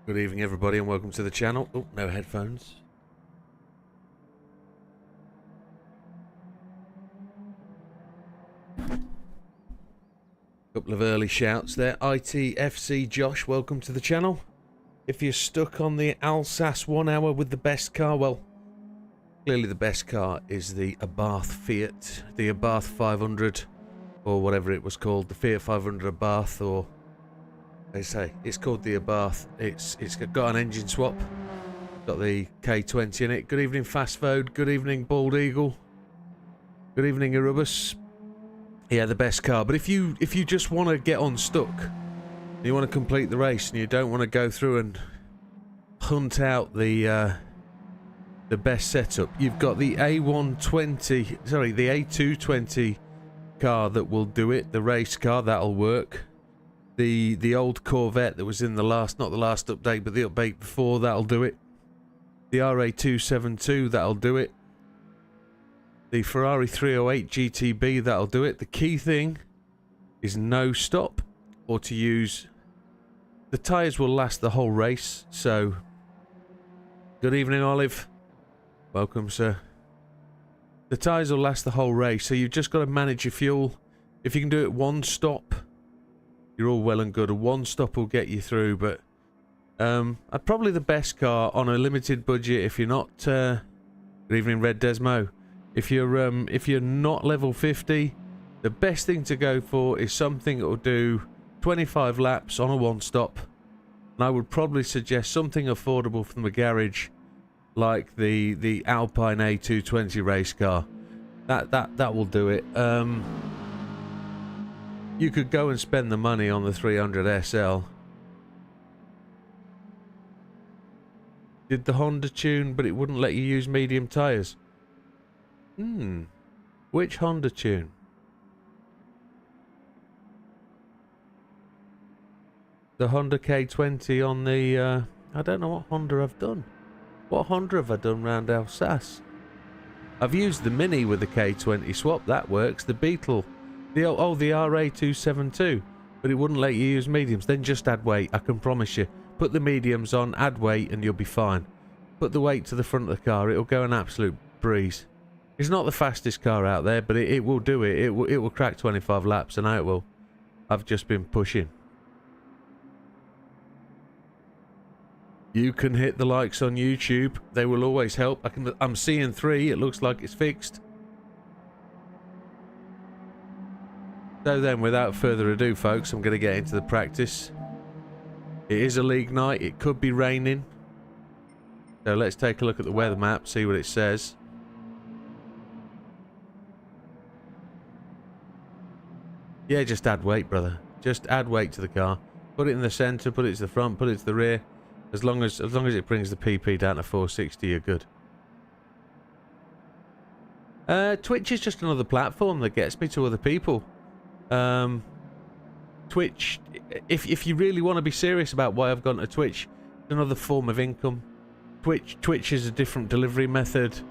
Good evening, everybody, and welcome to the channel. Oh, no headphones. Couple of early shouts there. ITFC Josh, welcome to the channel. If you're stuck on the Alsace 1 hour with the best car, well, clearly the best car is the Abarth Fiat, the Abarth 500, or whatever it was called, the Fiat 500 Abarth, or they say it's called the Abarth. It's got an engine swap, got the K20 in it. Good evening, Fast Food. Good evening, Bald Eagle. Good evening, Erebus. Yeah, the best car. But if you just want to get unstuck, you want to complete the race, and you don't want to go through and hunt out the best setup, you've got the A120, sorry, the A220 car that will do it. The race car, that'll work. The old Corvette that was in the last, not the last update, but the update before, that'll do it. The RA272, that'll do it. The Ferrari 308 GTB, that'll do it. The key thing is no stop, or to use... The tyres will last the whole race, so... Good evening, Olive. Welcome, sir. The tyres will last the whole race, so you've just got to manage your fuel. If you can do it one stop, you're all well and good. A one stop will get you through, but probably the best car on a limited budget. If you're not, good evening, Red Desmo. If you're not level 50, the best thing to go for is something that will do 25 laps on a one stop, and I would probably suggest something affordable from the garage, like the Alpine A220 race car. That will do it. You could go and spend the money on the 300 SL. Did the Honda tune, but it wouldn't let you use medium tyres. Which Honda tune? The Honda K20 on the... I don't know what Honda I've done. What Honda have I done round Alsace? I've used the Mini with the K20 swap. That works. The Beetle... the RA272, but it wouldn't let you use mediums. Then just add weight, I can promise you. Put the mediums on, add weight, and you'll be fine. Put the weight to the front of the car, it'll go an absolute breeze. It's not the fastest car out there, but it will do it. It will crack 25 laps, and I will. I've just been pushing. You can hit the likes on YouTube. They will always help. I'm seeing 3. It looks like it's fixed. So then, without further ado, folks, I'm going to get into the practice. It is a league night. It could be raining. So let's take a look at the weather map, see what it says. Yeah, just add weight, brother. Just add weight to the car. Put it in the centre, put it to the front, put it to the rear. As long as it brings the PP down to 460, you're good. Twitch is just another platform that gets me to other people. Twitch, if you really want to be serious about why I've gone to Twitch, it's another form of income. Twitch is a different delivery method.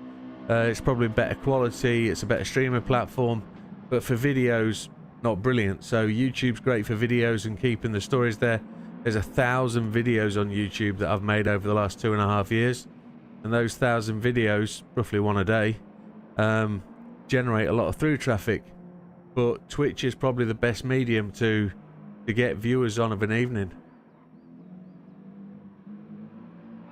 It's probably better quality. It's a better streamer platform, but for videos, not brilliant. So YouTube's great for videos and keeping the stories there. There's 1,000 videos on YouTube that I've made over the last 2.5 years, and those 1,000 videos, roughly one a day, generate a lot of through traffic. But Twitch is probably the best medium to get viewers on of an evening.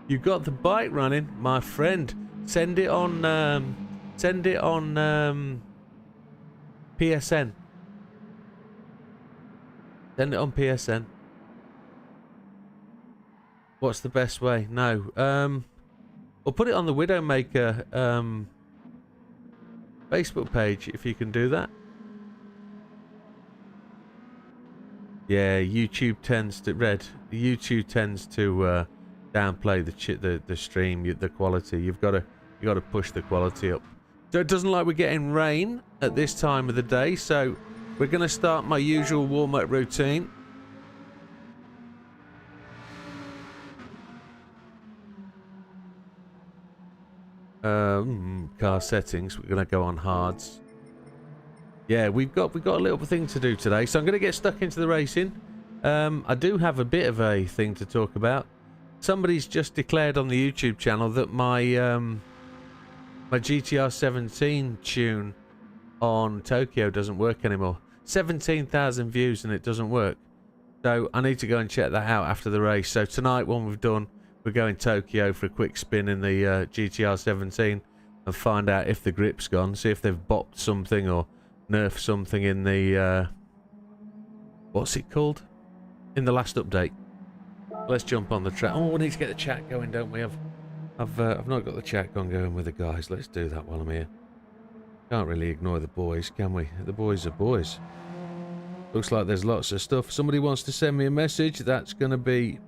You got the bike running, my friend. Send it on PSN. Send it on PSN. What's the best way? No. Or put it on the Widdowmaker Facebook page if you can do that. Yeah, YouTube tends to downplay the stream, the quality. You got to push the quality up. So it doesn't like we're getting rain at this time of the day, so we're going to start my usual warm-up routine. Car settings. We're going to go on hards. Yeah, we've got a little thing to do today, so I'm going to get stuck into the racing. I do have a bit of a thing to talk about. Somebody's just declared on the YouTube channel that my my GTR 17 tune on Tokyo doesn't work anymore. 17,000 views and it doesn't work. So I need to go and check that out after the race. So tonight, when we've done, we're going Tokyo for a quick spin in the GTR 17 and find out if the grip's gone. See if they've bopped something or nerfed something in the what's it called? In the last update. Let's jump on the track. Oh, we need to get the chat going, don't we? I've not got the chat going with the guys. Let's do that while I'm here. Can't really ignore the boys, can we? The boys are boys. Looks like there's lots of stuff. Somebody wants to send me a message. That's going to be...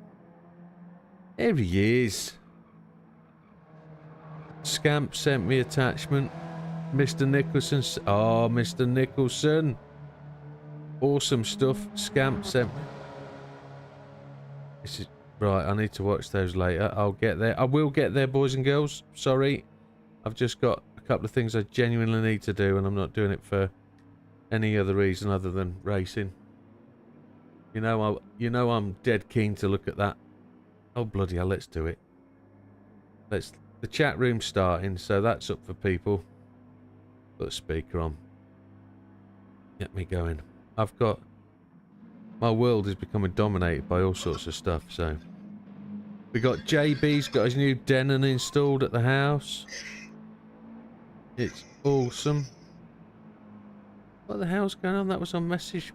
There he is. Scamp sent me attachment. Mr. Nicholson. Oh, Mr. Nicholson. Awesome stuff. Scamp sent me. This is... Right, I need to watch those later. I'll get there. I will get there, boys and girls. Sorry. I've just got a couple of things I genuinely need to do, and I'm not doing it for any other reason other than racing. You know I'm dead keen to look at that. Oh, bloody hell, let's do it. The chat room's starting, so that's up for people. Put a speaker on. Get me going. I've got... My world is becoming dominated by all sorts of stuff, so... We got JB's got his new Denon installed at the house. It's awesome. What the hell's going on? That was on message.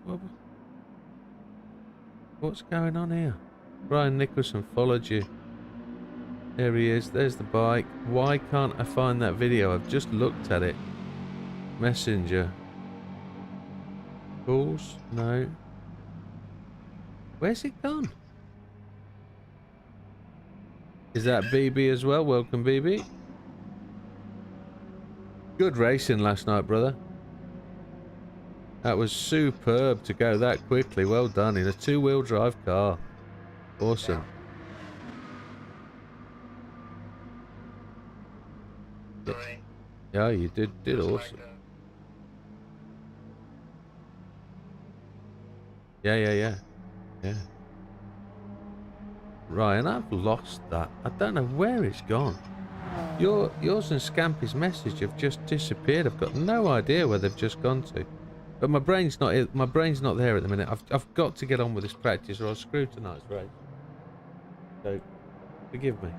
What's going on here? Brian Nicholson followed you. There he is. There's the bike. Why can't I find that video? I've just looked at it. Messenger. Calls? No. Where's it gone? Is that BB as well? Welcome, BB. Good racing last night, brother. That was superb to go that quickly. Well done in a two-wheel drive car. Awesome. Yeah, you did awesome. Yeah. Ryan, I've lost that. I don't know where it's gone. Yours and Scampy's message have just disappeared. I've got no idea where they've just gone to. But my brain's not. My brain's not there at the minute. I've got to get on with this practice, or I'll screw tonight's race. So, forgive me.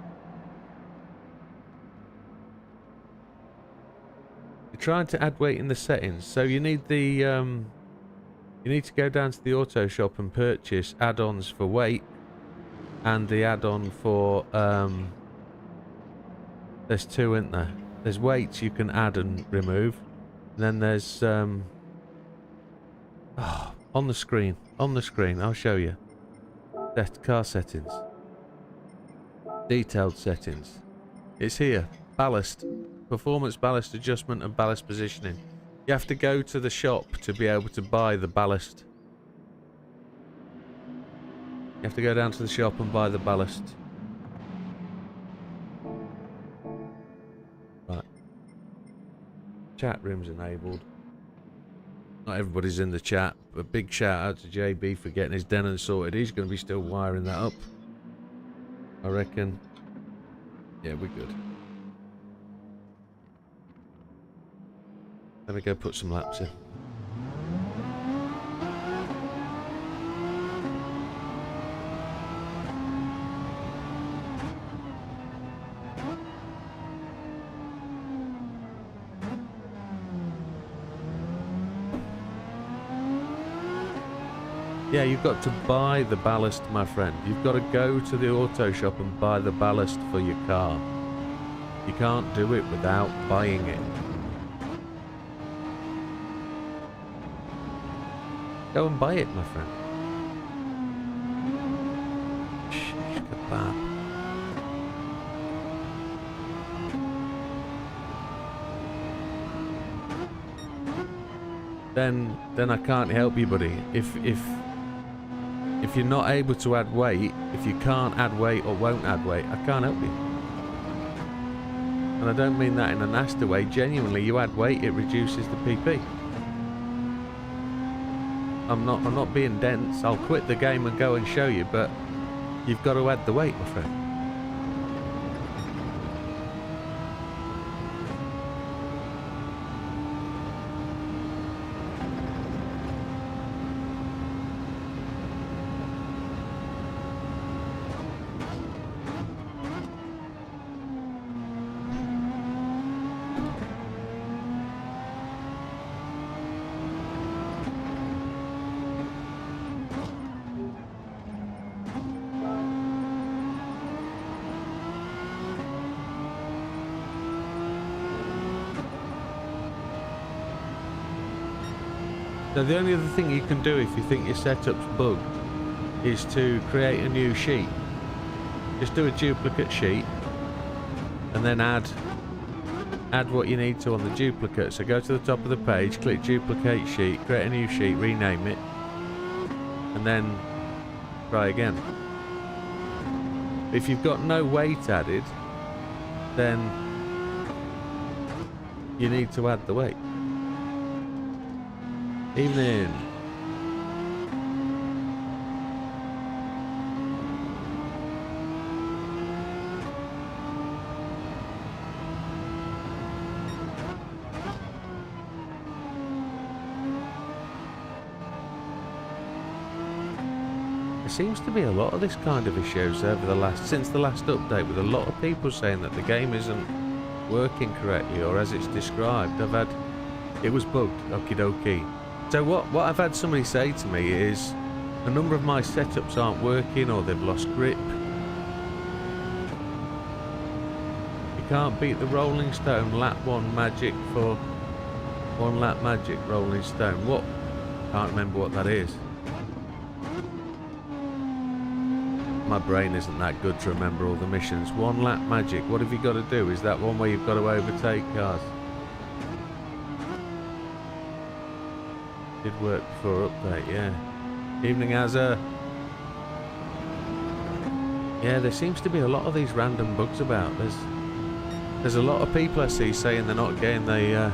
You're trying to add weight in the settings, so you need the. You need to go down to the auto shop and purchase add-ons for weight. And the add-on for, there's two, isn't there? There's weights you can add and remove. And then there's, on the screen, I'll show you. Car settings. Detailed settings. It's here. Ballast. Performance ballast adjustment and ballast positioning. You have to go to the shop to be able to buy the ballast. You have to go down to the shop and buy the ballast. Right. Chat room's enabled. Not everybody's in the chat, but big shout out to JB for getting his Denon sorted. He's going to be still wiring that up, I reckon. Yeah, we're good. Let me go put some laps in. Yeah, you've got to buy the ballast, my friend. You've got to go to the auto shop and buy the ballast for your car. You can't do it without buying it. Go and buy it, my friend. Shish kebab. Then I can't help you, buddy. If you're not able to add weight, if you can't add weight or won't add weight, I can't help you. And I don't mean that in a nasty way. Genuinely, you add weight, it reduces the PP. I'm not being dense. I'll quit the game and go and show you, but you've got to add the weight, my friend. So the only other thing you can do if you think your setup's bugged is to create a new sheet. Just do a duplicate sheet and then add what you need to on the duplicate. So go to the top of the page, click duplicate sheet, create a new sheet, rename it, and then try again. If you've got no weight added, then you need to add the weight. Evening. There seems to be a lot of this kind of issues since the last update, with a lot of people saying that the game isn't working correctly or as it's described. It was bugged, okie dokie. So what I've had somebody say to me is a number of my setups aren't working or they've lost grip. You can't beat the Rolling Stone lap 1 magic for 1 lap magic Rolling Stone. What? Can't remember what that is. My brain isn't that good to remember all the missions. 1 lap magic, what have you got to do? Is that one where you've got to overtake cars? Did work before update, yeah. Evening, Azza. Yeah, there seems to be a lot of these random bugs about. There's a lot of people I see saying they're not getting the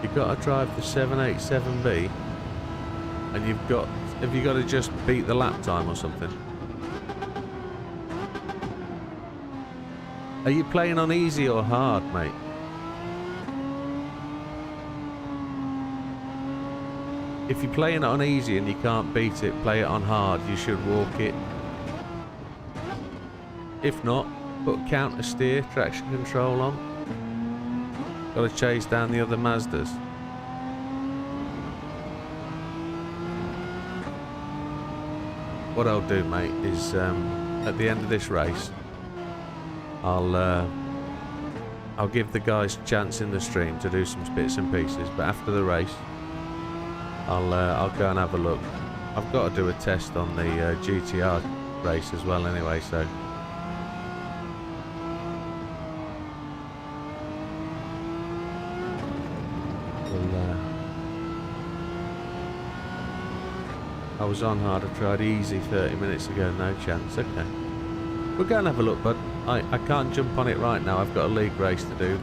you've got to drive the 787B and have you got to just beat the lap time or something? Are you playing on easy or hard, mate? If you're playing it on easy and you can't beat it, play it on hard. You should walk it. If not, put counter steer, traction control on. Got to chase down the other Mazdas. What I'll do, mate, is at the end of this race, I'll give the guys a chance in the stream to do some bits and pieces. But after the race, I'll go and have a look. I've got to do a test on the GTR race as well anyway, so I was on hard. I tried easy 30 minutes ago, no chance. Okay, we'll go and have a look, but I can't jump on it right now. I've got a league race to do,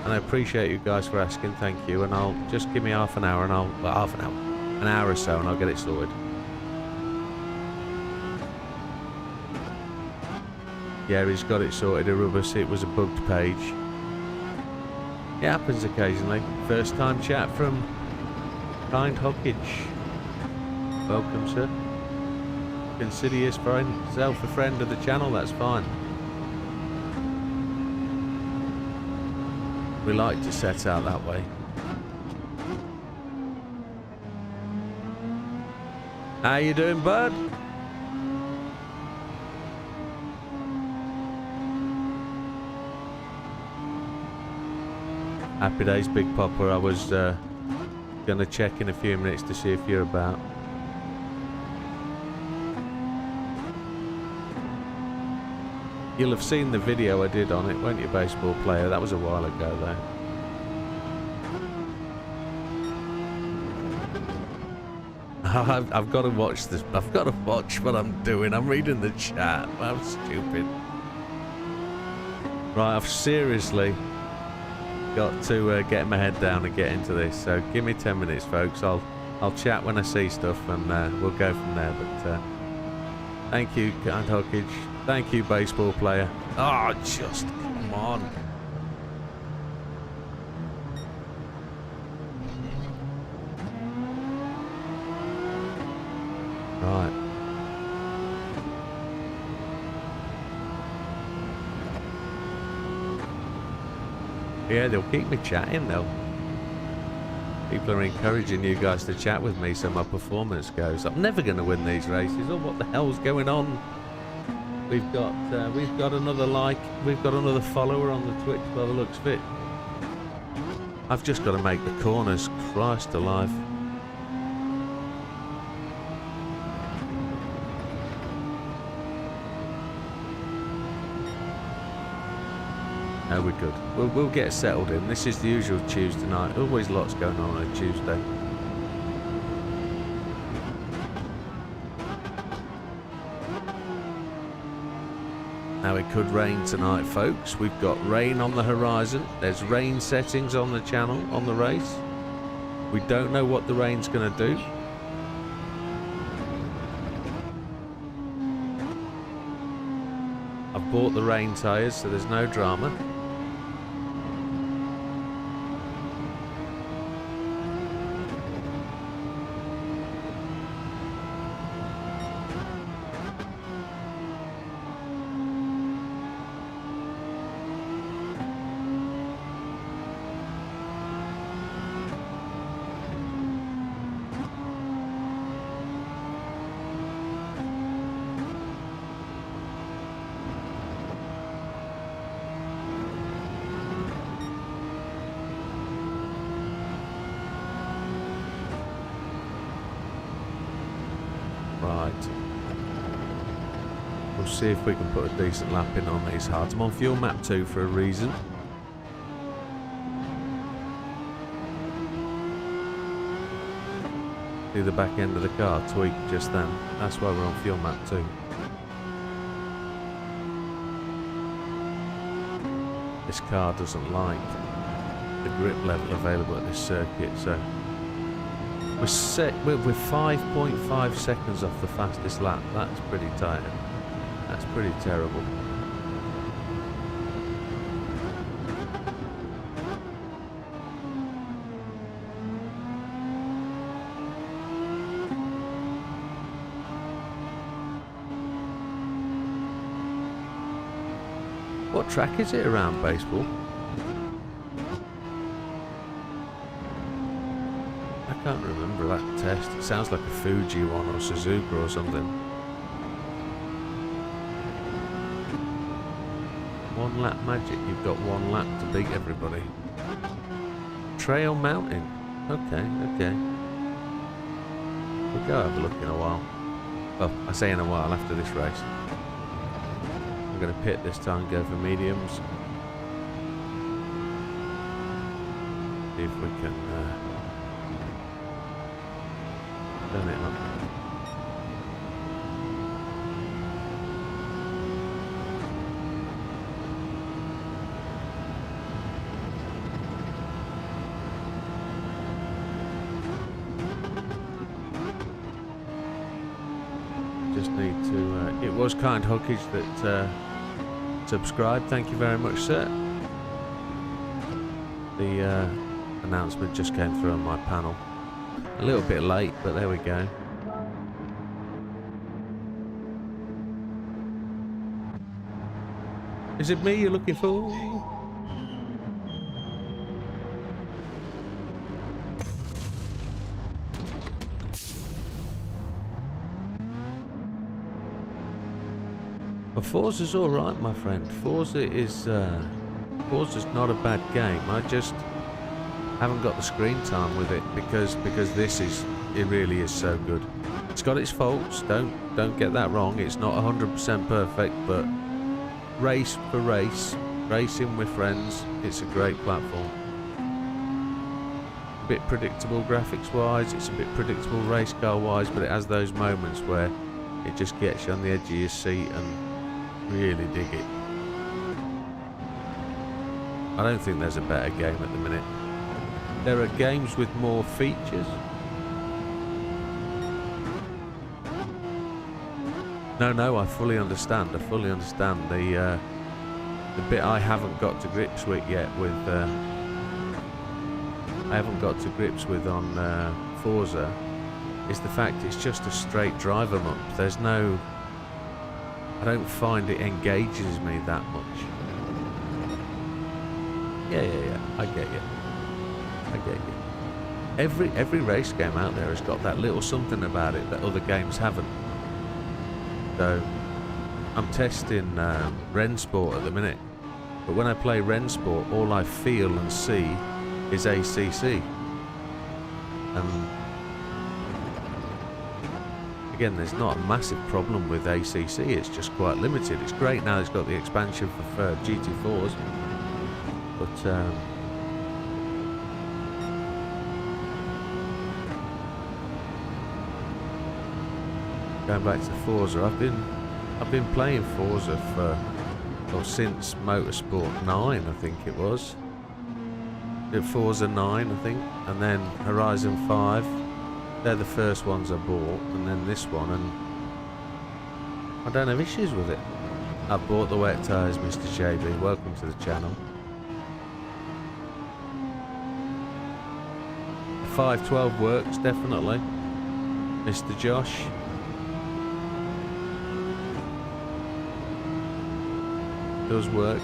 and I appreciate you guys for asking, thank you, and I'll just give me half an hour and an hour or so and I'll get it sorted. Yeah, he's got it sorted, Arubus. It was a bugged page. It happens occasionally. First time chat from Kind Hockage. Welcome, sir. Consider yourself a friend of the channel, that's fine. We like to set out that way. How you doing, bud? Happy days, Big Popper. I was gonna check in a few minutes to see if you're about. You'll have seen the video I did on it, won't you, baseball player? That was a while ago, though. I've got to watch this. I've got to watch what I'm doing. I'm reading the chat. I'm stupid. Right, I've seriously got to get my head down and get into this. So give me 10 minutes, folks. I'll chat when I see stuff, and we'll go from there. But thank you, Kind Hockage. Thank you, baseball player. Oh, just come on. Right. Yeah, they'll keep me chatting, though. People are encouraging you guys to chat with me so my performance goes. I'm never going to win these races. Oh, what the hell's going on? We've got another like. We've got another follower on the Twitch by the looks of it. I've just got to make the corners. Christ alive. No, we're good. We'll get settled in. This is the usual Tuesday night. Always lots going on a Tuesday. Now it could rain tonight, folks. We've got rain on the horizon. There's rain settings on the channel, on the race. We don't know what the rain's going to do. I've bought the rain tyres, so there's no drama. Right. We'll see if we can put a decent lap in on these hards. I'm on fuel map 2 for a reason. See the back end of the car tweak just then. That's why we're on fuel map 2. This car doesn't like the grip level available at this circuit, so we're 5.5 seconds off the fastest lap. That's pretty tight. That's pretty terrible. What track is it around baseball? I can't remember that test. It sounds like a Fuji one or Suzuka or something. One lap magic. You've got one lap to beat everybody. Trail mountain. Okay, okay. We'll go have a look in a while. Well, I say in a while after this race. I'm going to pit this time, go for mediums. See if we can turn it on. Just need to, it was Kind Hookage that subscribed. Thank you very much, sir. The announcement just came through on my panel. A little bit late, but there we go. Is it me you're looking for? But Forza's alright, my friend. Forza's not a bad game. I just haven't got the screen time with it because it really is so good. It's got its faults, don't get that wrong. It's not 100% perfect, but race for race, racing with friends, it's a great platform. A bit predictable graphics wise, it's a bit predictable race car wise, but it has those moments where it just gets you on the edge of your seat and really dig it. I don't think there's a better game at the minute. There are games with more features. No, I fully understand. I fully understand the bit I haven't got to grips with yet. I haven't got to grips with on Forza is the fact it's just a straight drive 'em up. There's no. I don't find it engages me that much. Yeah. I get you. Every race game out there has got that little something about it that other games haven't. So I'm testing Rennsport at the minute, but when I play Rennsport, all I feel and see is ACC. And again, there's not a massive problem with ACC, it's just quite limited. It's great now it's got the expansion for GT4s, but going back to Forza, I've been playing Forza since Motorsport 9, I think it was. Forza 9, I think, and then Horizon 5. They're the first ones I bought, and then this one, and I don't have issues with it. I bought the wet tyres, Mr. JB. Welcome to the channel. 512 works, definitely. Mr. Josh. Does work.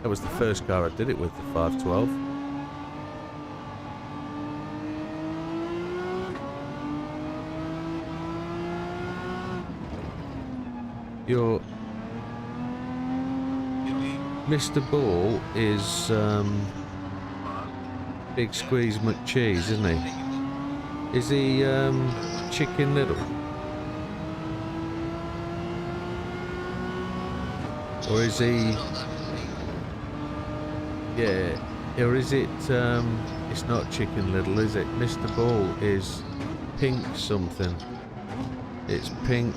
That was the first car I did it with, the 512. Your Mr. Ball is Big Squeeze McCheese, isn't he? Is he Chicken Little? Or is he... Yeah, or is it, it's not Chicken Little, is it? Mr. Ball is Pink something. It's Pink...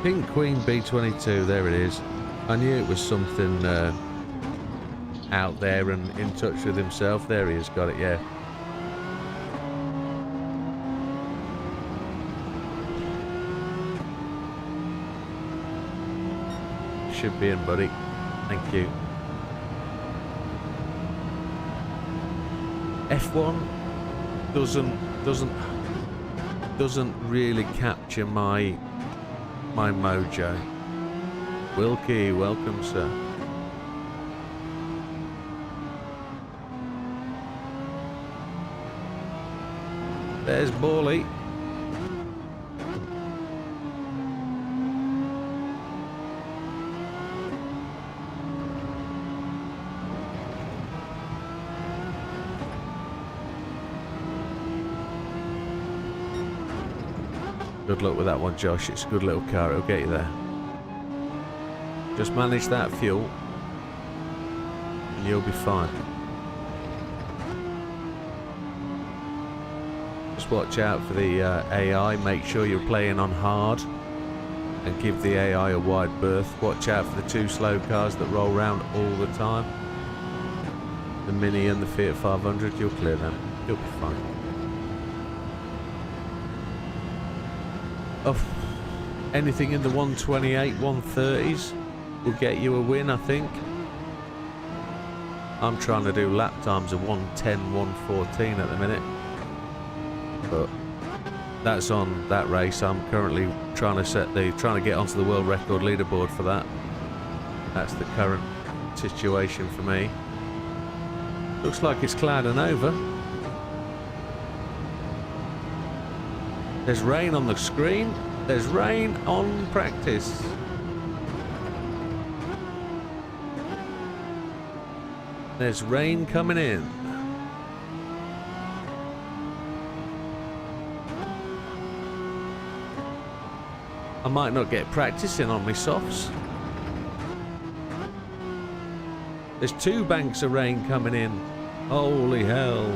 Pink Queen B22, there it is. I knew it was something out there and in touch with himself. There he is, got it, yeah. Should be in, buddy. Thank you. F1 doesn't really capture my mojo. Wilkie, welcome, sir. There's Bally. Good luck with that one, Josh. It's a good little car. It'll get you there. Just manage that fuel and you'll be fine. Just watch out for the AI. Make sure you're playing on hard and give the AI a wide berth. Watch out for the two slow cars that roll around all the time. The Mini and the Fiat 500. You'll clear them. You'll be fine. Oh, anything in the 128, 130s will get you a win, I think. I'm trying to do lap times of 110, 114 at the minute. But that's on that race. I'm currently trying to get onto the world record leaderboard for that. That's the current situation for me. Looks like it's clouding over. There's rain on the screen. There's rain on practice. There's rain coming in. I might not get practicing on my softs. There's 2 banks of rain coming in. Holy hell.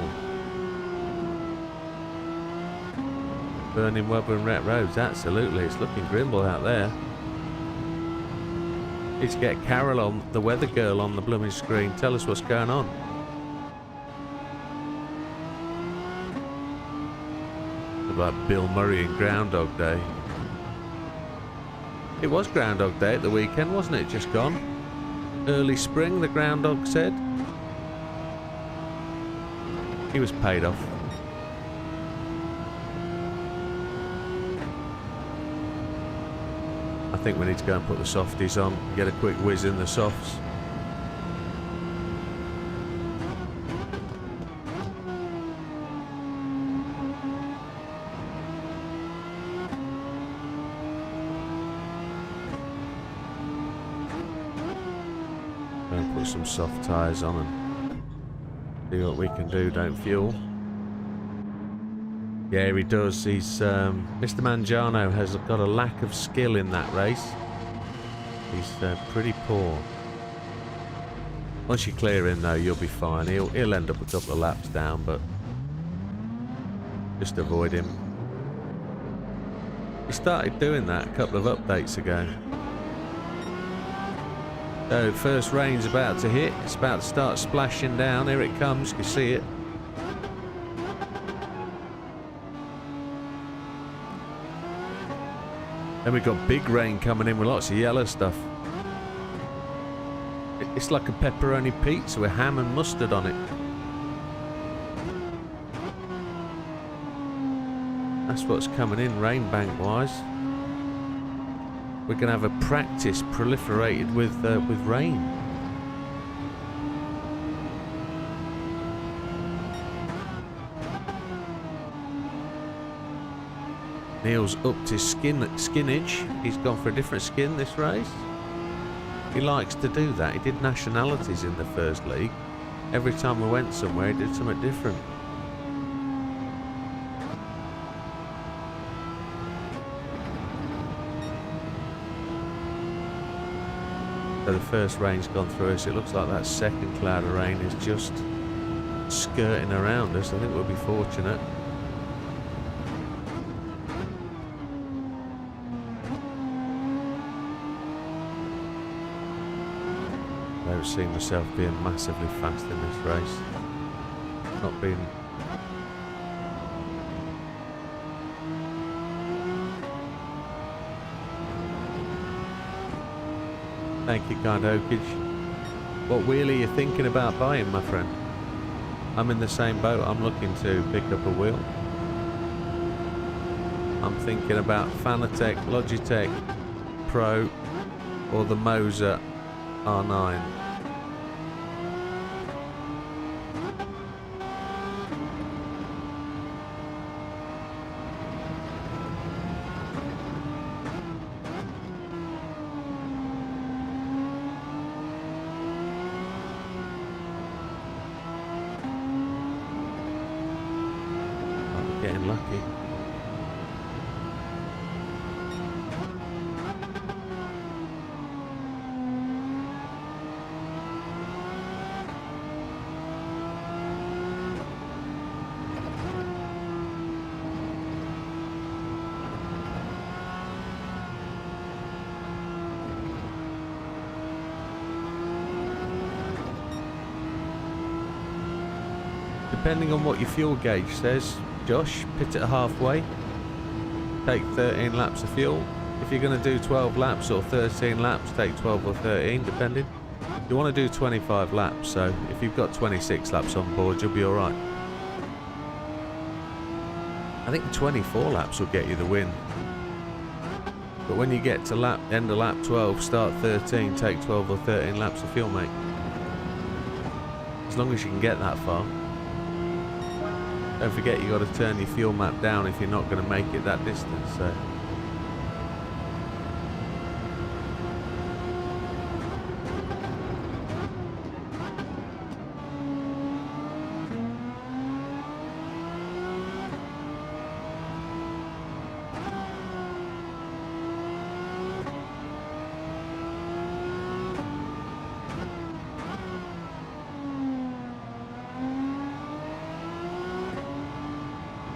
Burning Webber and Ret Roads, absolutely. It's looking grimble out there. Need to get Carol on, the weather girl, on the blooming screen. Tell us what's going on. About Bill Murray and Groundhog Day. It was Groundhog Day at the weekend, wasn't it? Just gone. Early spring, the groundhog said. He was paid off. I think we need to go and put the softies on, get a quick whiz in the softs. Gonna put some soft tyres on and see what we can do. Don't fuel. Yeah, he does. He's Mr. Mangiano has got a lack of skill in that race. He's pretty poor. Once you clear him, though, you'll be fine. He'll end up a couple of laps down, but just avoid him. He started doing that a couple of updates ago. So first rain's about to hit. It's about to start splashing down. Here it comes. You can see it. Then we've got big rain coming in with lots of yellow stuff. It's like a pepperoni pizza with ham and mustard on it. That's what's coming in rain bank wise. We're going to have a practice proliferated with rain. Neil's upped his skinnage. He's gone for a different skin this race. He likes to do that. He did nationalities in the first league. Every time we went somewhere, he did something different. So the first rain's gone through us. It looks like that second cloud of rain is just skirting around us. I think we'll be fortunate. I don't see myself being massively fast in this race. Not being... Thank you, kind Oakage. What wheel are you thinking about buying, my friend? I'm in the same boat. I'm looking to pick up a wheel. I'm thinking about Fanatec, Logitech Pro, or the Moser R9. Getting lucky. Depending on what your fuel gauge says, Josh, pit it halfway, take 13 laps of fuel. If you're going to do 12 laps or 13 laps, take 12 or 13, depending. You want to do 25 laps, so if you've got 26 laps on board, you'll be alright. I think 24 laps will get you the win. But when you get to end of lap 12, start 13, take 12 or 13 laps of fuel, mate. As long as you can get that far. Don't forget you got to turn your fuel map down if you're not going to make it that distance. So.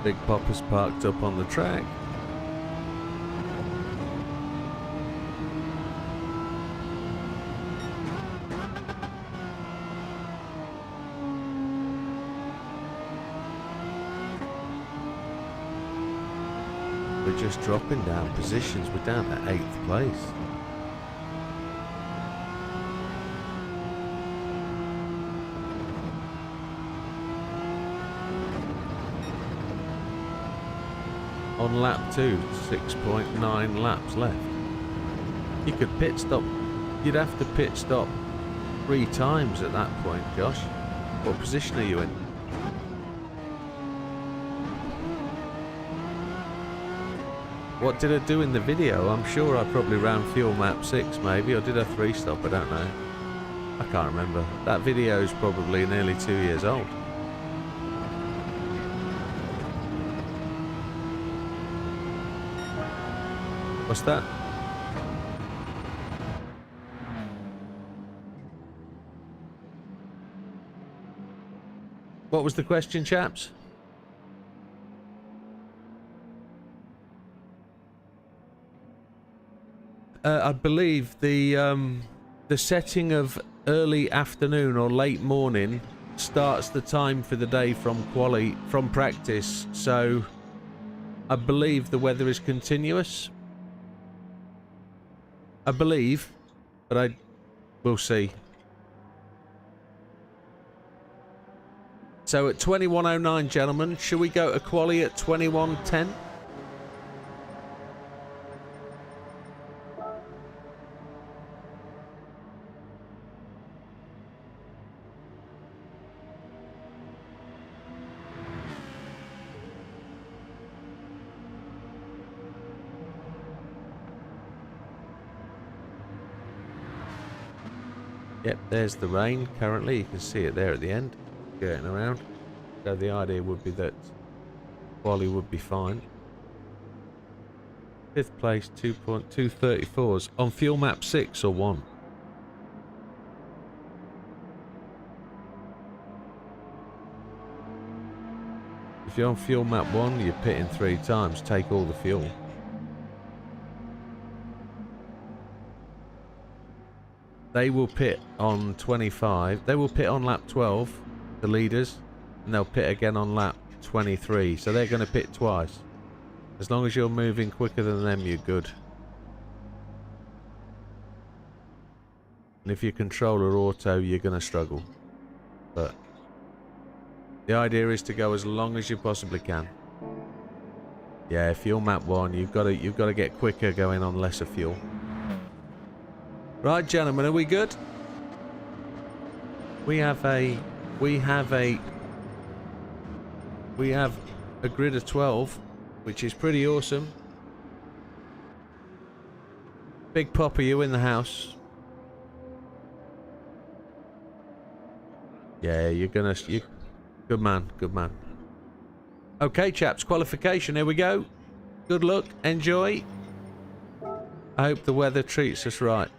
Big Popper's parked up on the track. We're just dropping down positions. We're down to 8th place. On lap 2, 6.9 laps left. You could pit stop. You'd have to pit stop 3 times at that point, Josh. What position are you in? What did I do in the video? I'm sure I probably ran fuel map 6 maybe, or did I 3 stop? I don't know. I can't remember. That video is probably nearly 2 years old. What's that? What was the question, chaps? I believe the setting of early afternoon or late morning starts the time for the day from practice. So I believe the weather is continuous. I believe, but we'll see. So at 21:09, gentlemen, shall we go to quali at 21:10? Yep, there's the rain currently. You can see it there at the end, getting around. So the idea would be that quali would be fine. 5th place, 2.234s on fuel map 6 or 1. If you're on fuel map 1, you're pitting 3 times. Take all the fuel. They will pit on 25. They will pit on lap 12, the leaders, and they'll pit again on lap 23. So they're going to pit twice. As long as you're moving quicker than them, you're good. And if you controller auto, you're going to struggle. But the idea is to go as long as you possibly can. Yeah, fuel map 1, you've got to get quicker going on lesser fuel. Right, gentlemen, are we good? We have a grid of 12, which is pretty awesome. Big Pop, are you in the house? Yeah, good man, good man. Okay, chaps, qualification, here we go. Good luck, enjoy. I hope the weather treats us right.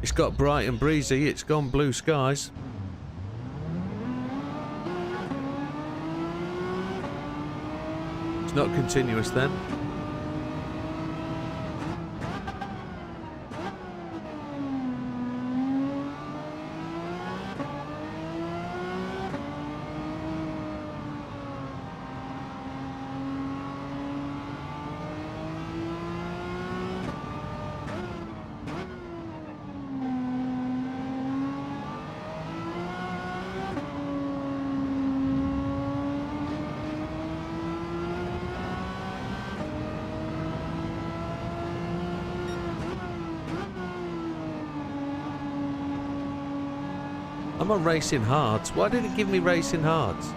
It's got bright and breezy, it's gone blue skies. It's not continuous then. I'm on racing hards. Why did it give me racing hards?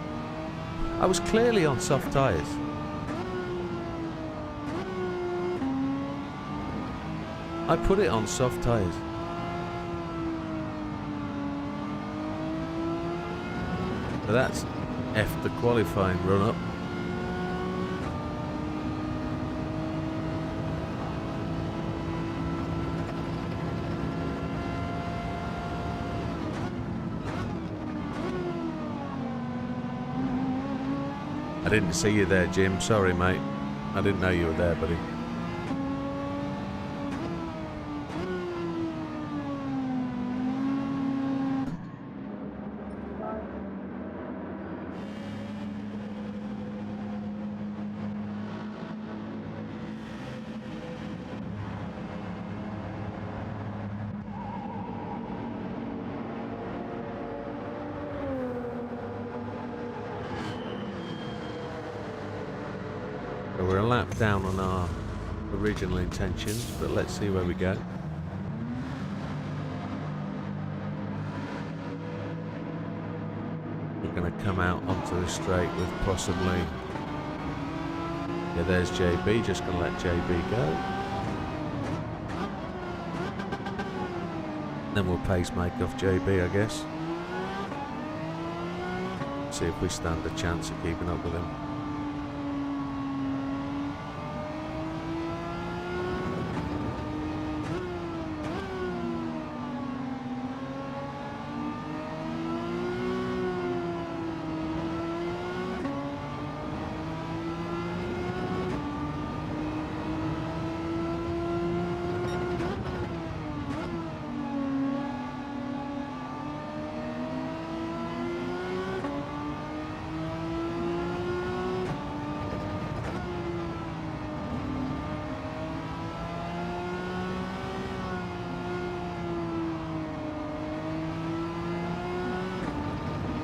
I was clearly on soft tyres. I put it on soft tyres. So that's F the qualifying run up. I didn't see you there, Jim. Sorry, mate. I didn't know you were there, buddy. So we're a lap down on our original intentions, but let's see where we go. We're going to come out onto the straight with possibly... Yeah, there's JB, just going to let JB go. Then we'll pacemake off JB, I guess. See if we stand a chance of keeping up with him.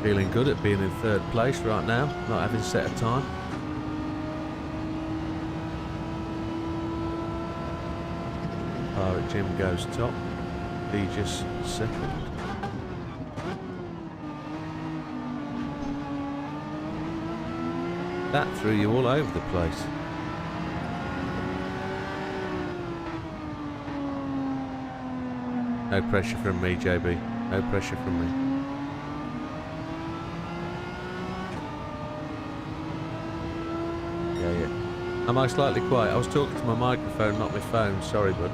Feeling good at being in third place right now, not having set a time. Pirate Jim goes top, Regis second. That threw you all over the place. No pressure from me, JB. No pressure from me. Am I slightly quiet? I was talking to my microphone, not my phone. Sorry, bud.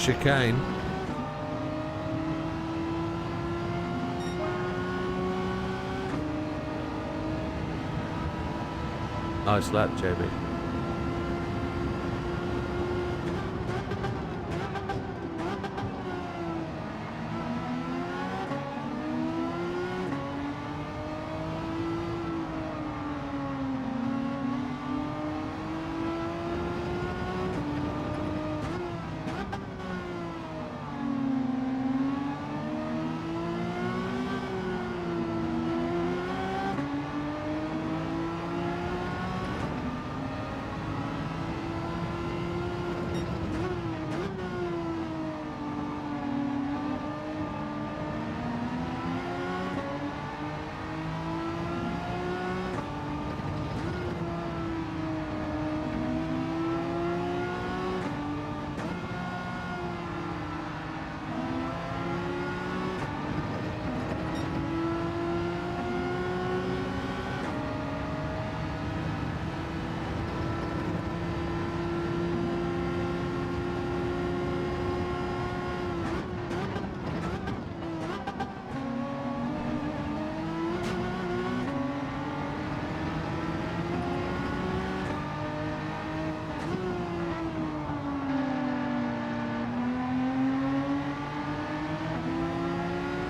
Chicane. Nice lap, JB.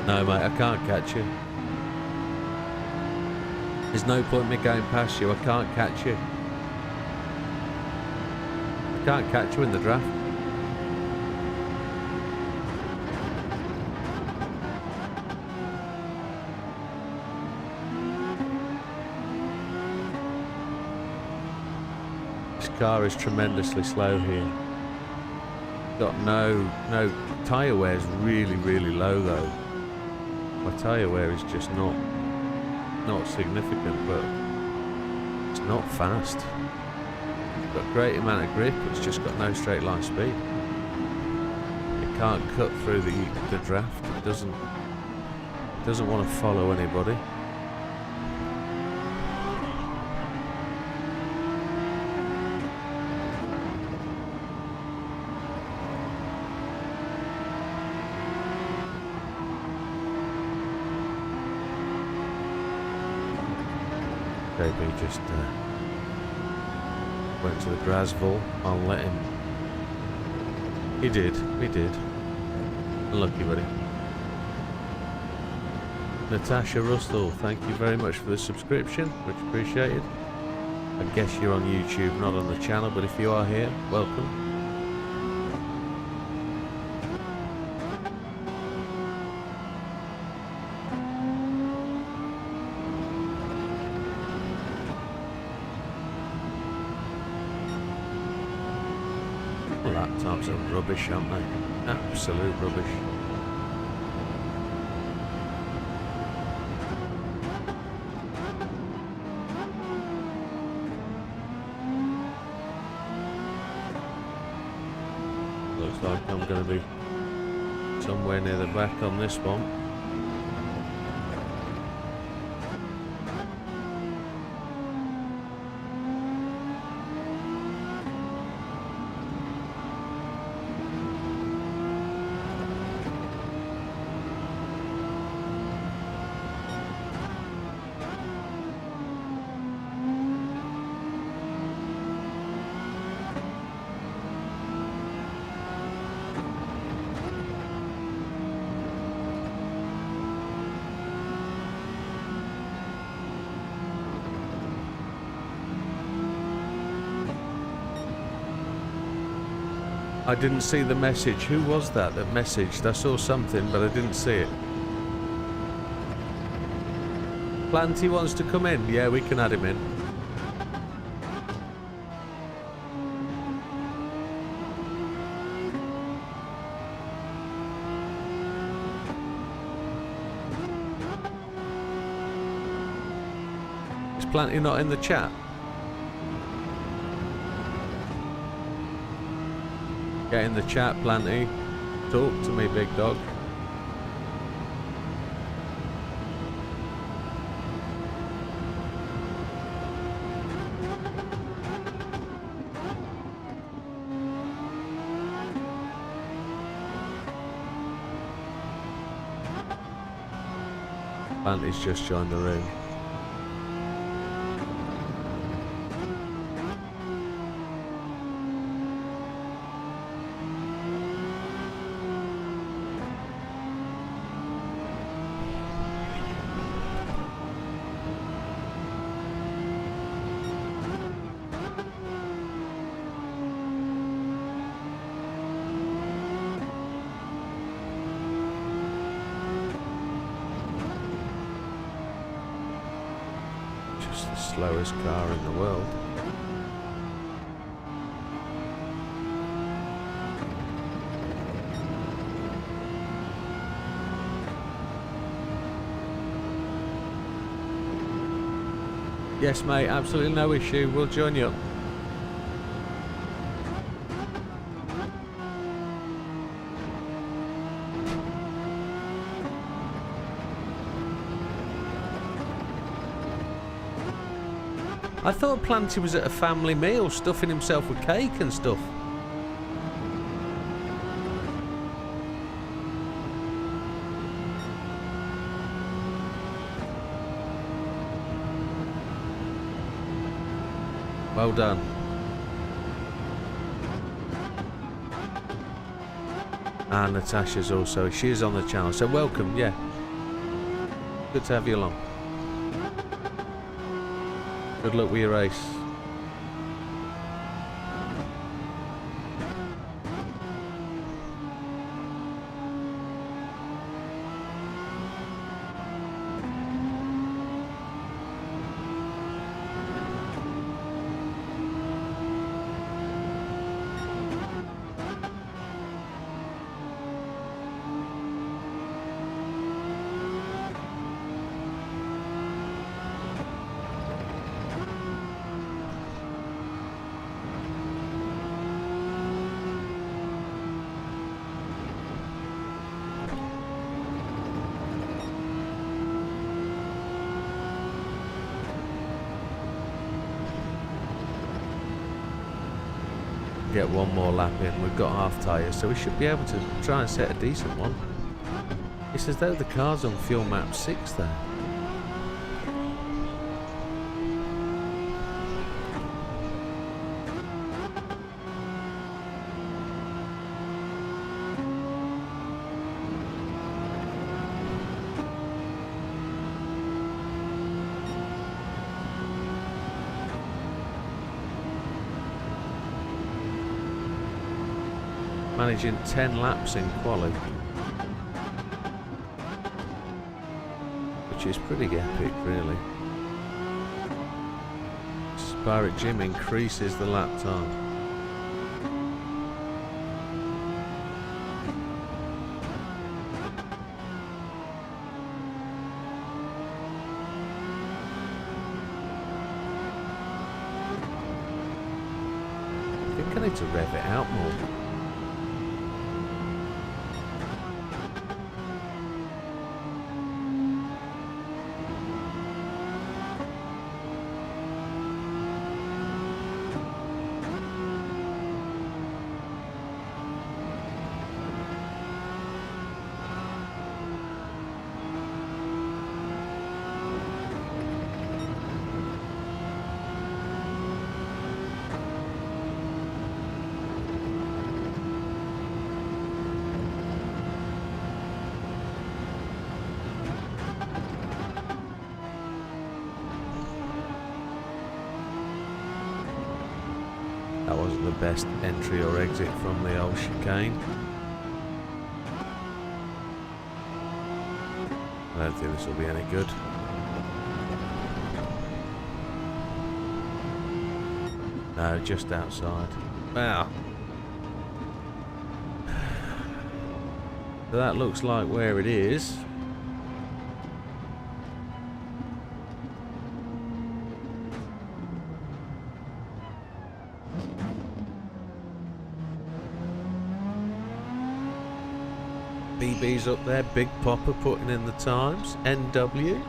No, mate, I can't catch you. There's no point in me going past you. I can't catch you. I can't catch you in the draft. This car is tremendously slow here. Got no tyre wear is really low though. My tyre wear is just not significant, but it's not fast. It's got a great amount of grip. It's just got no straight line speed. It can't cut through the draft. It doesn't want to follow anybody. JB just went to the Grasville. I'll let him. He did. Unlucky, buddy. Natasha Russell, thank you very much for the subscription. Much appreciated. I guess you're on YouTube, not on the channel, but if you are here, welcome. Laptops are rubbish, aren't they? Absolute rubbish. Looks like I'm going to be somewhere near the back on this one. I didn't see the message. Who was that messaged? I saw something, but I didn't see it. Planty wants to come in. Yeah, we can add him in. Is Planty not in the chat? Get in the chat, Planty. Talk to me, big dog. Planty's just joined the room. Slowest car in the world. Yes, mate, absolutely no issue. We'll join you. I thought Planty was at a family meal stuffing himself with cake and stuff. Well done. And Natasha's also, she is on the channel, so welcome, yeah. Good to have you along. Good luck with your race. Get one more lap in. We've got half tyres, so we should be able to try and set a decent one. It's as though the car's on fuel map 6 there. Managing 10 laps in quali, which is pretty epic, really. Pirate Jim increases the lap time. I think I need to rev it out more. That wasn't the best entry or exit from the old chicane. I don't think this will be any good. No, just outside. Wow. So that looks like where it is. BB's up there, Big Popper putting in the times. NW.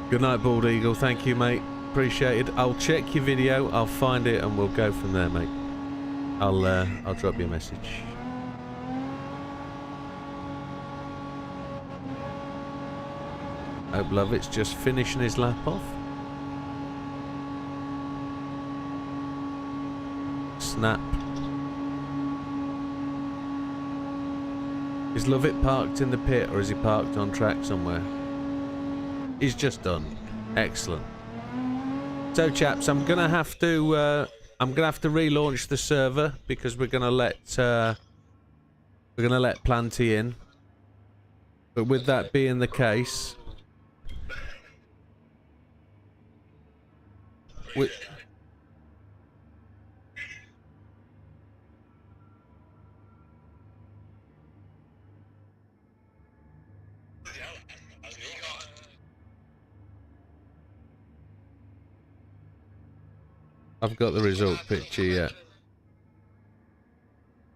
Good night, Bald Eagle. Thank you, mate. Appreciate it. I'll check your video. I'll find it, and we'll go from there, mate. I'll drop you a message. Hope Lovett's just finishing his lap off. Snap. Is Lovett parked in the pit, or is he parked on track somewhere? He's just done. Excellent. So, chaps, I'm gonna have to relaunch the server because we're gonna let Planty in. But with that being the case, I've got the result picture yet.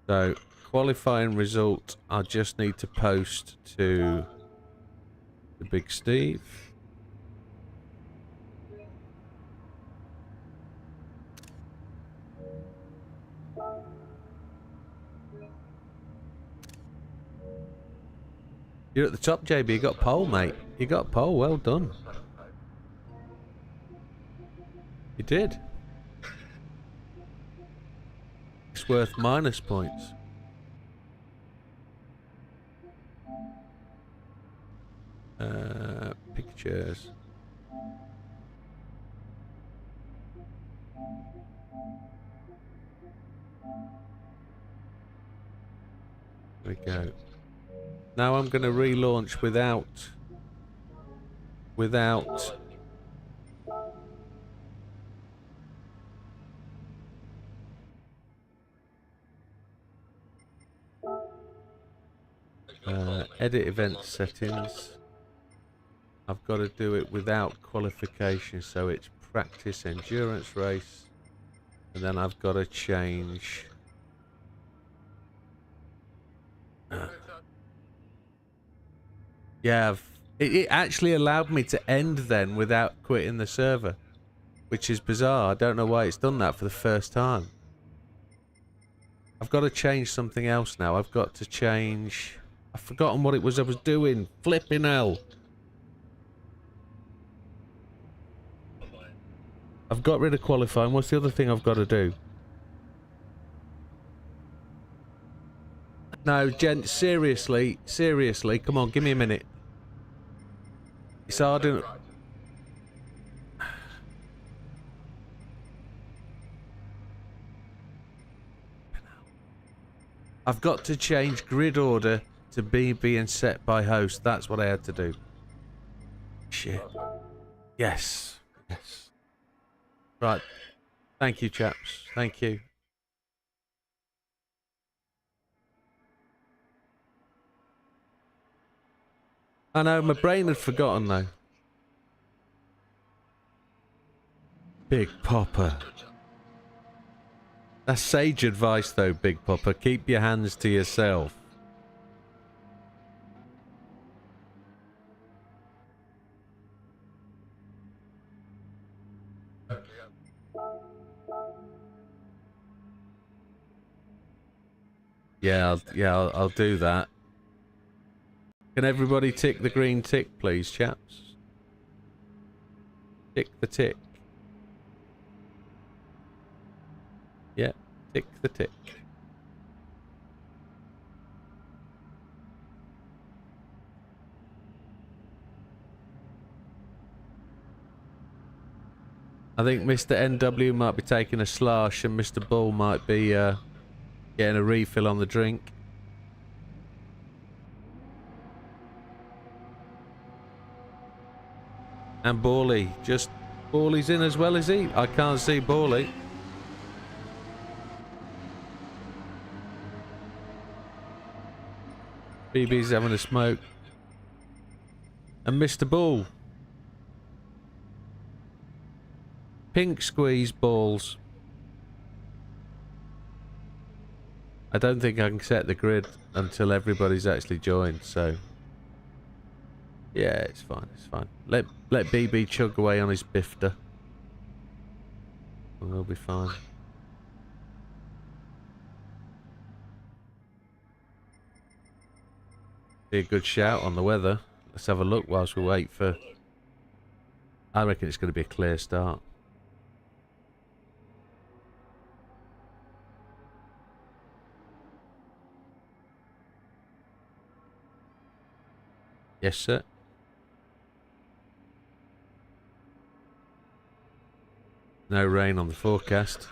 So, qualifying result, I just need to post to the Big Steve. You're at the top, JB. You got pole, mate. You got pole. Well done. You did. It's worth minus points. Pictures. There we go. Now I'm going to relaunch without edit event settings. I've got to do it without qualification, so it's practice endurance race, and then I've got to change yeah, it actually allowed me to end then without quitting the server, which is bizarre. I don't know why it's done that for the first time. I've got to change something else now. I've got to change... I've forgotten what it was I was doing. Flipping hell. I've got rid of qualifying. What's the other thing I've got to do? No, gent, seriously, come on, give me a minute. It's hard enough. I've got to change grid order to BB and set by host. That's what I had to do. Shit. Yes. Yes. Right. Thank you, chaps. Thank you. I know, my brain had forgotten though. Big Popper. That's sage advice though, Big Popper. Keep your hands to yourself. Yeah, I'll do that. Can everybody tick the green tick, please, chaps? Tick the tick. Yeah, tick the tick. I think Mr. NW might be taking a slash and Mr. Bull might be getting a refill on the drink. And Bawley, just Bawley's in as well, is he? I can't see Bawley. BB's having a smoke. And Mr. Bull. Pink squeeze balls. I don't think I can set the grid until everybody's actually joined, so... Yeah, it's fine, it's fine. Let BB chug away on his bifter. And we'll be fine. Be a good shout on the weather. Let's have a look whilst we wait for... I reckon it's going to be a clear start. Yes, sir. No rain on the forecast.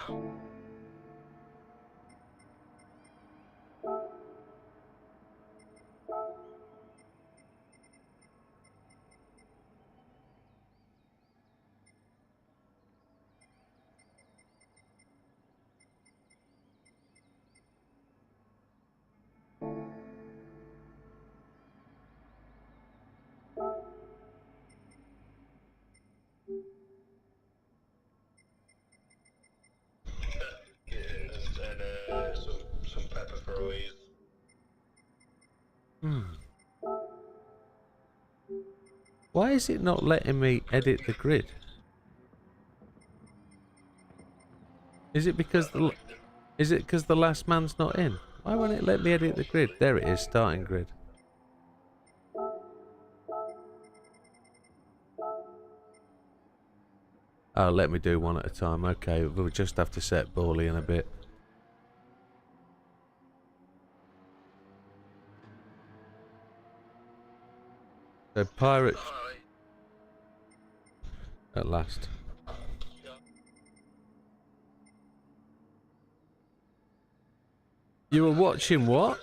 Why is it not letting me edit the grid? Is it because the last man's not in? Why won't it let me edit the grid? There it is, starting grid. Oh, let me do one at a time. Okay, we'll just have to set Bawley in a bit. So pirates at last. You were watching what?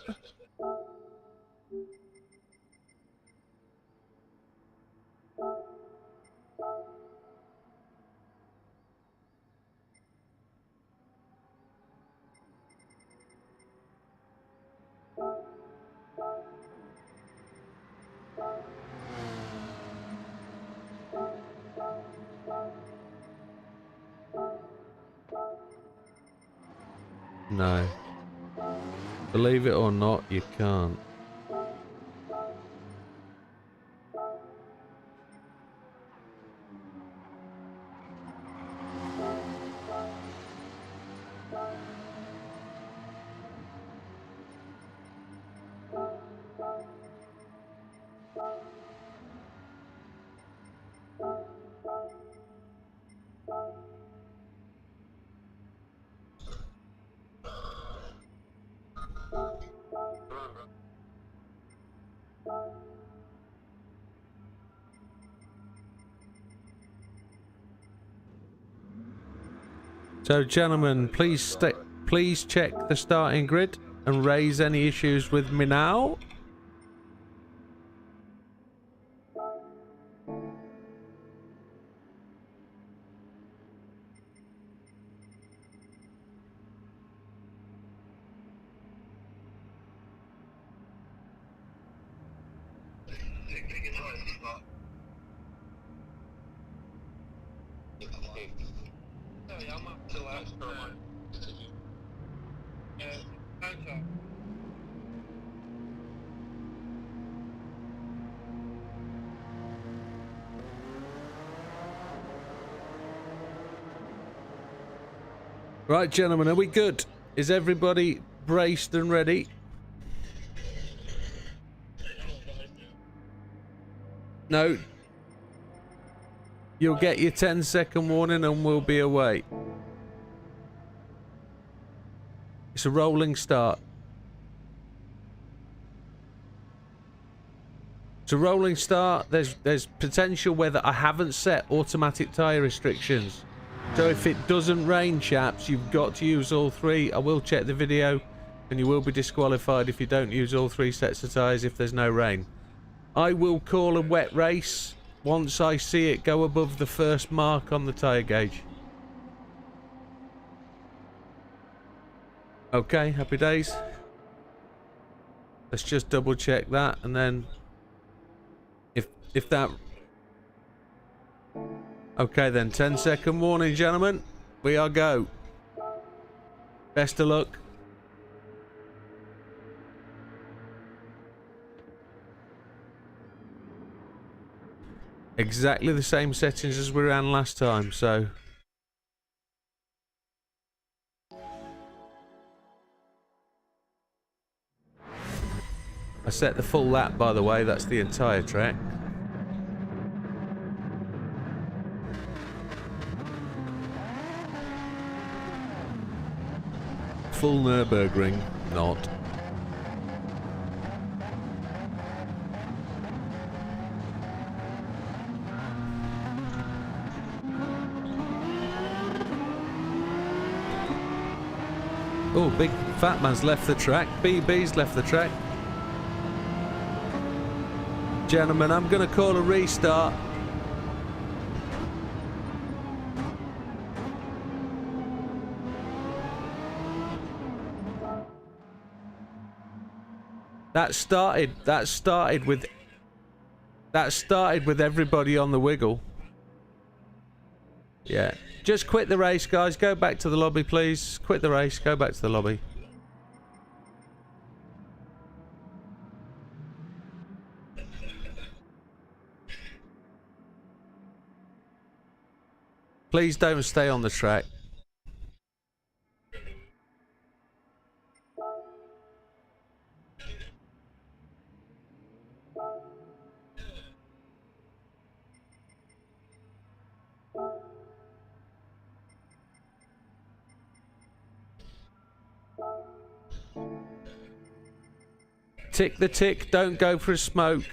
No. Believe it or not, you can't. So, gentlemen, please check the starting grid and raise any issues with me now. Right, gentlemen, are we good? Is everybody braced and ready? No. You'll get your 10-second warning and we'll be away. It's a rolling start. It's a rolling start. There's potential weather. I haven't set automatic tyre restrictions. So if it doesn't rain, chaps, you've got to use all three. I will check the video and you will be disqualified if you don't use all three sets of tyres if there's no rain. I will call a wet race once I see it go above the first mark on the tyre gauge. Okay, happy days. Let's just double check that and then if that... Okay then, 10-second warning, gentlemen. We are go. Best of luck. Exactly the same settings as we ran last time, so... I set the full lap, by the way. That's the entire track. Full Nürburgring, not. Oh, big fat man's left the track. BB's left the track. Gentlemen, I'm going to call a restart. That started with everybody on the wiggle. Yeah. Just quit the race, guys. Go back to the lobby, please. Quit the race. Go back to the lobby. Please don't stay on the track. Tick the tick, don't go for a smoke.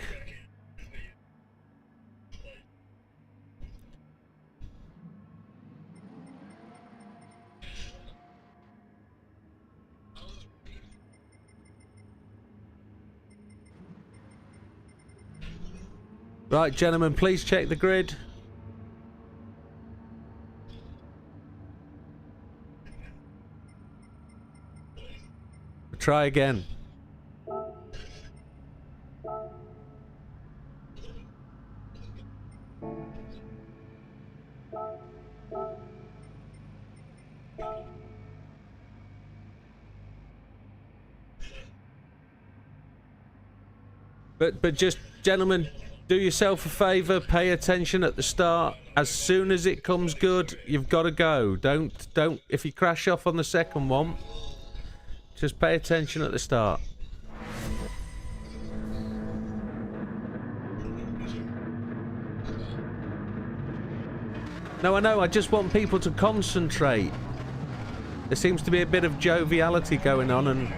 Right, gentlemen, please check the grid. Try again. But just, gentlemen, do yourself a favour, pay attention at the start. As soon as it comes good, you've got to go. Don't, if you crash off on the second one, just pay attention at the start. No, I know, I just want people to concentrate. There seems to be a bit of joviality going on, and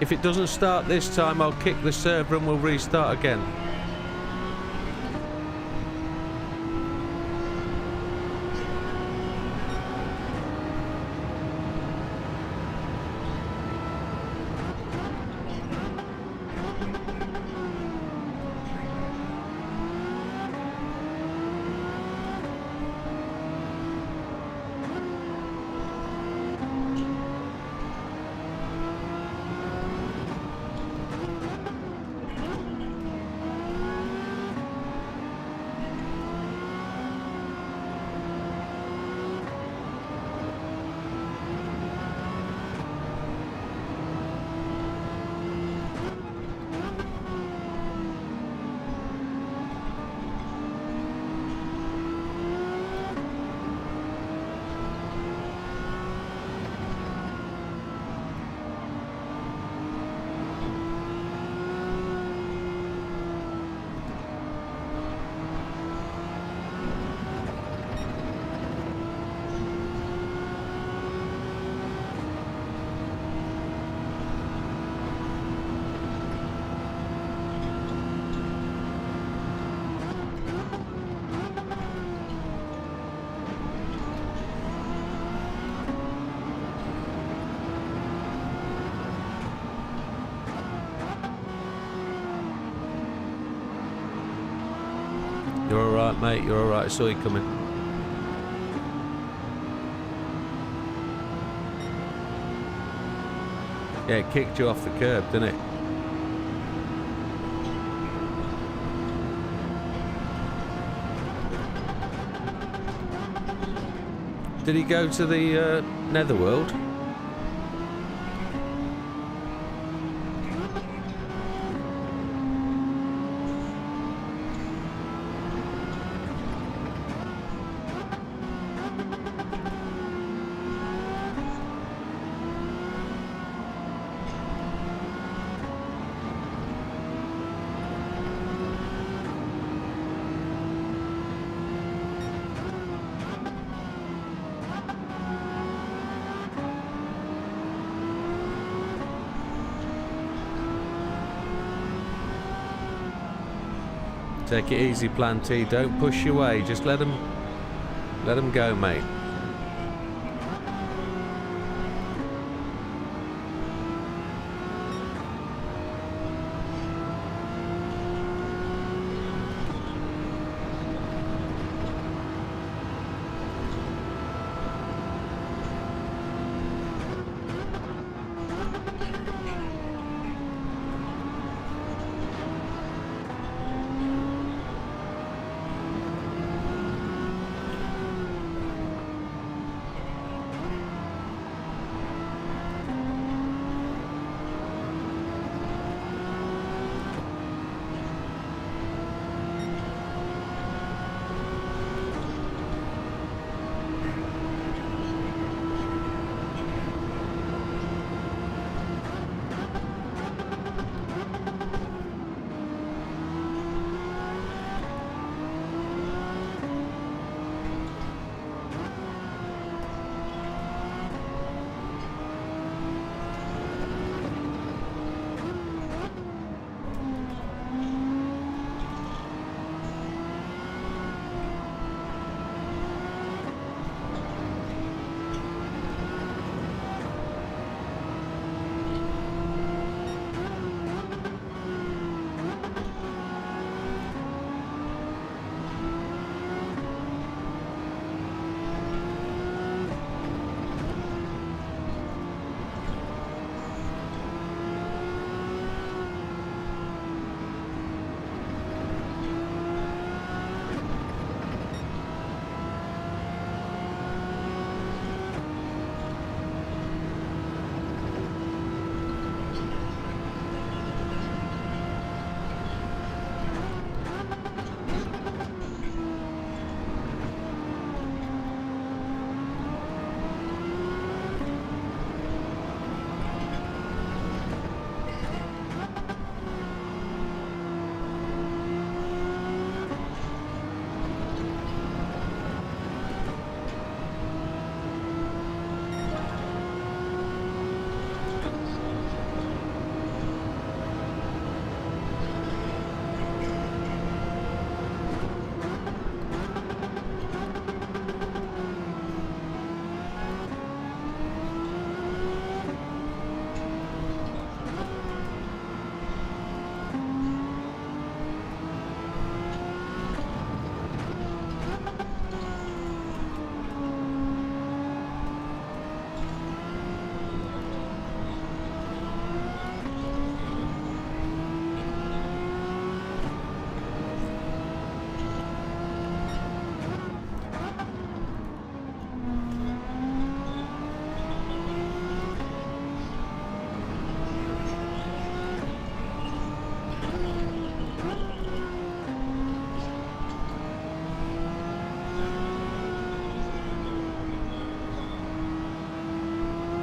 if it doesn't start this time, I'll kick the server and we'll restart again. You're alright, mate, you're alright. I saw you coming. Yeah, it kicked you off the curb, didn't it? Did he go to the Netherworld? Take it easy, Plan T. Don't push your way. Just let them go, mate.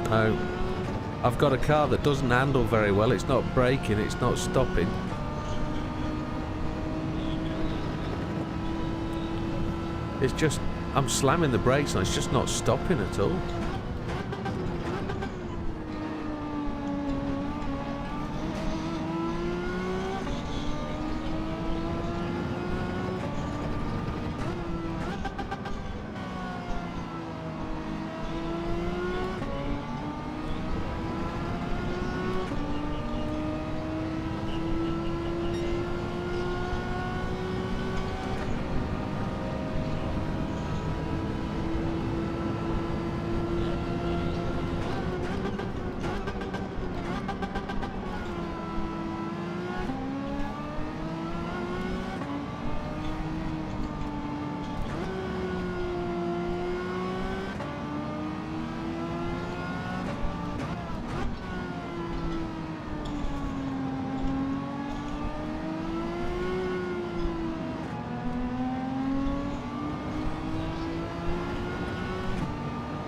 No. I've got a car that doesn't handle very well. It's not braking, it's not stopping. It's just, I'm slamming the brakes and it's just not stopping at all.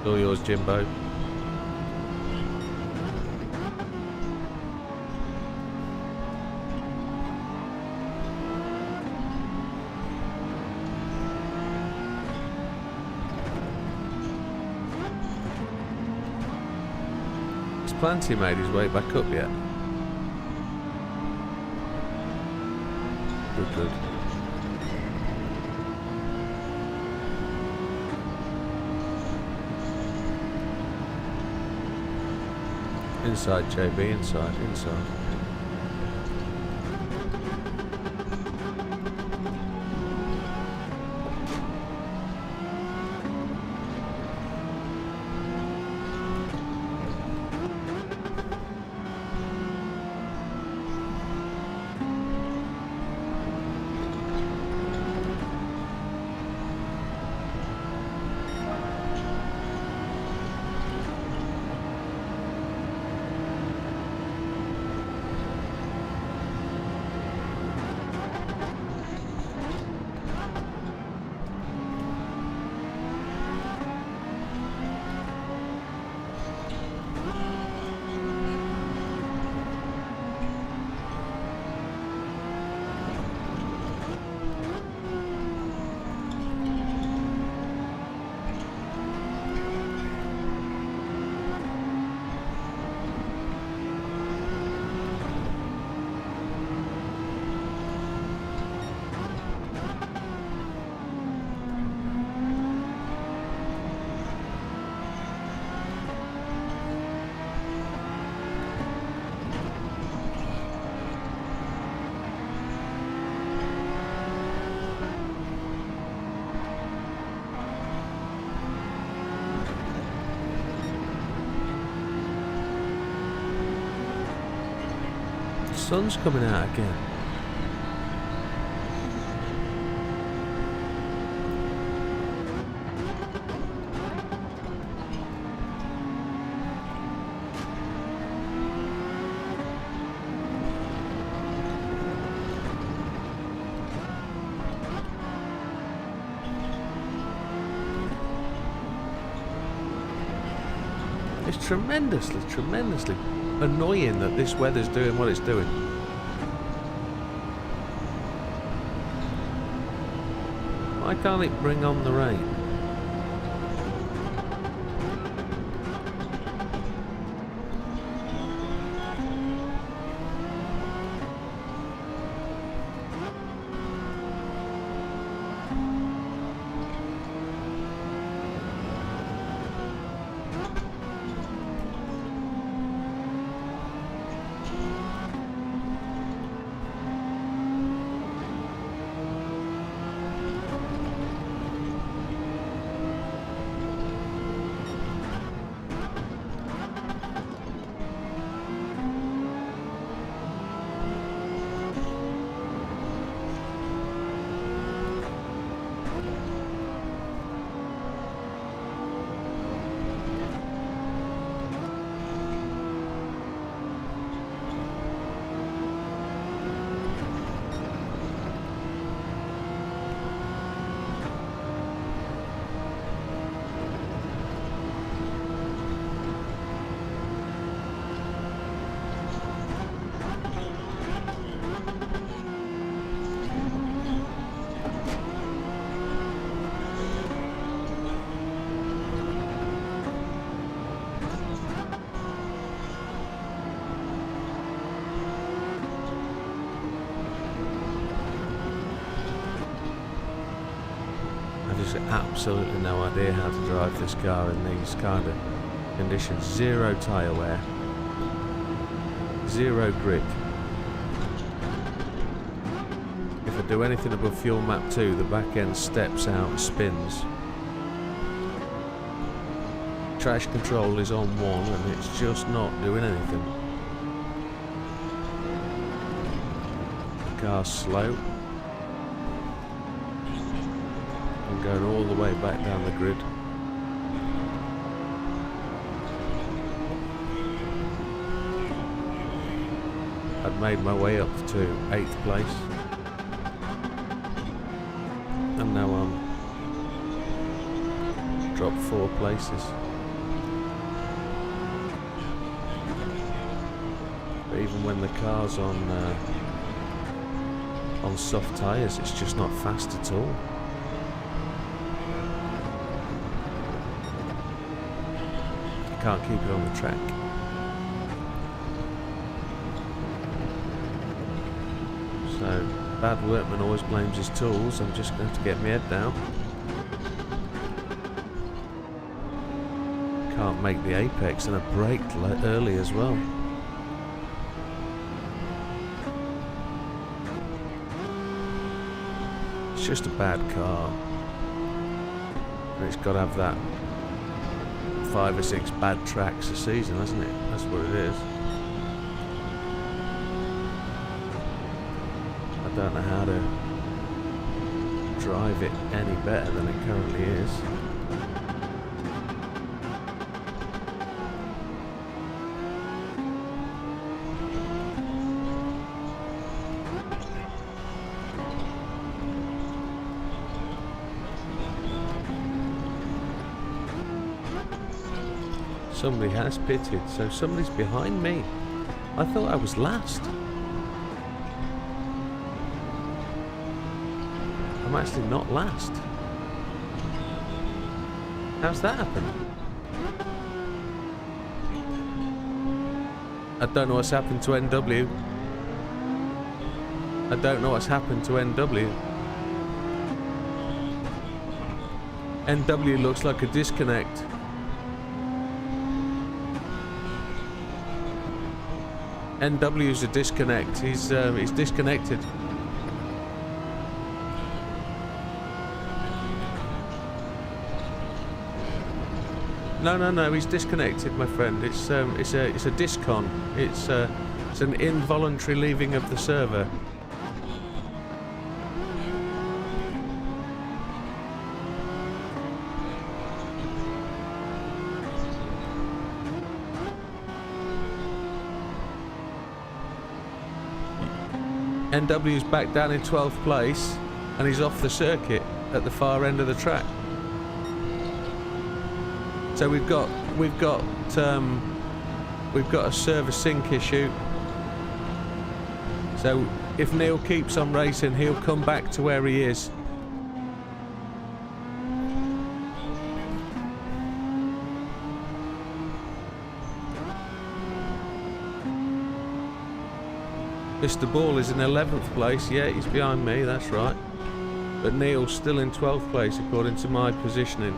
All yours, Jimbo. Has Planty made his way back up yet? Good, good. Inside, JB, inside. Sun's coming out again. It's tremendously annoying that this weather's doing what it's doing. Why can't it bring on the rain? just absolutely no idea how to drive this car in these kind of conditions. Zero tyre wear, zero grip. If I do anything above fuel map 2, the back end steps out and spins. Traction control is on 1 and it's just not doing anything. The car's slow. I'm going all the way back down the grid. I'd made my way up to 8th place. And now I'm dropped 4 places. But even when the car's on soft tyres, it's just not fast at all. Can't keep it on the track. So, bad workman always blames his tools. I'm just going to have to get my head down. Can't make the apex, and I braked early as well. It's just a bad car. And it's got to have that 5 or 6 bad tracks a season, hasn't it? That's what it is. I don't know how to drive it any better than it currently is. Somebody has pitted, so somebody's behind me. I thought I was last. I'm actually not last. How's that happen? I don't know what's happened to NW. I don't know what's happened to NW. NW looks like a disconnect. NW's a disconnect. He's disconnected. No, he's disconnected, my friend. It's a discon. It's an involuntary leaving of the server. NW's back down in 12th place, and he's off the circuit at the far end of the track. So we've got a server sync issue. So if Neil keeps on racing, he'll come back to where he is. Mr. Ball is in 11th place. Yeah, he's behind me, that's right. But Neil's still in 12th place according to my positioning.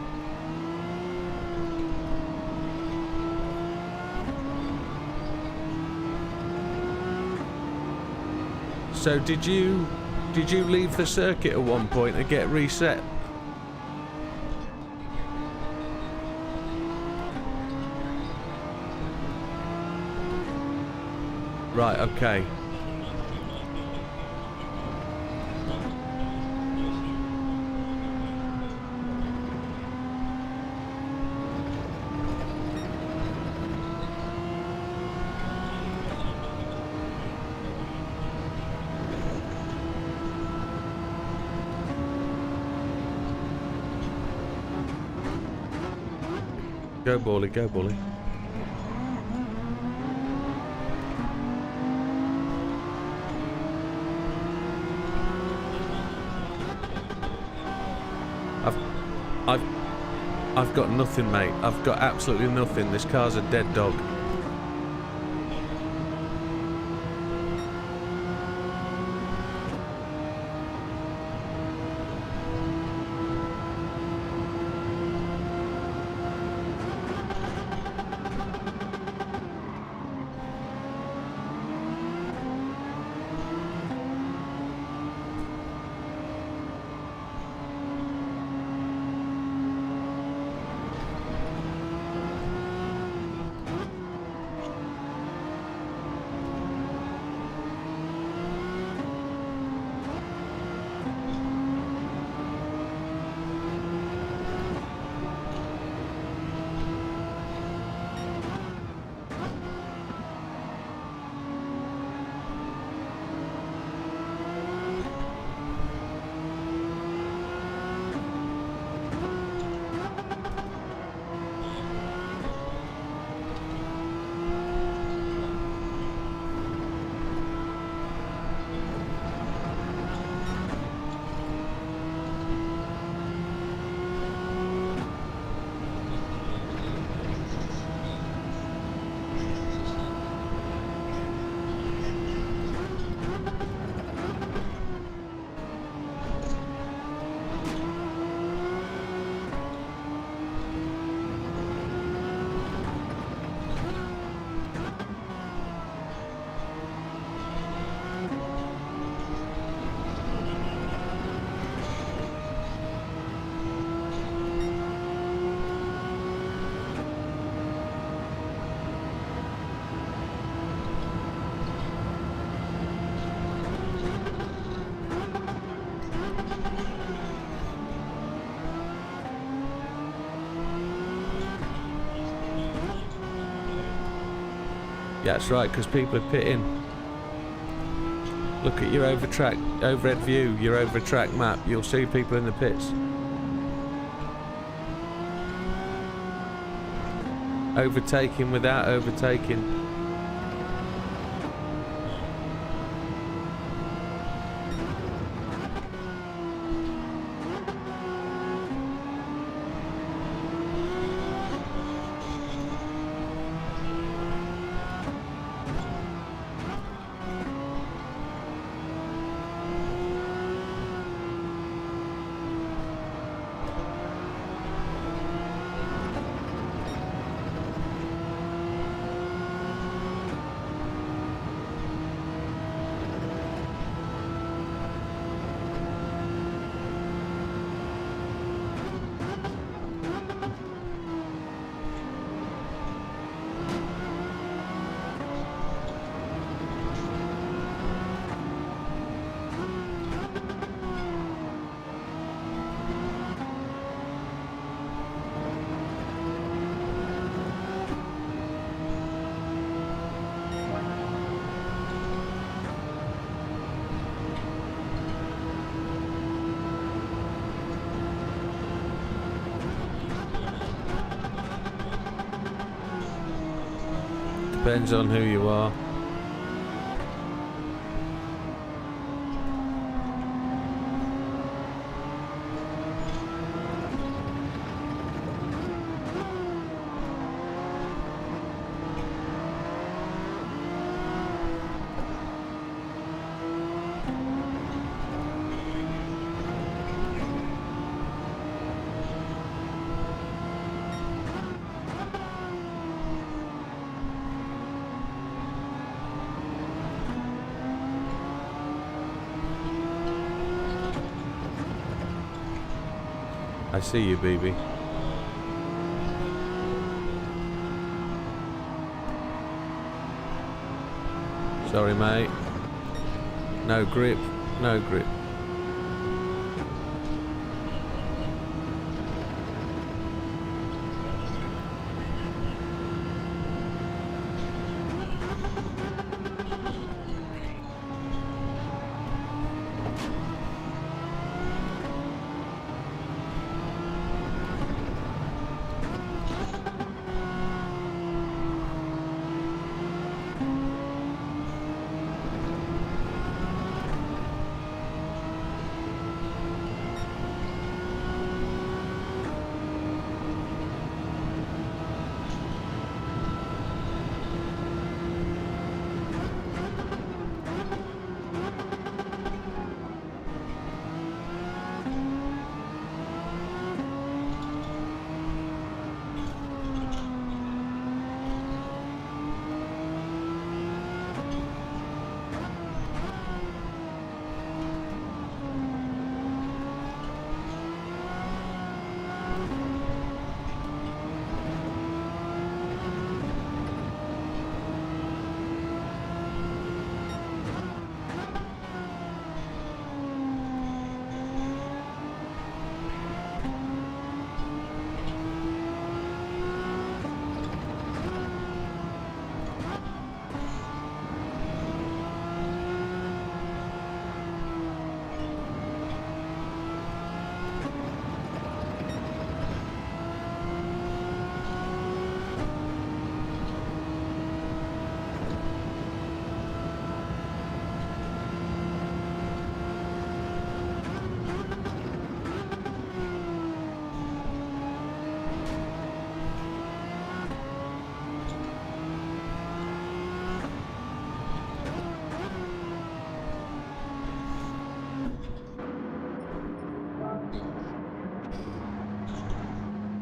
So did you leave the circuit at one point and get reset? Right, okay. Go Bally, go Bally. I've got nothing, mate. I've got absolutely nothing. This car's a dead dog. Yeah, that's right, because people are pitting. Look at your overhead view, your over track map. You'll see people in the pits. Overtaking without overtaking. Depends on who you are. I see you, baby. Sorry, mate. No grip, no grip.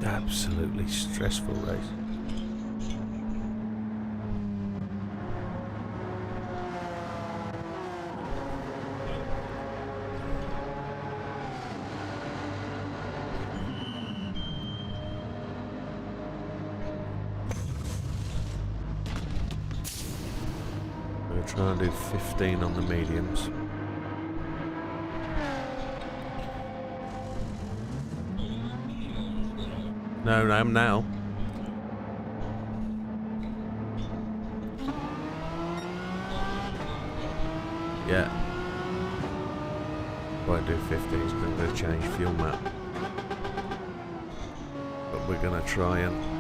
Absolutely stressful race. I'm going to try and do 15 on the mediums. No, I am now. yet. Won't do 15s because I'm going to change fuel map. But we're going to try and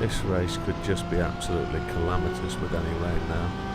this race could just be absolutely calamitous with any rain now.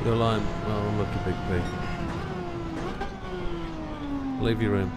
You're lying. Oh, unlucky Big P. Leave your room.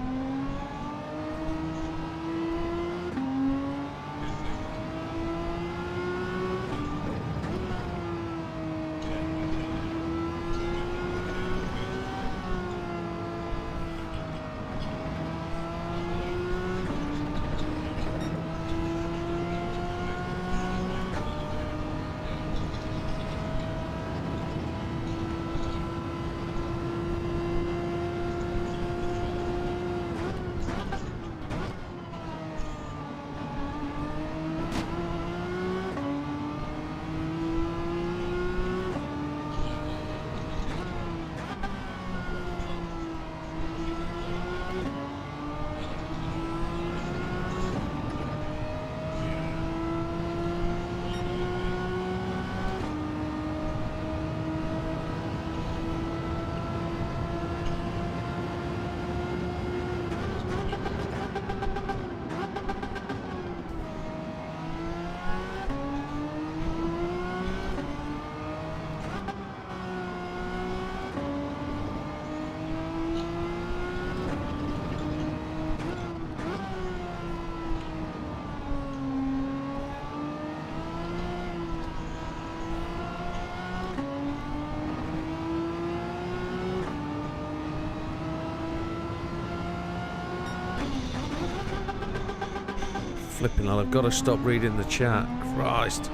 Flipping hell, I've got to stop reading the chat. Christ.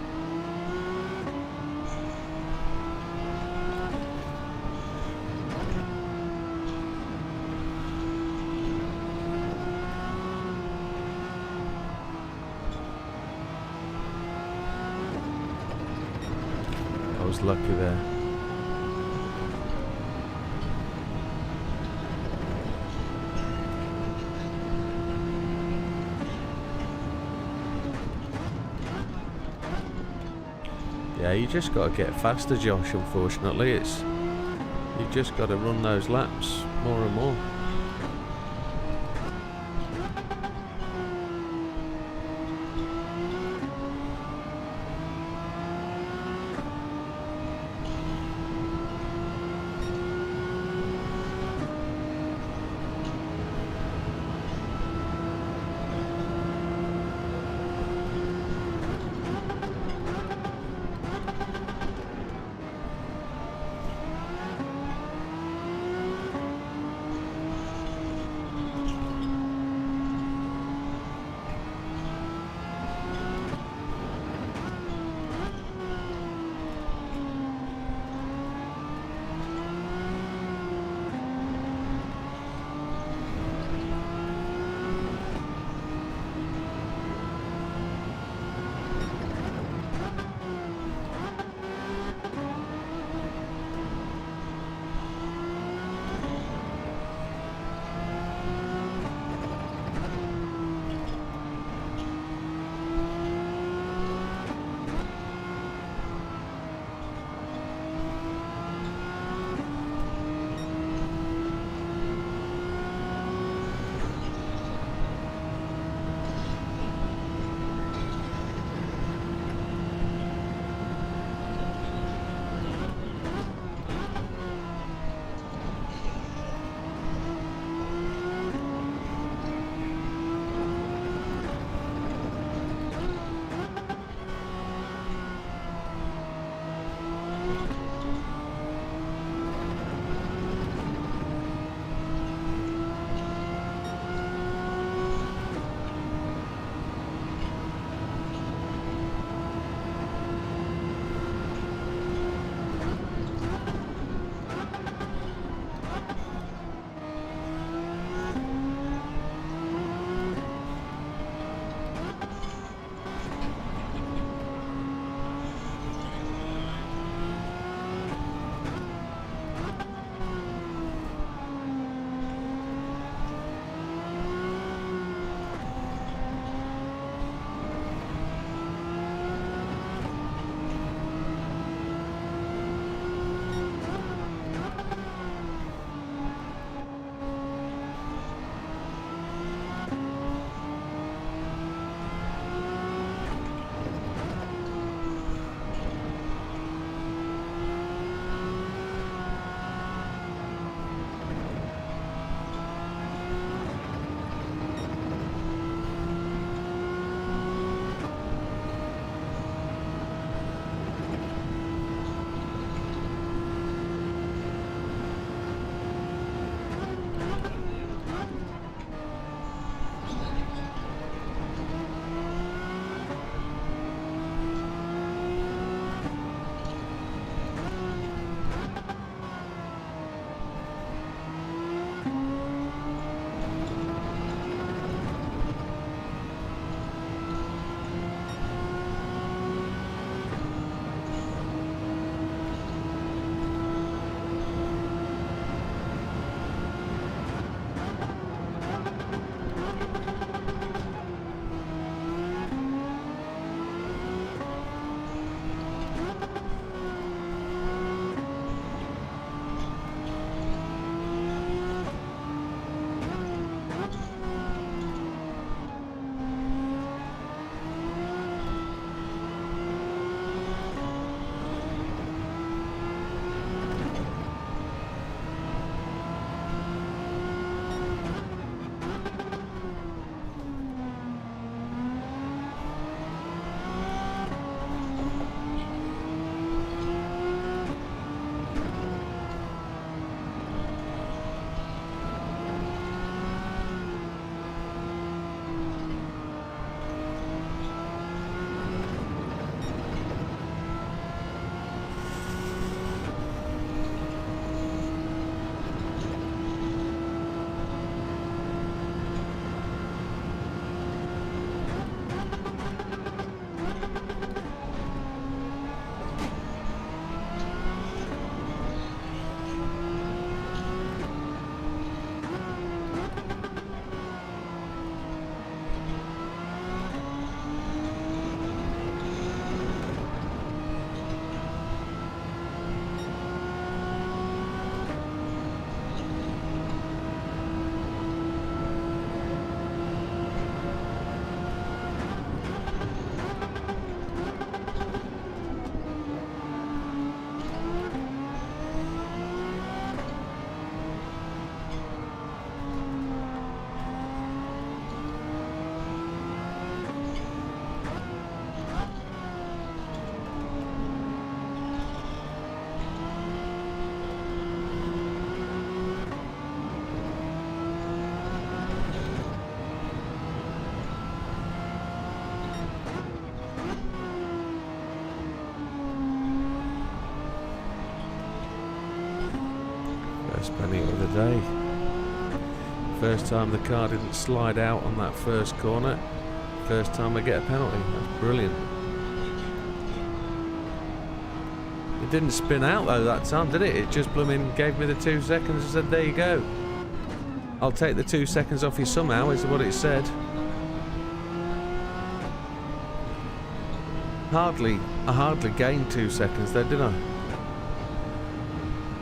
I was lucky there. Yeah, you just got to get faster, Josh, unfortunately. You've just got to run those laps more and more. Best penny of the day. First time the car didn't slide out on that first corner. First time I get a penalty. That's brilliant. It didn't spin out though that time, did it? It just blooming gave me the 2 seconds and said, there you go. I'll take the 2 seconds off you somehow, is what it said. I hardly gained 2 seconds there, did I?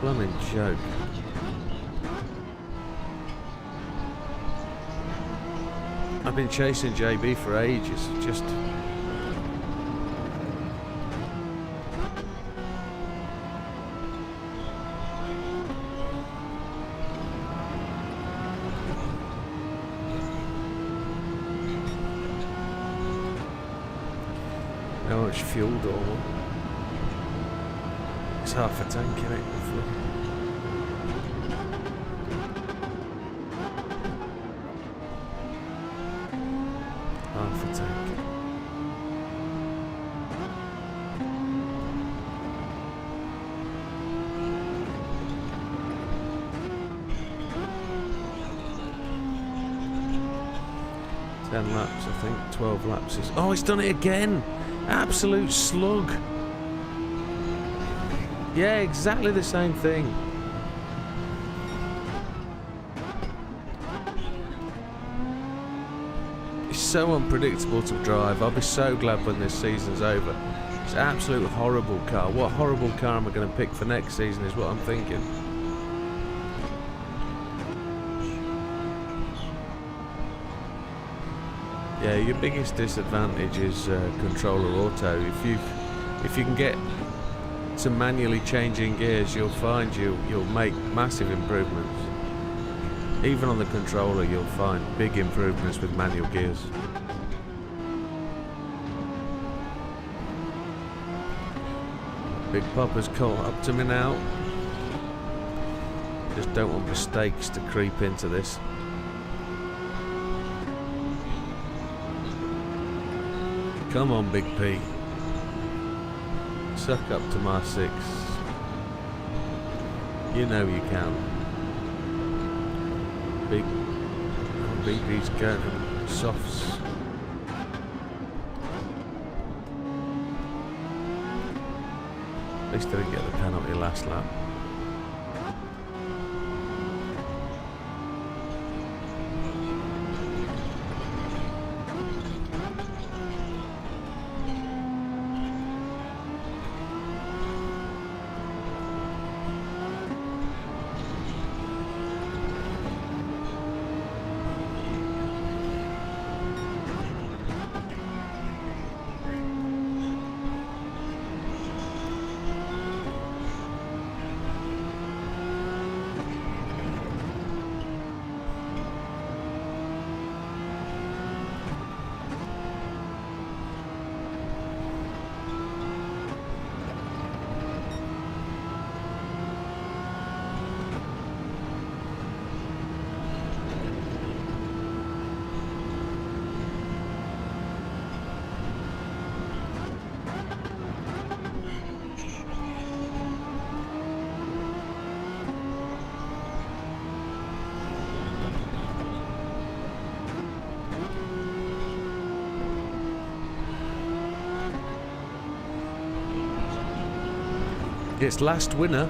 Blooming joke. I've been chasing JB for ages, just... How much fuel do I want? It's half a tank in it, roughly. Half a tank. Ten laps, I think. 12 laps is... Oh, it's done it again! Absolute slug. Yeah, exactly the same thing. It's so unpredictable to drive. I'll be so glad when this season's over. It's an absolute horrible car. What horrible car am I going to pick for next season is what I'm thinking. Yeah, your biggest disadvantage is controller auto. If you can get to manually changing gears, you'll find you'll make massive improvements. Even on the controller, you'll find big improvements with manual gears. Big Papa's caught up to me now. Just don't want mistakes to creep into this. Come on, Big P. Suck up to my 6. You know you can. Big P's going softs. At least I didn't get the penalty last lap. It's last winner.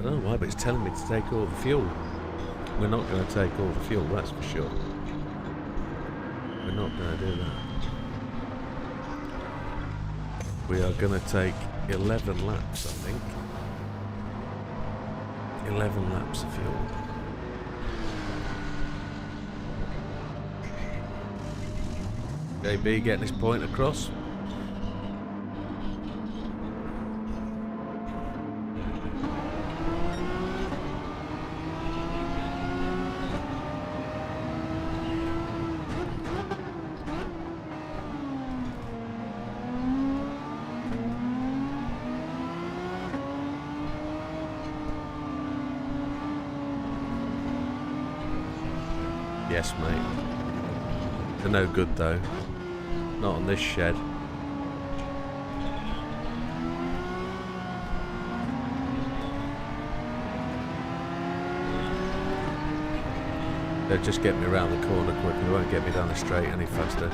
don't know why, but it's telling me to take all the fuel. We're not going to take all the fuel, that's for sure. We're not going to do that. We are going to take 11 laps, I think. 11 laps of fuel. JB getting his point across. Yes, mate. They're no good though. Not on this shed. They'll just get me around the corner quickly. They won't get me down the straight any faster.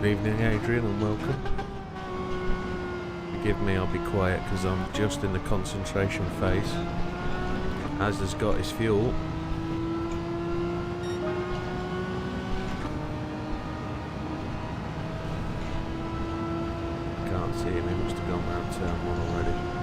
Good evening, Adrian, and welcome. forgive me, I'll be quiet because I'm just in the concentration phase. Asda's got his fuel. Can't see him, he must have gone round turn 1 already.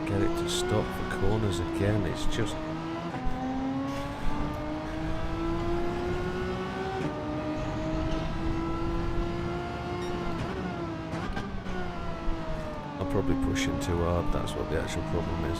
Get it to stop for corners again, it's just... I'm probably pushing too hard, that's what the actual problem is.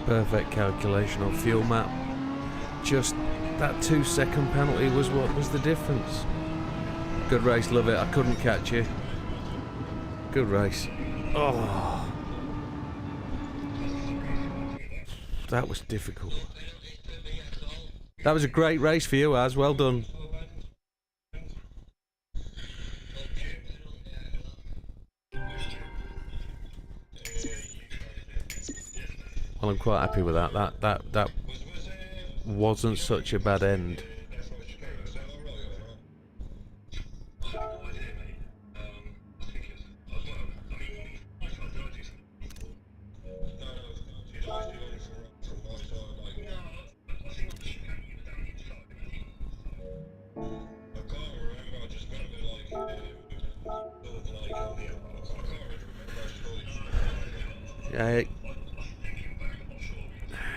Perfect calculation on fuel map. Just that 2-second penalty was what was the difference. Good race, love it. I couldn't catch you. Good race. Oh, that was difficult. That was a great race for you, Az. Well done. Well, I'm quite happy with that. That wasn't such a bad end.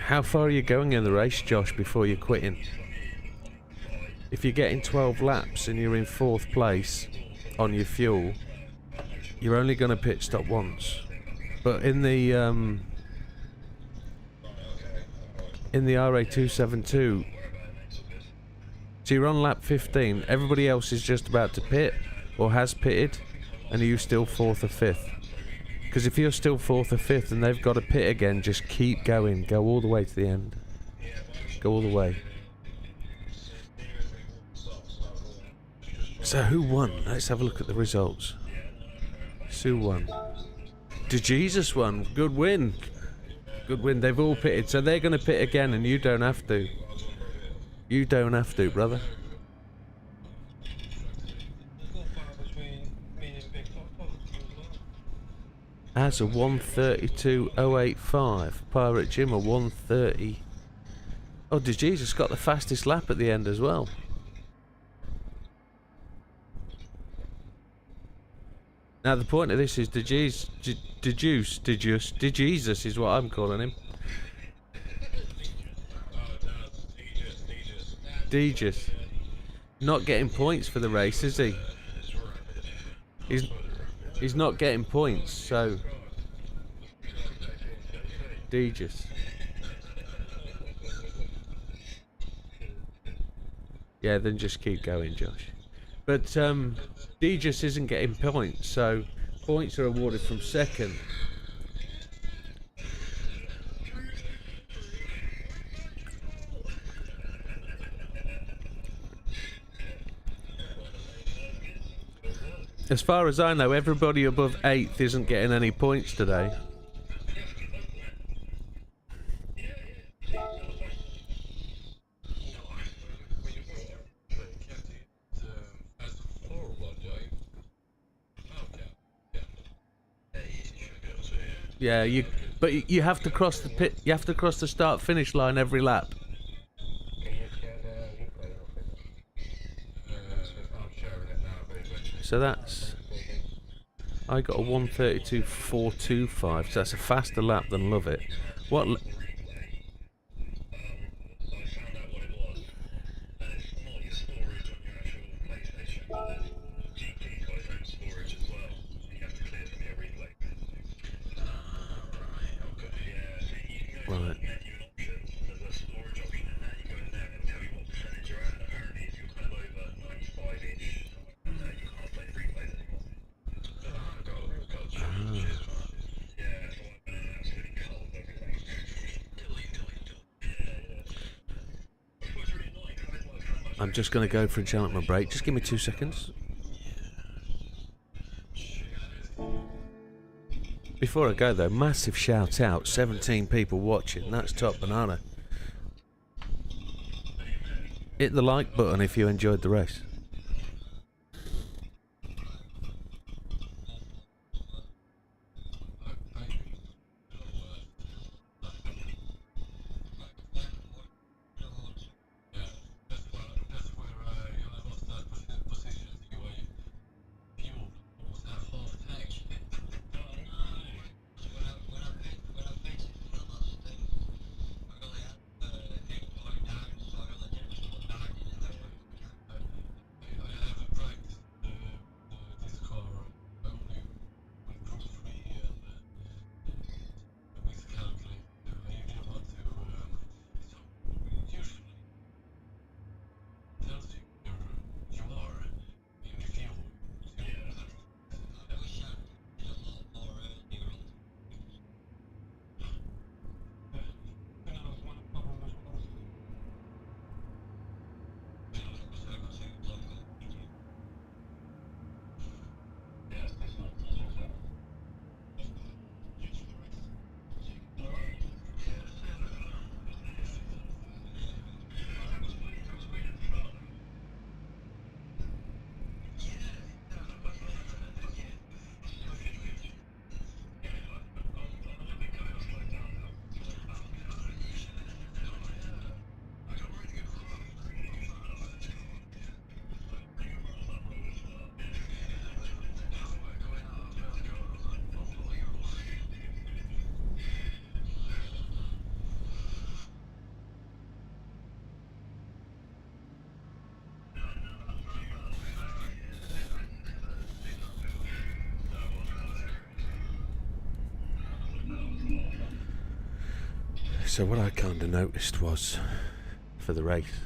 How far are you going in the race, Josh, before you're quitting? If you're getting 12 laps and you're in 4th place on your fuel, you're only going to pit stop once. But in the RA272, so you're on lap 15, everybody else is just about to pit or has pitted, and are you still 4th or 5th? Because if you're still 4th or 5th and they've got to pit again, just keep going. Go all the way to the end. Go all the way. So who won? Let's have a look at the results. Sue won. DeJesus won. Good win. Good win. They've all pitted. So they're going to pit again and you don't have to. You don't have to, brother. As a 1:32.085. Pirate Jim a 1:30. Oh, DeJesus got the fastest lap at the end as well. Now the point of this is DeJesus is what I'm calling him. DeJesus. Not getting points for the race, is he? He's not getting points, so DeJesus. Yeah, then just keep going, Josh. But DeJesus isn't getting points, so points are awarded from 2nd. As far as I know, everybody above 8th isn't getting any points today. Yeah, but you have to cross the pit. You have to cross the start-finish line every lap. So that's, I got a 1:32.425, so that's a faster lap than Love It. What? Right. I'm just going to go for a gentleman break. Just give me 2 seconds. Before I go though, massive shout out. 17 people watching. That's top banana. Hit the like button if you enjoyed the race. So what I kind of noticed was, for the race,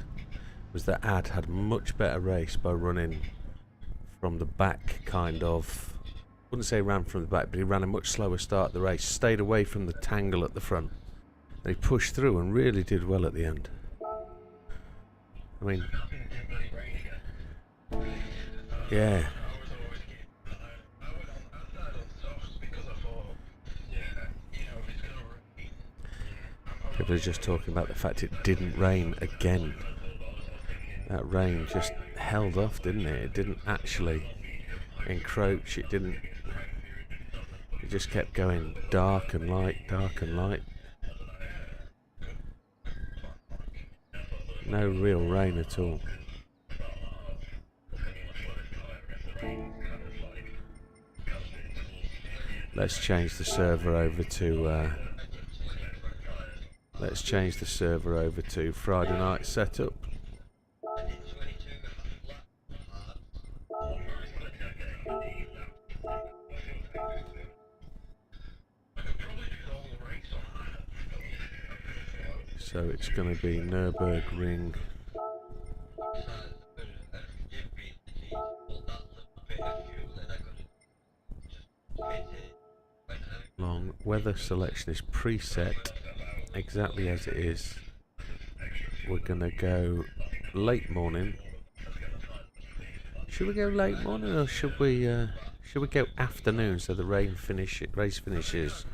was that Ad had a much better race by running from the back, kind of. Wouldn't say ran from the back, but he ran a much slower start of the race, stayed away from the tangle at the front, and he pushed through and really did well at the end. I mean, yeah. People are just talking about the fact it didn't rain again. That rain just held off, didn't it? It didn't actually encroach. It didn't. It just kept going dark and light, dark and light. No real rain at all. Let's change the server over to. Let's change the server over to Friday night setup. So it's going to be Nürburgring. Long weather selection is preset exactly as it is. We're going to go late morning. Should we go late morning or should we go afternoon so the race finishes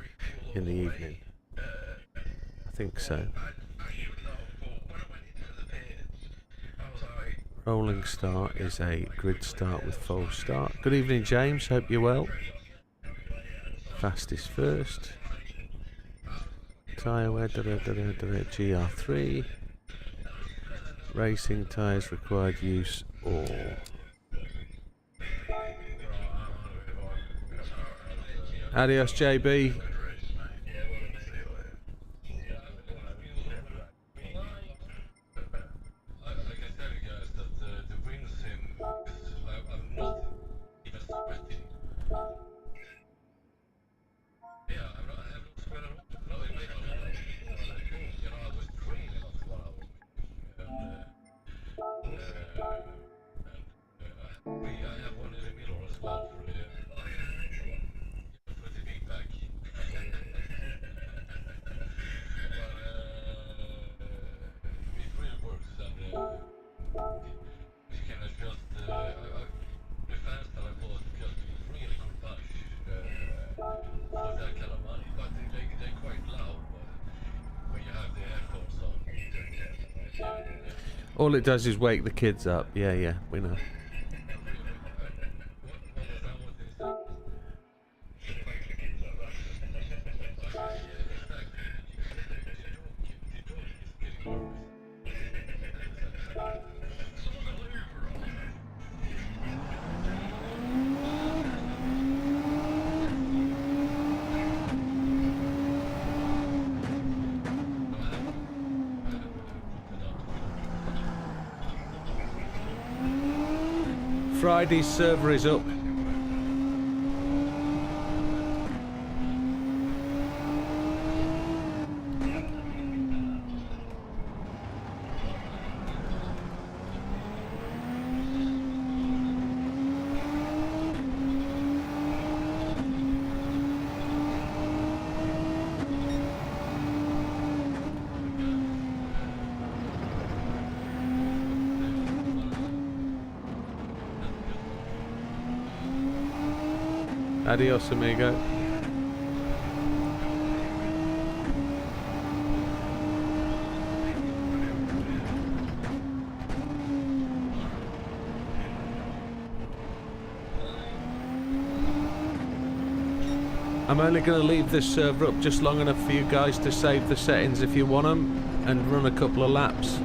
in the evening? I think so. Rolling start is a grid start with false start. Good evening, James. Hope you're well. Fastest first. Tyre wear, GR3. Racing tyres required use all. Adios, JB. All it does is wake the kids up. Yeah, we know. Friday's server is up. Adios, amigo. I'm only going to leave this server up just long enough for you guys to save the settings if you want them and run a couple of laps.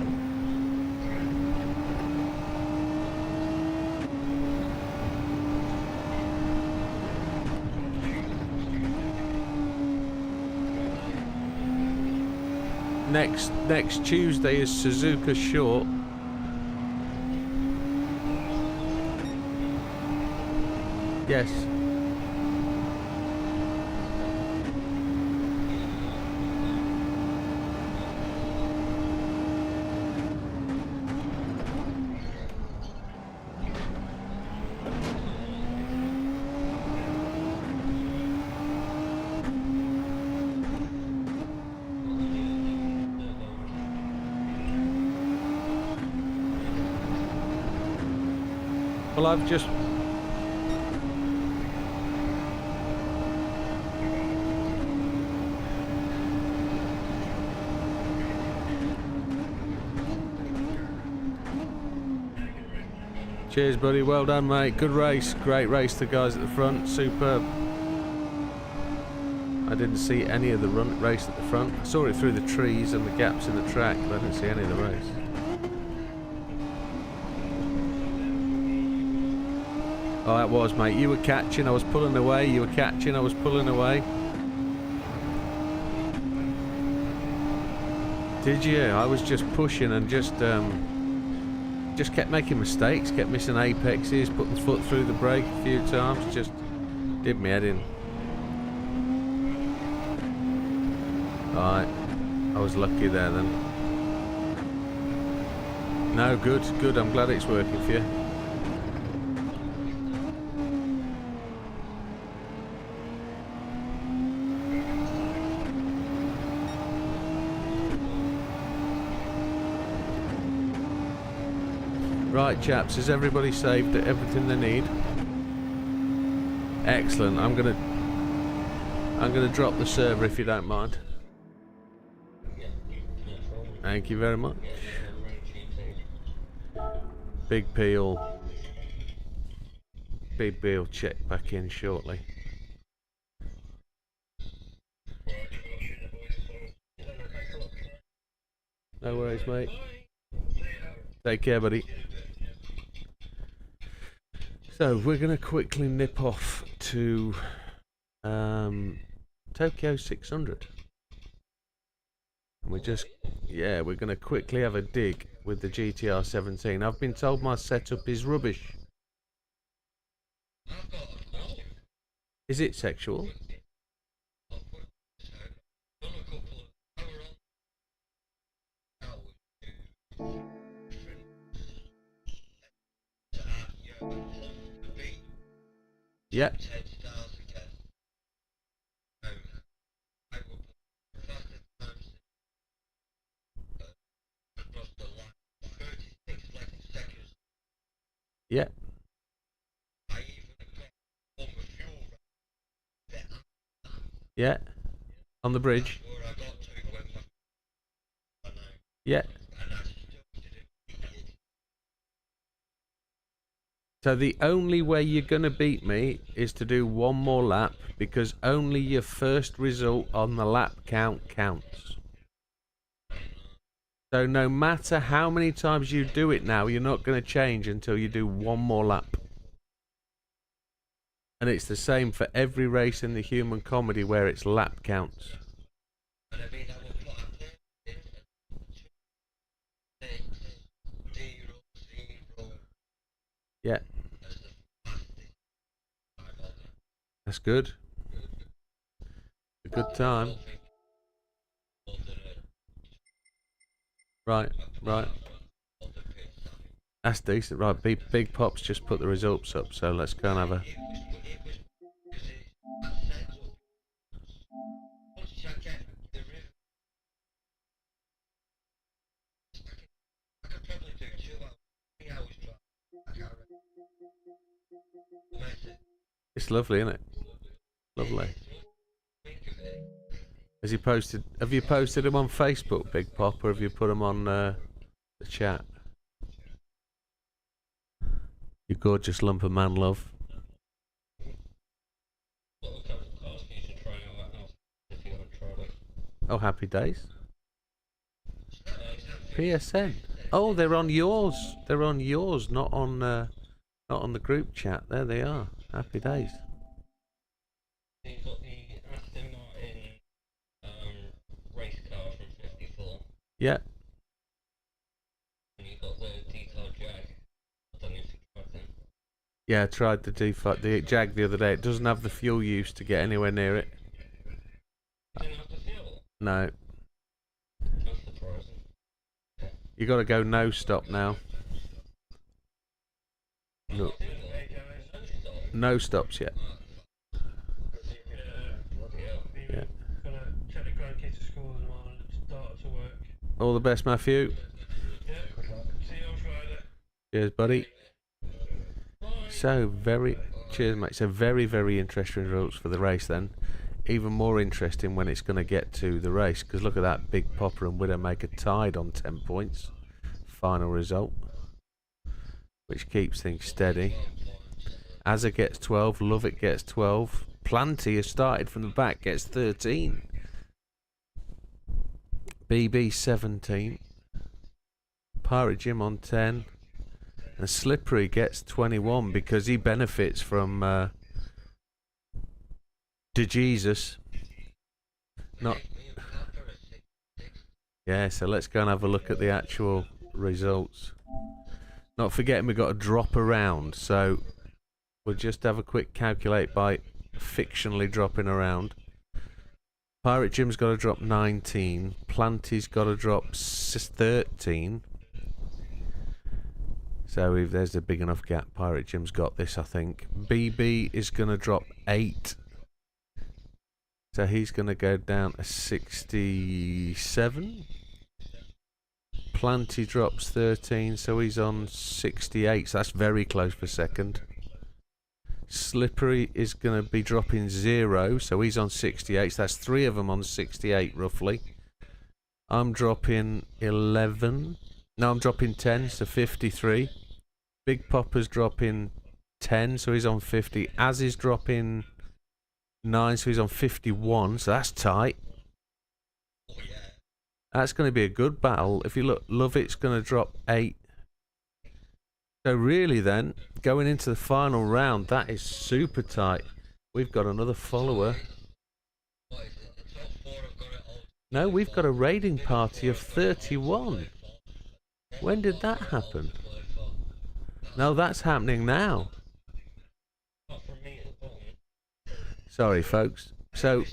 Next Tuesday is Suzuka Short. Yes. Well, I've just... Cheers, buddy. Well done, mate. Good race. Great race. The guys at the front. Superb. I didn't see any of the race at the front. I saw it through the trees and the gaps in the track, but I didn't see any of the race. Oh, that was, mate. You were catching. I was pulling away. You were catching. I was pulling away. Did you? I was just pushing and just kept making mistakes, kept missing apexes, put the foot through the brake a few times, just did me head in. Right, I was lucky there then. No, good, good, I'm glad it's working for you. Right, chaps, has everybody saved everything they need? Excellent. I'm gonna drop the server if you don't mind. Thank you very much. Big P will check back in shortly. No worries, mate. Take care, buddy. So we're going to quickly nip off to Tokyo 600. And we're going to quickly have a dig with the GTR 17. I've been told my setup is rubbish. Is it sexual? Yeah. Yeah. Yeah. On the bridge. Yeah. So the only way you're going to beat me is to do one more lap, because only your first result on the lap count counts. So no matter how many times you do it now, you're not going to change until you do one more lap. And it's the same for every race in the human comedy where it's lap counts. Yeah. That's good. A good time. Right, right. That's decent. Right, Big Pop's just put the results up, so let's go and have a... It's lovely, isn't it? Lovely. Has he posted? Have you posted them on Facebook, Big Pop, or have you put them on the chat? You gorgeous lump of man love. Oh, happy days. PSN. Oh, they're on yours. They're on yours, not on the group chat. There they are. Happy days. You've got the Aston Martin race car from 54. Yeah. And you've got the detailed Jag. I don't know if you tried them. Yeah, I tried the Jag the other day. It doesn't have the fuel use to get anywhere near it. You didn't have the fuel? No. That's surprising. You got to go no stop now. No. No stops yet. Yeah. All the best, Matthew. Yeah. See you on Friday. Cheers, buddy. Right, So cheers mate, so very interesting results for the race then. Even more interesting when it's going to get to the race, because look at that, Big Popper and Widdowmaker tied on 10 points. Final result, which keeps things steady. Azza gets 12, Lovett gets 12, Planty has started from the back, gets 13. BB 17, Pirate Jim on 10, and Slippery gets 21 because he benefits from DeJesus. Not. Yeah, so let's go and have a look at the actual results. Not forgetting we've got a drop around, so we'll just have a quick calculate by fictionally dropping around. Pirate Jim's got to drop 19. Planty's got to drop 13. So if there's a big enough gap, Pirate Jim's got this, I think. BB is going to drop 8. So he's going to go down to 67. Planty drops 13, so he's on 68. So that's very close for second. Slippery is going to be dropping 0, so he's on 68. So that's 3 of them on 68 roughly. I'm dropping 11. No, I'm dropping 10, so 53. Big Popper's dropping 10, so he's on 50. Az is dropping 9, so he's on 51, so that's tight. That's going to be a good battle. If you look, Lovett's going to drop 8. So really then, going into the final round, that is super tight. We've got another follower. No, we've got a raiding party of 31. When did that happen? No, that's happening now. Sorry, folks. So,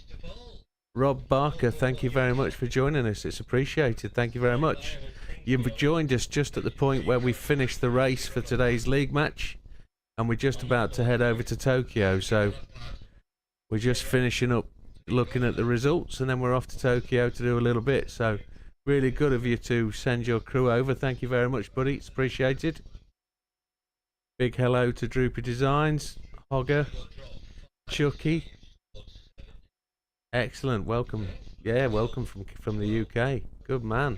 Rob Barker, thank you very much for joining us. It's appreciated. Thank you very much. You've joined us just at the point where we finished the race for today's league match, and we're just about to head over to Tokyo. So, we're just finishing up looking at the results, and then we're off to Tokyo to do a little bit. So, really good of you to send your crew over. Thank you very much, buddy. It's appreciated. Big hello to Droopy Designs, Hogger, Chucky. Excellent, welcome. Yeah, welcome from the UK. Good man.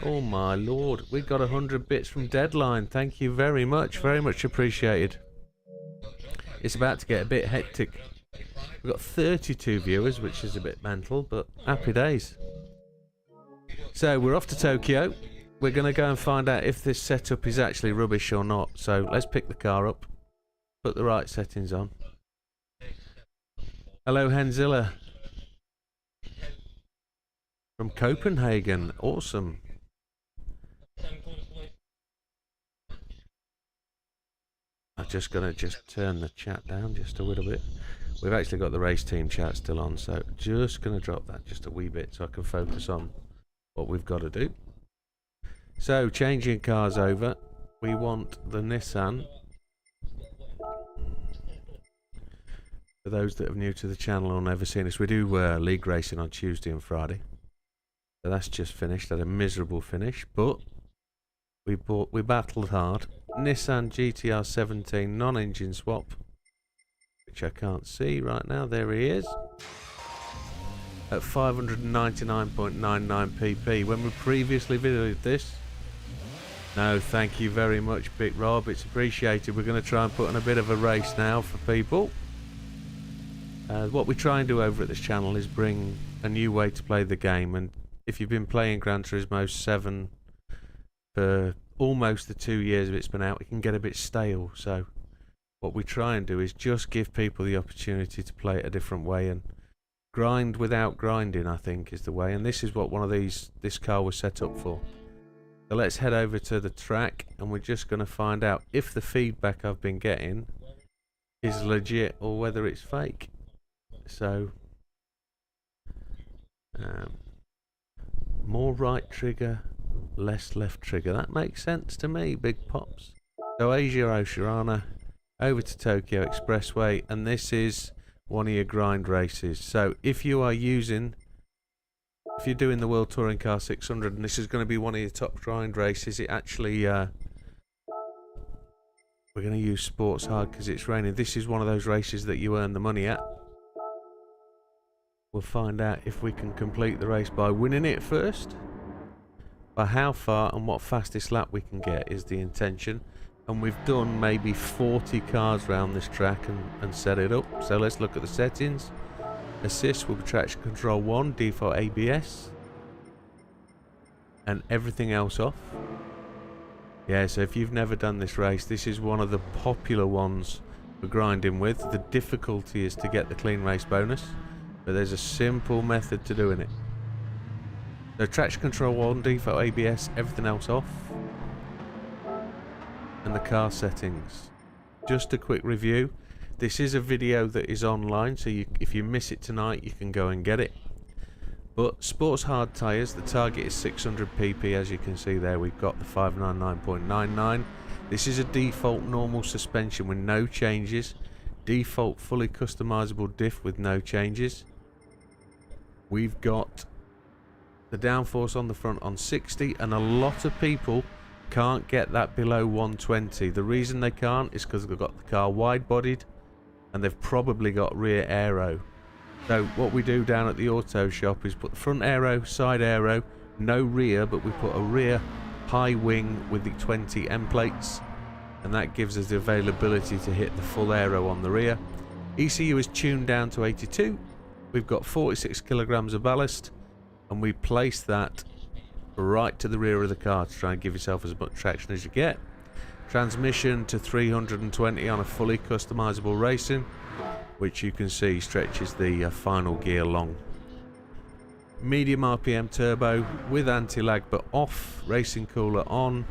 Oh my lord, we got 100 bits from Deadline. Thank you very much appreciated. It's about to get a bit hectic. We've got 32 viewers, which is a bit mental, but happy days. So we're off to Tokyo. We're going to go and find out if this setup is actually rubbish or not. So let's pick the car up, put the right settings on. Hello Henzilla from Copenhagen. Awesome. I'm just going to turn the chat down just a little bit. We've actually got the race team chat still on, so just going to drop that just a wee bit so I can focus on what we've got to do. So, changing cars over, we want the Nissan. For those that are new to the channel or never seen us, we do league racing on Tuesday and Friday. So that's just finished, had a miserable finish, but we battled hard. Nissan GTR 17 non-engine swap, which I can't see right now. There he is. At 599.99 pp. When we previously videoed this. No, thank you very much, Big Rob. It's appreciated. We're going to try and put on a bit of a race now for people. What we try and do over at this channel is bring a new way to play the game. And if you've been playing Gran Turismo 7 for almost the 2 years it's been out, it can get a bit stale. So what we try and do is just give people the opportunity to play it a different way, and grind without grinding, I think, is the way. And this is what this car was set up for. So let's head over to the track, and we're just going to find out if the feedback I've been getting is legit or whether it's fake. So more right trigger, less left trigger. That makes sense to me, Big Pops. So Asia Oceana, over to Tokyo Expressway, and this is one of your grind races. So if you're doing the World Touring Car 600 and this is going to be one of your top grind races, it actually We're going to use Sports Hard because it's raining. This is one of those races that you earn the money at. We'll find out if we can complete the race by winning it first. By how far and what fastest lap we can get is the intention. And we've done maybe 40 cars around this track and set it up. So let's look at the settings. Assist will be traction control 1, default ABS. And everything else off. Yeah, so if you've never done this race, this is one of the popular ones for grinding with. The difficulty is to get the clean race bonus, but there's a simple method to doing it. So traction control 1, default ABS, everything else off. And the car settings. Just a quick review. This is a video that is online, so if you miss it tonight, you can go and get it. But Sports Hard tyres, the target is 600 pp, as you can see there. We've got the 599.99. This is a default normal suspension with no changes. Default fully customizable diff with no changes. We've got the downforce on the front on 60, and a lot of people can't get that below 120. The reason they can't is because they've got the car wide bodied and they've probably got rear aero. So what we do down at the auto shop is put the front aero, side aero, no rear, but we put a rear high wing with the 20 M plates, and that gives us the availability to hit the full aero on the rear. ECU is tuned down to 82. We've got 46 kilograms of ballast, and we place that right to the rear of the car to try and give yourself as much traction as you get. Transmission to 320 on a fully customizable racing, which you can see stretches the final gear long. Medium RPM turbo with anti-lag but off, racing cooler on,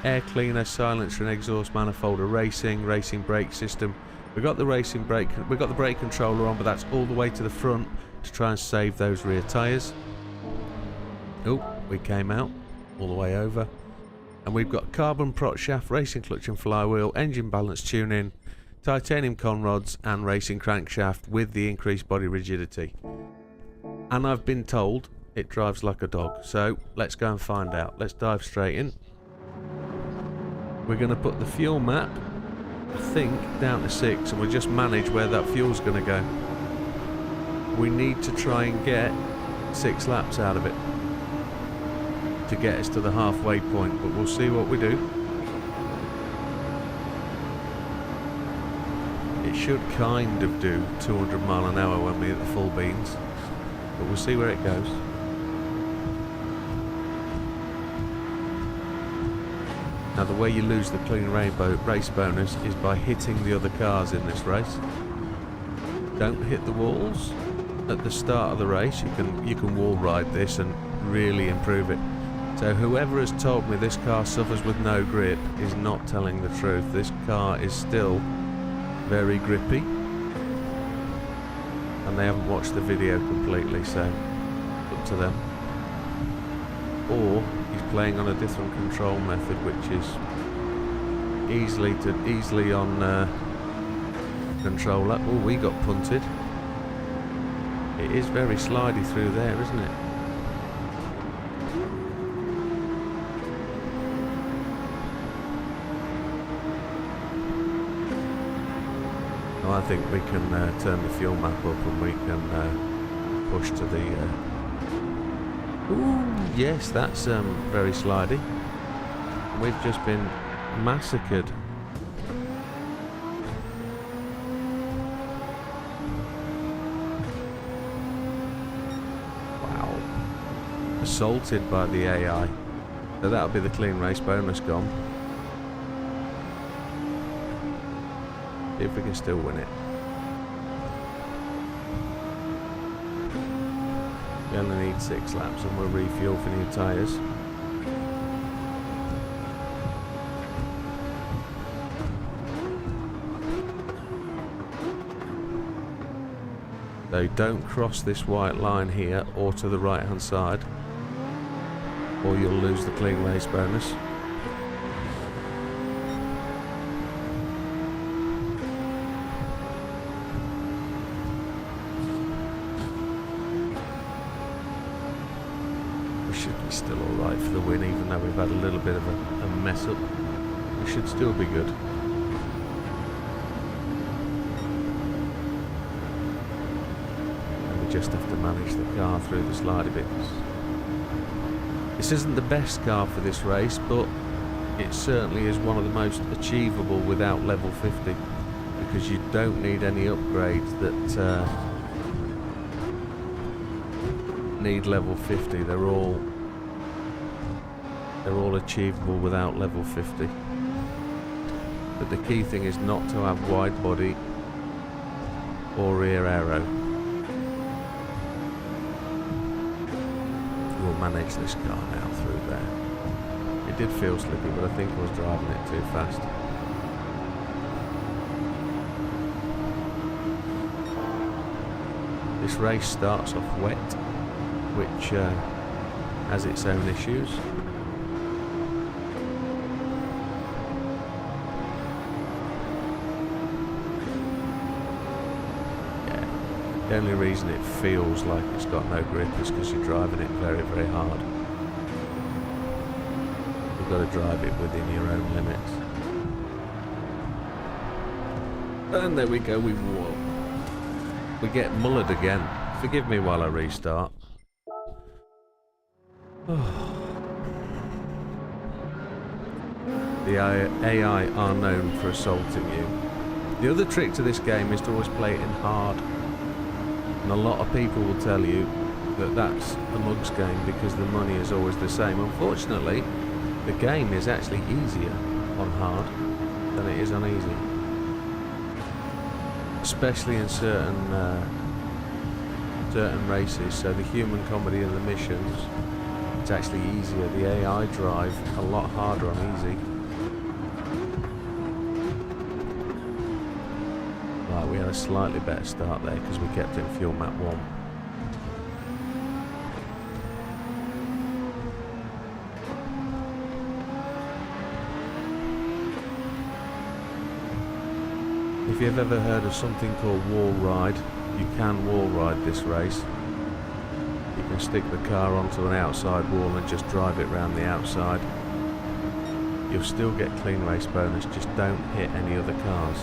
air cleaner, silencer and exhaust manifold are racing brake system. We've got the brake controller on, but that's all the way to the front to try and save those rear tyres. Oh, we came out all the way over. And we've got carbon prot shaft, racing clutch and flywheel, engine balance tuning, titanium conrods and racing crankshaft with the increased body rigidity. And I've been told it drives like a dog, so let's go and find out. Let's dive straight in. We're going to put the fuel map, I think, down to 6, and we'll just manage where that fuel's going to go. We need to try and get 6 laps out of it to get us to the halfway point, but we'll see what we do. It should kind of do 200 mile an hour when we hit the full beans, but we'll see where it goes. Now the way you lose the clean race bonus is by hitting the other cars in this race. Don't hit the walls at the start of the race. You can wall ride this and really improve it. So whoever has told me this car suffers with no grip is not telling the truth. This car is still very grippy, and they haven't watched the video completely, so up to them. Or he's playing on a different control method, which is easily on controller. Oh, we got punted. It is very slidey through there, isn't it? I think we can turn the fuel map up and we can push to the... Ooh, yes, that's very slidey. We've just been massacred. Wow. Assaulted by the AI. So that'll be the clean race bonus gone. See if we can still win it. We only need 6 laps and we'll refuel for new tyres. So don't cross this white line here or to the right hand side, or you'll lose the clean race bonus. Still alright for the win, even though we've had a little bit of a mess up. We should still be good. just have to manage the car through the slidey bits. This isn't the best car for this race, but it certainly is one of the most achievable without level 50, because you don't need any upgrades that need level 50. They're all achievable without level 50. But the key thing is not to have wide body or rear aero. We'll manage this car now through there. It did feel slippy, but I think I was driving it too fast. This race starts off wet, which has its own issues. The only reason it feels like it's got no grip is because you're driving it very, very hard. You've got to drive it within your own limits. And there we go, we get mullered again. Forgive me while I restart. The AI are known for assaulting you. The other trick to this game is to always play it in hard. And a lot of people will tell you that that's a mug's game because the money is always the same. Unfortunately, the game is actually easier on hard than it is on easy. Especially in certain races. So the human comedy and the missions, it's actually easier. The AI drive a lot harder on easy. Right, we had a slightly better start there because we kept it in fuel map 1. If you've ever heard of something called wall ride, you can wall ride this race. You can stick the car onto an outside wall and just drive it around the outside. You'll still get clean race bonus, just don't hit any other cars.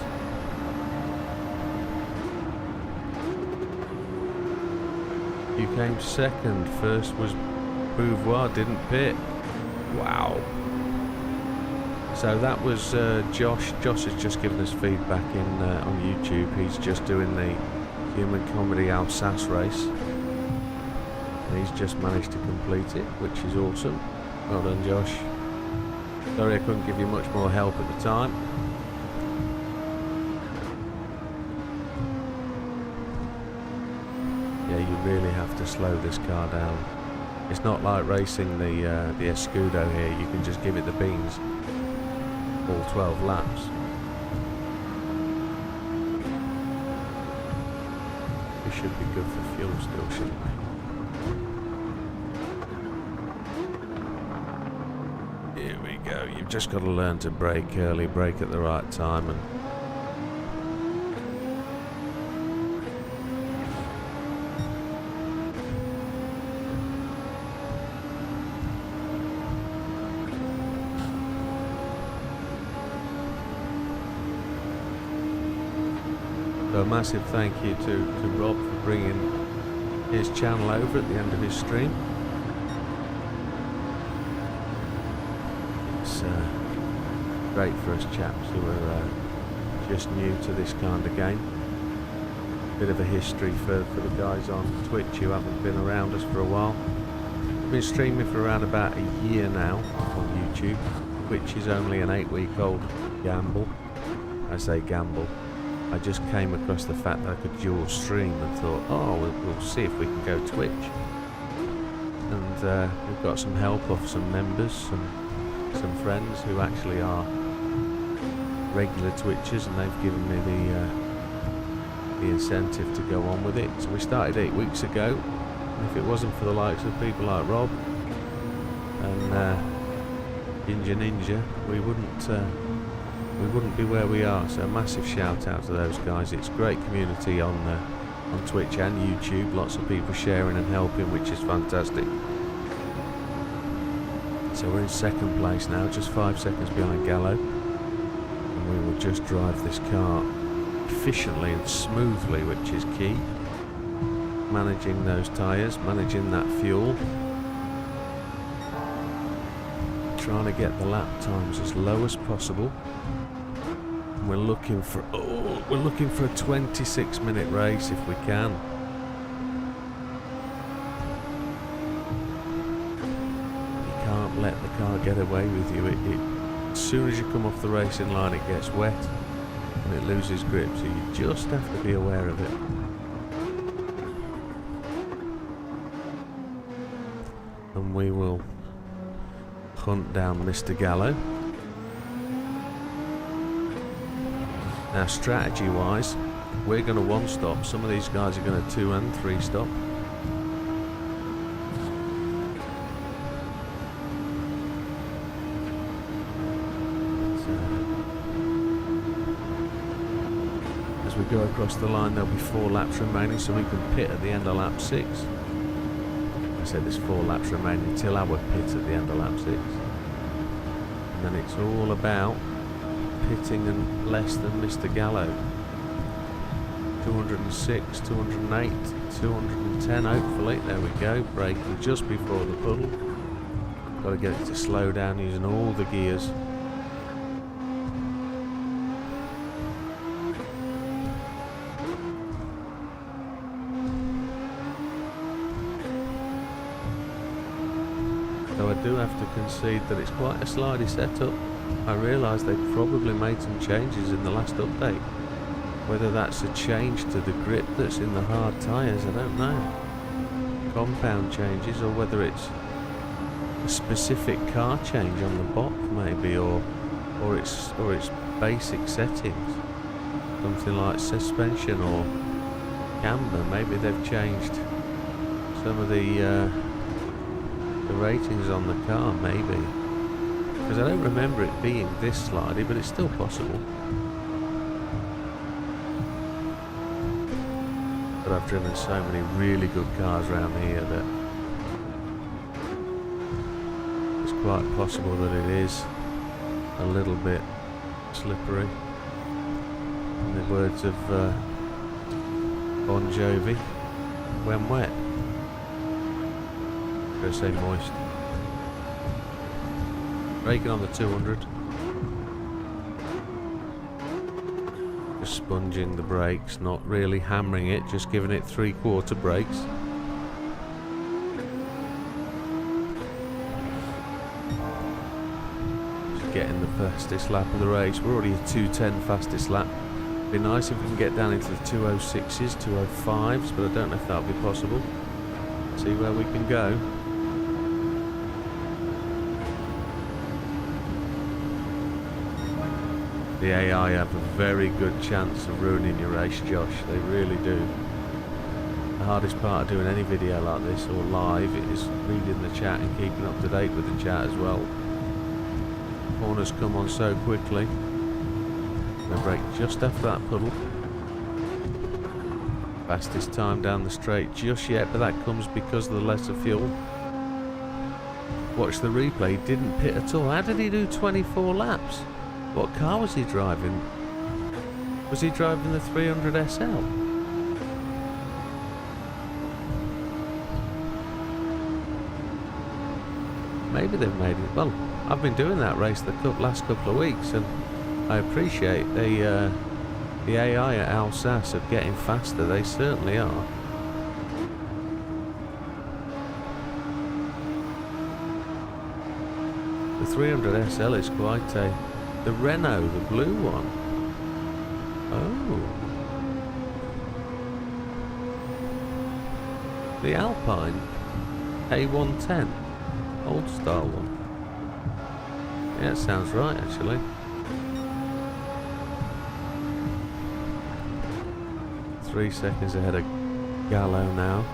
You came second, first was Beauvoir, didn't pit. Wow. So that was Josh. Josh has just given us feedback on YouTube. He's just doing the Human Comedy Alsace race. And he's just managed to complete it, which is awesome. Well done, Josh. Sorry I couldn't give you much more help at the time. Yeah, you really have to slow this car down. It's not like racing the Escudo here. You can just give it the beans. All 12 laps. We should be good for fuel still, shouldn't we? Here we go. You've just got to learn to brake early, brake at the right time, and so a massive thank you to Rob for bringing his channel over at the end of his stream. It's great for us chaps who are just new to this kind of game. Bit of a history for the guys on Twitch who haven't been around us for a while. I've been streaming for around about a year now on YouTube, which is only an 8-week-old gamble. I say gamble. I just came across the fact that I could dual stream and thought, oh, we'll see if we can go Twitch. And we've got some help off some members, some friends who actually are regular Twitchers, and they've given me the incentive to go on with it. So we started 8 weeks ago, and if it wasn't for the likes of people like Rob and Ninja, we wouldn't be where we are. So a massive shout out to those guys. It's a great community on Twitch and YouTube. Lots of people sharing and helping, which is fantastic. So we're in second place now, just 5 seconds behind Gallo, and we will just drive this car efficiently and smoothly, which is key. managing those tyres, managing that fuel. Trying to get the lap times as low as possible. And we're looking for a 26-minute race if we can. You can't let the car get away with you. As soon as you come off the racing line, it gets wet and it loses grip, so you just have to be aware of it. And we will hunt down Mr. Gallo. Now, strategy wise, we're going to one stop. Some of these guys are going to 2 and 3 stop. As we go across the line, there'll be 4 laps remaining, so we can pit at the end of lap 6. I said there's 4 laps remaining till our pit at the end of lap 6. And then it's all about pitting and less than Mr. Gallo. 206, 208, 210 hopefully. There we go, braking just before the puddle. Got to get it to slow down using all the gears. So I do have to concede that it's quite a slidey setup. I realise they probably made some changes in the last update. Whether that's a change to the grip that's in the hard tyres, I don't know. Compound changes, or whether it's a specific car change on the box maybe, or it's basic settings. Something like suspension or camber. Maybe they've changed some of the ratings on the car, maybe. Because I don't remember it being this slidey, but it's still possible. But I've driven so many really good cars around here that it's quite possible that it is a little bit slippery. In the words of Bon Jovi, when wet. I'm going to say moist. Braking on the 200. Just sponging the brakes, not really hammering it, just giving it 3/4 brakes. Just getting the fastest lap of the race. We're already at 2:10 fastest lap. Be nice if we can get down into the 2:06s, 2:05s, but I don't know if that'll be possible. See where we can go. The AI have a very good chance of ruining your race, Josh. They really do. The hardest part of doing any video like this or live is reading the chat and keeping up to date with the chat as well. Corners come on so quickly. They brake just after that puddle. Fastest time down the straight just yet, but that comes because of the lesser fuel. Watch the replay. He didn't pit at all. How did he do 24 laps? What car was he driving? Was he driving the 300 SL? Maybe they've made it. Well, I've been doing that race the last couple of weeks, and I appreciate the AI at Alsace of getting faster. They certainly are. The 300 SL is quite a... The Renault, the blue one. Oh. The Alpine A110. Old style one. Yeah, it sounds right actually. Three seconds ahead of Gallo now.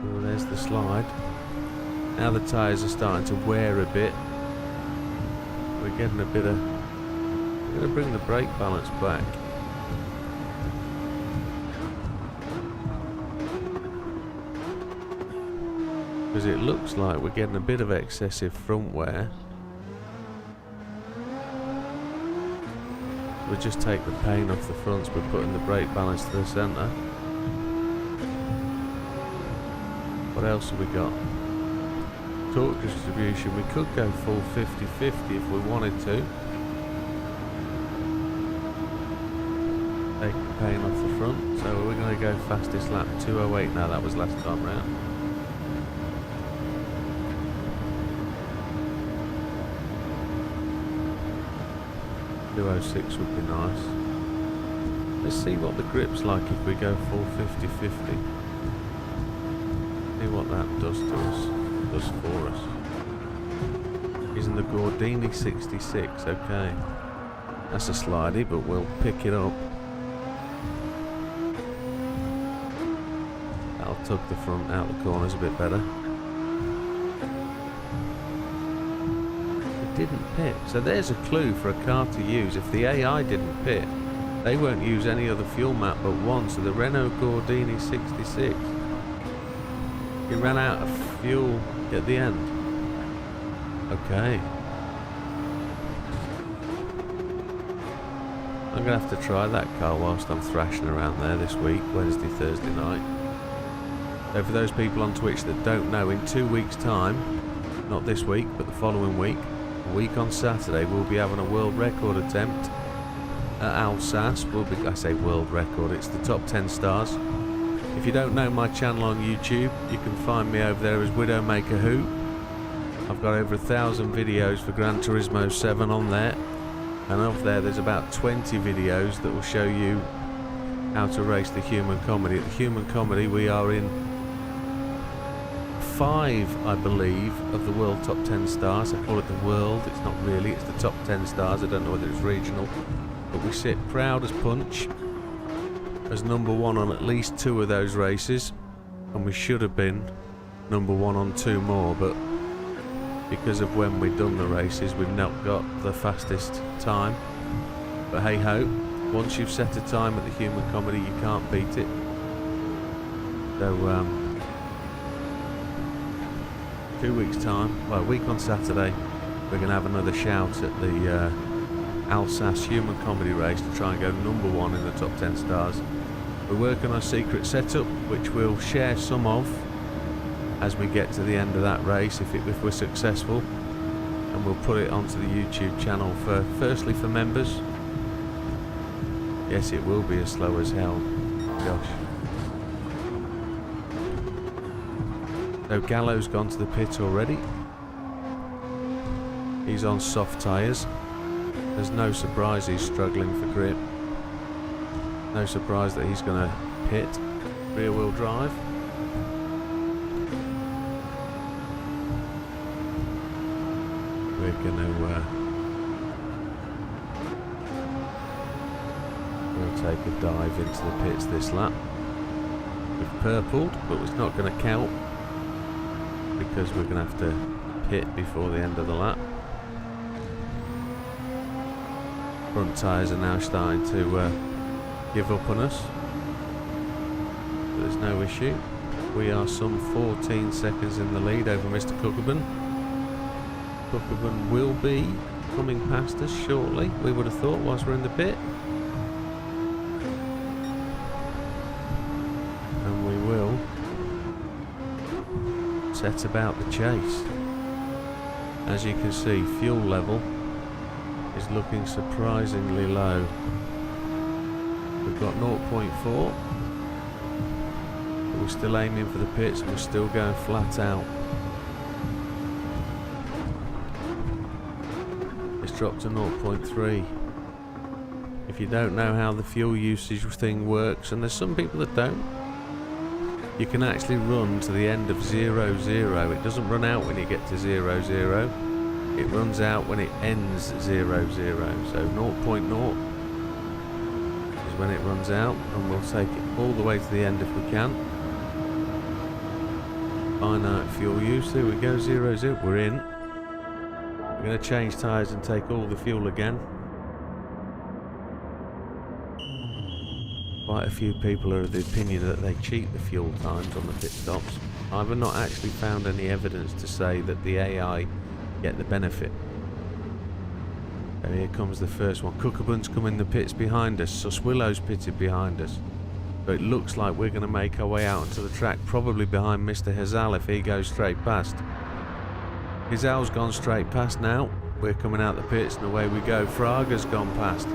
Oh, there's the slide. Now the tyres are starting to wear a bit. We're getting a bit of... We're going to bring the brake balance back. Because it looks like we're getting a bit of excessive front wear. we just take the paint off the fronts by putting the brake balance to the centre. What else have we got? Torque distribution, we could go full 50-50 if we wanted to. Take the paint off the front, so we're going to go fastest lap 2:08 now, that was last time round. .206 would be nice. Let's see what the grip's like if we go full 50-50. See what that does to us, does for us. Using the Gordini 66, okay. That's a slidey, but we'll pick it up. That'll tug the front out the corners a bit better. Didn't pit. So there's a clue for a car to use. If the AI didn't pit, they won't use any other fuel map but one. So the Renault Gordini 66, it ran out of fuel at the end. Okay. I'm going to have to try that car whilst I'm thrashing around there this week, Wednesday, Thursday night. So for those people on Twitch that don't know, in 2 weeks' time, not this week, but the following week, a week on Saturday, we'll be having a world record attempt at Alsace. I say world record, it's the top 10 stars. If you don't know my channel on YouTube, you can find me over there as Widdowmaker Who. I've got over 1,000 videos for Gran Turismo 7 on there, and of there's about 20 videos that will show you how to race the Human Comedy. At the Human Comedy, we are in 5, I believe, of the world top 10 stars. I call it the world, it's not really, it's the top 10 stars. I don't know whether it's regional, but we sit proud as punch as number 1 on at least 2 of those races, and we should have been number 1 on 2 more, but because of when we've done the races, we've not got the fastest time. But hey ho, once you've set a time at the Human Comedy, you can't beat it. So 2 weeks time, well, a week on Saturday, we're going to have another shout at the Alsace Human Comedy race to try and go number 1 in the top 10 stars. We're working on a secret setup which we'll share some of as we get to the end of that race if we're successful, and we'll put it onto the YouTube channel firstly for members. Yes, it will be as slow as hell. Gosh. So Gallo's gone to the pit already. He's on soft tyres. There's no surprise he's struggling for grip. No surprise that he's going to pit. Rear wheel drive. We're going to we'll take a dive into the pits this lap. We've purpled, but it's not going to count because we're going to have to pit before the end of the lap. Front tyres are now starting to give up on us. But there's no issue. We are some 14 seconds in the lead over Mr. Cookabun. Cookabun will be coming past us shortly, we would have thought, whilst we're in the pit. And we will set about the chase. As you can see, fuel level is looking surprisingly low. We've got 0.4. We're still aiming for the pits, and we're still going flat out. It's dropped to 0.3. If you don't know how the fuel usage thing works, and there's some people that don't, you can actually run to the end of 0, 0. It doesn't run out when you get to 0, 0. It runs out when it ends 0, 0. So 0.0 is when it runs out, and we'll take it all the way to the end if we can. Finite fuel use, there we go, 0, 0, we're in. We're going to change tyres and take all the fuel again. Quite a few people are of the opinion that they cheat the fuel times on the pit stops. I've not actually found any evidence to say that the AI get the benefit. And here comes the first one. Cookabun's come in the pits behind us. Suswillow's pitted behind us. But it looks like we're going to make our way out onto the track, probably behind Mr. Hazal if he goes straight past. Hazal's gone straight past now. We're coming out the pits and away we go. Fraga's gone past.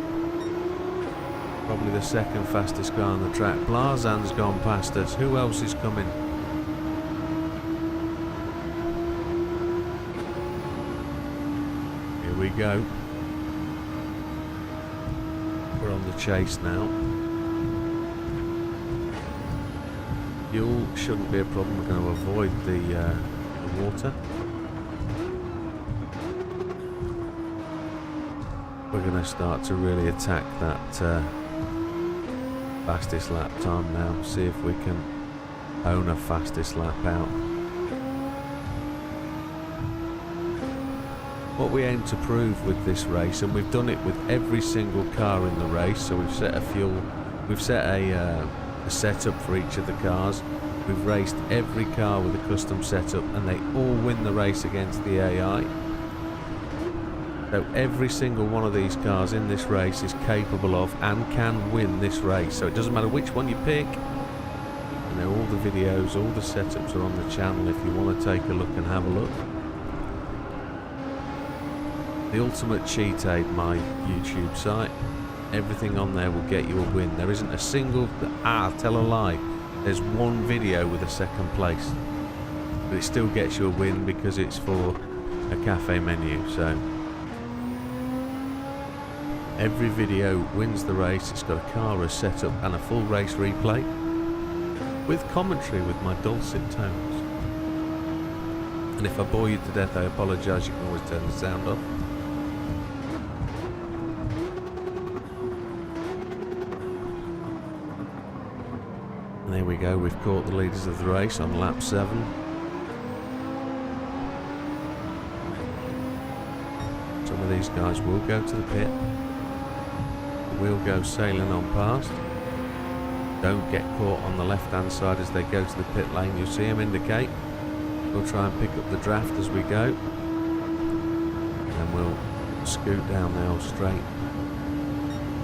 Probably the second fastest car on the track. Blazan's gone past us. Who else is coming? Here we go. We're on the chase now. Fuel shouldn't be a problem. We're going to avoid the water. We're going to start to really attack that fastest lap time now. See if we can own a fastest lap out. What we aim to prove with this race, and we've done it with every single car in the race, so we've set a setup for each of the cars. We've raced every car with a custom setup and they all win the race against the AI. So every single one of these cars in this race is capable of and can win this race. So it doesn't matter which one you pick. You know, all the videos, all the setups are on the channel if you want to take a look and have a look. The Ultimate Cheat Aid, my YouTube site. Everything on there will get you a win. There isn't a single... tell a lie. There's one video with a second place. But it still gets you a win because it's for a cafe menu, so... Every video wins the race. It's got a car, a setup and a full race replay. With commentary with my dulcet tones. And if I bore you to death, I apologise. You can always turn the sound off. And there we go, we've caught the leaders of the race on lap 7. Some of these guys will go to the pit. We'll go sailing on past. Don't get caught on the left hand side as they go to the pit lane. You'll see them indicate. We'll try and pick up the draft as we go. And we'll scoot down the old straight.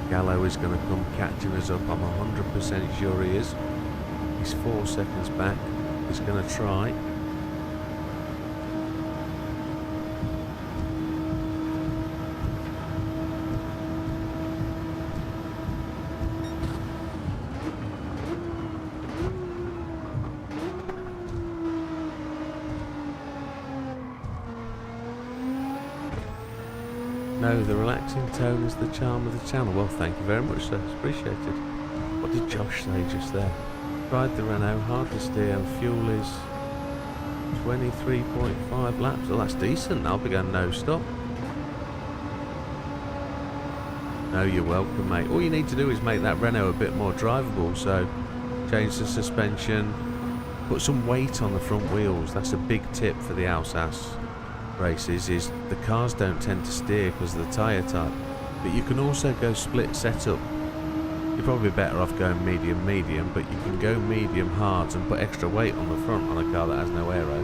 Gallo is going to come catching us up. I'm 100% sure he is. He's 4 seconds back. He's going to try. No, the relaxing tone is the charm of the channel. Well, thank you very much, sir. It's appreciated. What did Josh say just there? Tried the Renault, hard to steer, and fuel is 23.5 laps. Well, that's decent. I'll be going no stop. No, you're welcome, mate. All you need to do is make that Renault a bit more drivable. So, change the suspension, put some weight on the front wheels. That's a big tip for the Alsace races. Is the cars don't tend to steer because of the tyre type. But you can also go split setup. You're probably better off going medium, but you can go medium hards and put extra weight on the front on a car that has no aero.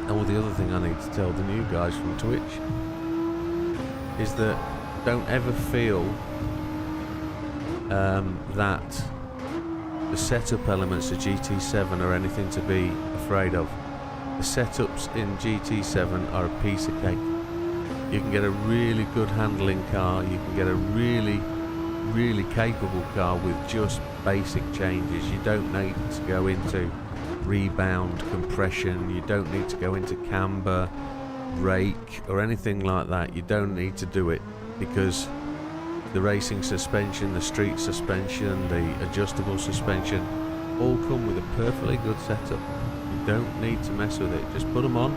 So, the other thing I need to tell the new guys from Twitch is that don't ever feel that the setup elements of GT7 are anything to be afraid of. The setups in GT7 are a piece of cake. You can get a really good handling car, you can get a really, really capable car with just basic changes. You don't need to go into rebound, compression, you don't need to go into camber, rake or anything like that. You don't need to do it because the racing suspension, the street suspension, the adjustable suspension all come with a perfectly good setup. You don't need to mess with it, just put them on.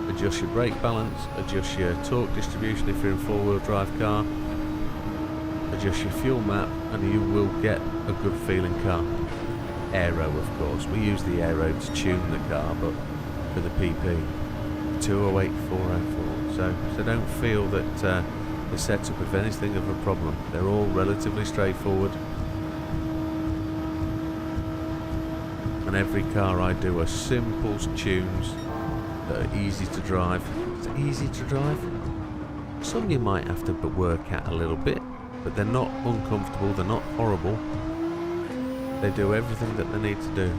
Adjust your brake balance, adjust your torque distribution if you're in four-wheel drive car, adjust your fuel map, and you will get a good feeling car. Aero, of course, we use the aero to tune the car, but for the PP, 208, 404. So don't feel that the setup is anything of a problem. They're all relatively straightforward. And every car I do are simple tunes that are easy to drive. It's easy to drive. Some you might have to work at a little bit, but they're not uncomfortable, they're not horrible. They do everything that they need to do.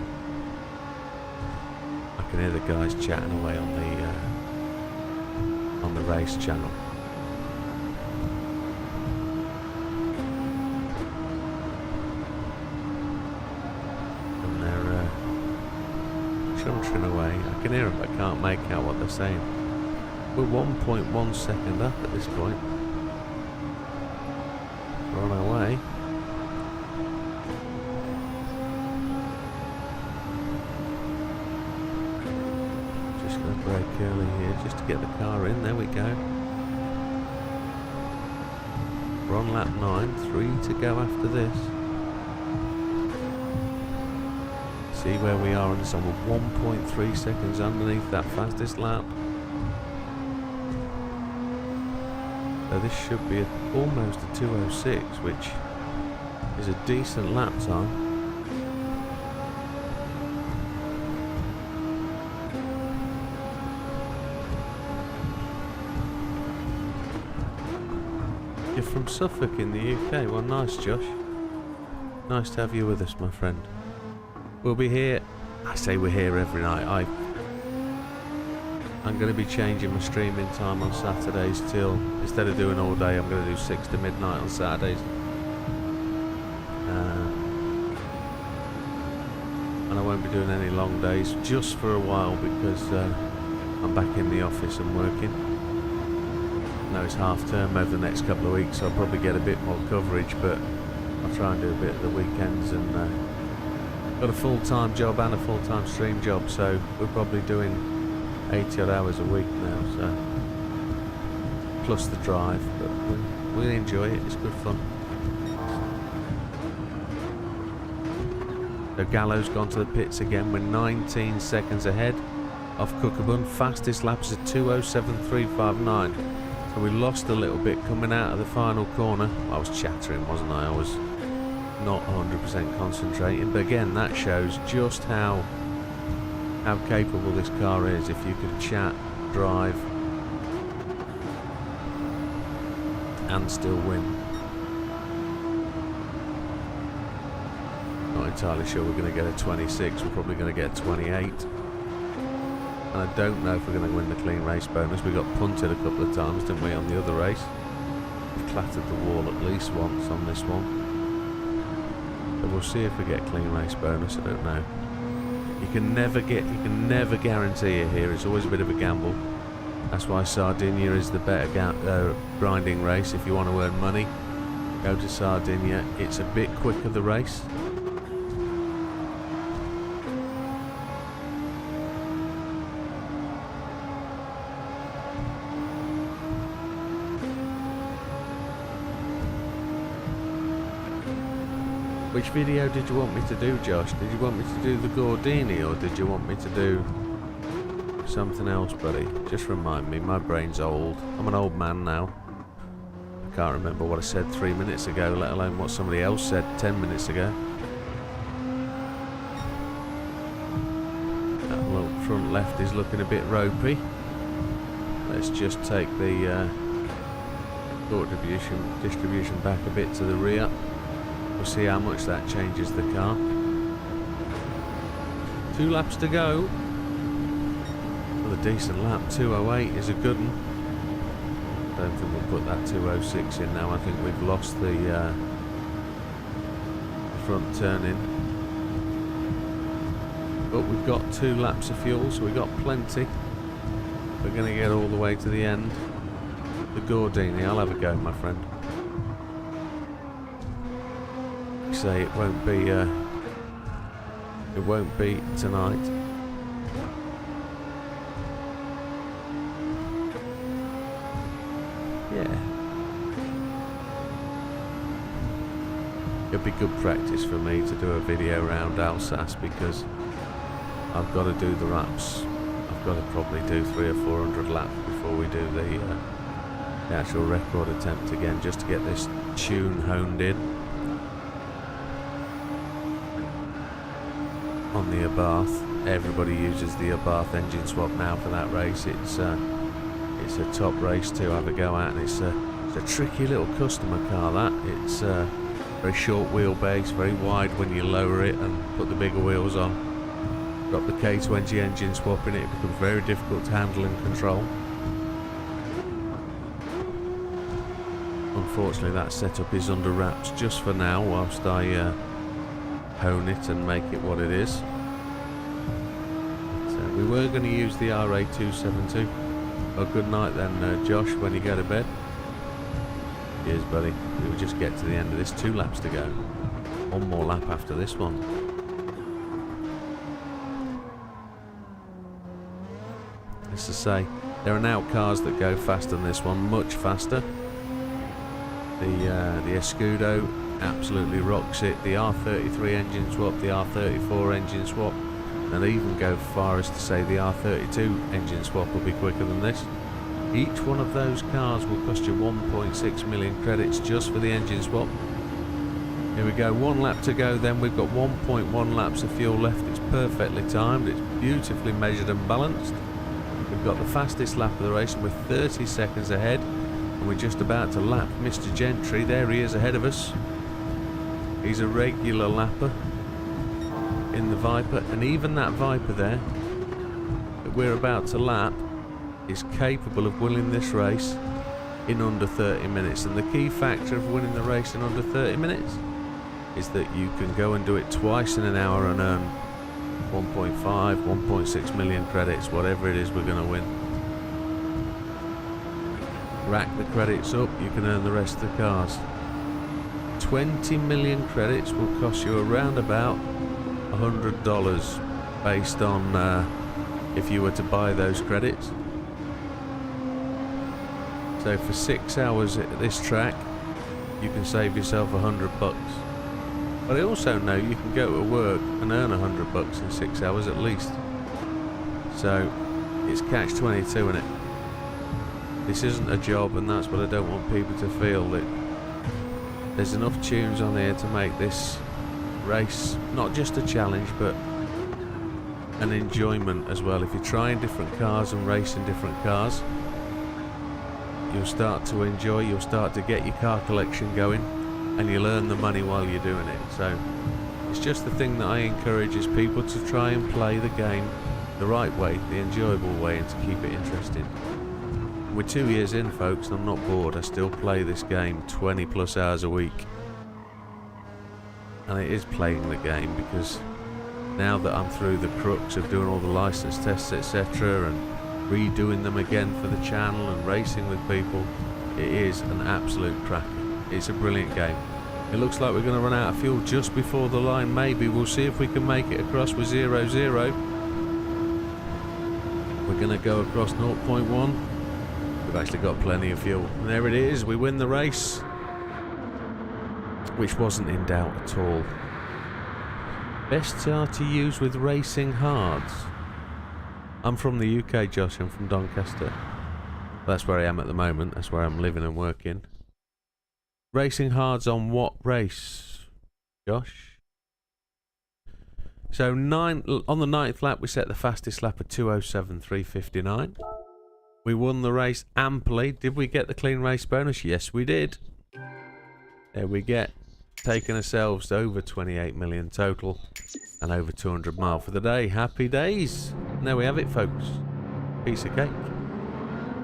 I can hear the guys chatting away on the race channel. And they're chuntering away. I can hear them, but I can't make out what they're saying. We're 1.1 second up at this point. We're on our way. Just going to brake early here just to get the car in. There we go. We're on lap 9, 3 to go after this. See where we are on this one. We're 1.3 seconds underneath that fastest lap. So this should be almost a 2:06, which is a decent lap time. You're from Suffolk in the UK. Well, nice, Josh. Nice to have you with us, my friend. We'll be here. I say we're here every night. I'm going to be changing my streaming time on Saturdays till, instead of doing all day, I'm going to do 6 to midnight on Saturdays. And I won't be doing any long days just for a while because I'm back in the office and working. I know it's half term over the next couple of weeks, so I'll probably get a bit more coverage, but I'll try and do a bit of the weekends. And got a full-time job and a full-time stream job, so we're probably doing 80 odd hours a week now, so plus the drive, but we enjoy it, it's good fun. So Gallo's gone to the pits again. We're 19 seconds ahead of Cookabun. Fastest lap is a 2:07.359, so we lost a little bit coming out of the final corner. I was chattering, wasn't I? I was not 100% concentrating, but again that shows just how capable this car is. If you can chat, drive and still win. Not entirely sure we're going to get a 26, we're probably going to get a 28, and I don't know if we're going to win the clean race bonus. We got punted a couple of times, didn't we, on the other race. We've clattered the wall at least once on this one. So we'll see if we get clean race bonus, I don't know. You can never guarantee it here. It's always a bit of a gamble. That's why Sardinia is the better grinding race. If you want to earn money, go to Sardinia. It's a bit quicker, the race. Which video did you want me to do, Josh? Did you want me to do the Gordini, or did you want me to do something else, buddy? Just remind me, my brain's old. I'm an old man now. I can't remember what I said 3 minutes ago, let alone what somebody else said 10 minutes ago. That little front left is looking a bit ropey. Let's just take the torque distribution back a bit to the rear. We'll see how much that changes the car. 2 laps to go. Well, a decent lap. 2:08 is a good one. I don't think we'll put that 2:06 in now. I think we've lost the front turn in. But we've got 2 laps of fuel, so we've got plenty. We're going to get all the way to the end. The Gordini, I'll have a go, my friend. Say it won't be tonight. Yeah, it'll be good practice for me to do a video around Alsace, because I've got to do the laps. I've got to probably do 300 or 400 laps before we do the actual record attempt again, just to get this tune honed in. On the Abarth, everybody uses the Abarth engine swap now for that race. It's it's a top race to have a go at, and it's a tricky little customer car. That it's very short wheelbase, very wide when you lower it and put the bigger wheels on. Got the K20 engine swap in it, it becomes very difficult to handle and control. Unfortunately, that setup is under wraps just for now, whilst I hone it and make it what it is. But, we were going to use the RA272. Oh, good night then, Josh, when you go to bed. Cheers, buddy. We will just get to the end of this. 2 laps to go. One more lap after this one. As I say, there are now cars that go faster than this one, much faster. The Escudo absolutely rocks it. The R33 engine swap, the R34 engine swap, and they even go far as to say the R32 engine swap will be quicker than this. Each one of those cars will cost you 1.6 million credits just for the engine swap. Here we go, 1 lap to go then. We've got 1.1 laps of fuel left. It's perfectly timed, it's beautifully measured and balanced. We've got the fastest lap of the race, and we're 30 seconds ahead. And we're just about to lap Mr. Gentry. There he is ahead of us. He's a regular lapper in the Viper, and even that Viper there that we're about to lap is capable of winning this race in under 30 minutes. And the key factor of winning the race in under 30 minutes is that you can go and do it twice in an hour and earn 1.5, 1.6 million credits, whatever it is we're going to win. Rack the credits up, you can earn the rest of the cars. 20 million credits will cost you around about $100 based on if you were to buy those credits. So for 6 hours at this track, you can save yourself $100. But I also know you can go to work and earn $100 in 6 hours at least. So it's catch-22, isn't it? This isn't a job, and that's what I don't want people to feel, that there's enough tunes on here to make this race not just a challenge but an enjoyment as well. If you're trying different cars and racing different cars, you'll start to enjoy, you'll start to get your car collection going, and you'll earn the money while you're doing it. So it's just the thing that I encourage is people to try and play the game the right way, the enjoyable way, and to keep it interesting. We're 2 years in, folks, and I'm not bored. I still play this game 20 plus hours a week. And it is playing the game, because now that I'm through the crux of doing all the license tests, etc., and redoing them again for the channel and racing with people, it is an absolute cracker. It's a brilliant game. It looks like we're going to run out of fuel just before the line. Maybe we'll see if we can make it across with 0-0. We're going to go across 0.1. We've actually got plenty of fuel. And there it is, we win the race. Which wasn't in doubt at all. Best car to use with racing hards. I'm from the UK, Josh. I'm from Doncaster. That's where I am at the moment. That's where I'm living and working. Racing hards on what race, Josh? So on the 9th lap, we set the fastest lap of 2:07.359. We won the race amply. Did we get the clean race bonus? Yes, we did. There we get. Taking ourselves to over 28 million total and over 200 mile for the day. Happy days. And there we have it, folks. Piece of cake.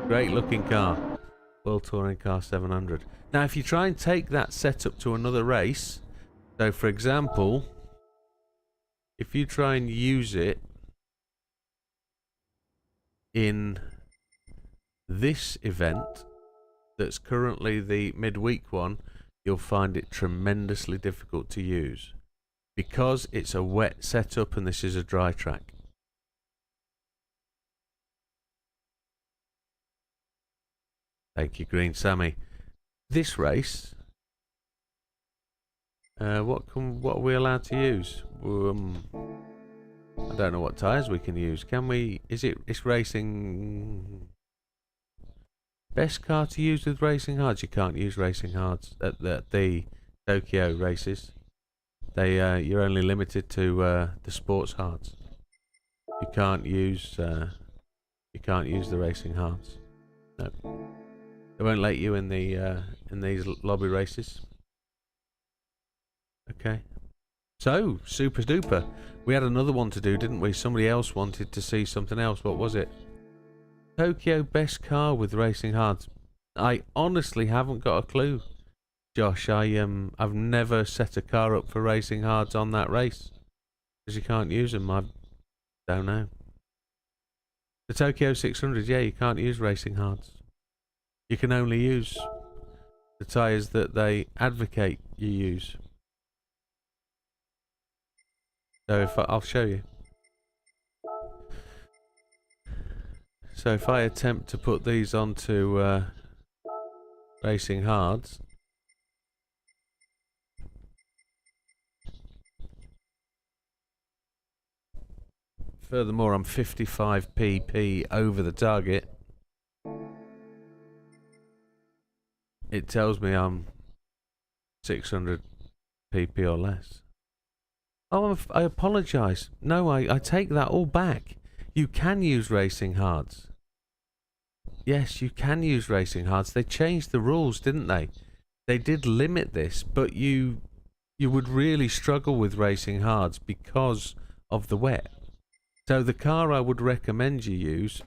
Great looking car. World Touring Car 700. Now, if you try and take that setup to another race, so for example, if you try and use it in this event that's currently the midweek one, you'll find it tremendously difficult to use because it's a wet setup and this is a dry track. Thank you, Green Sammy. This race, what are we allowed to use? I don't know what tyres we can use. Can we? It's racing. Best car to use with racing hards? You can't use racing hards at the Tokyo races. You're only limited to the sports hards. You can't use the racing hards. No. They won't let you in the in these lobby races. Okay. So, super duper. We had another one to do, didn't we? Somebody else wanted to see something else. What was it? Tokyo best car with racing hards. I honestly haven't got a clue, Josh. I've never set a car up for racing hards on that race because you can't use them. I don't know. The Tokyo 600, yeah, you can't use racing hards. You can only use the tyres that they advocate you use. So I'll show you. So if I attempt to put these onto racing hards, furthermore I'm 55 pp over the target. It tells me I'm 600 pp or less. Oh, I apologise. No, I take that all back. You can use racing hards. Yes, you can use racing hards. They changed the rules, didn't they? They did limit this, but you would really struggle with racing hards because of the wet. So the car I would recommend you use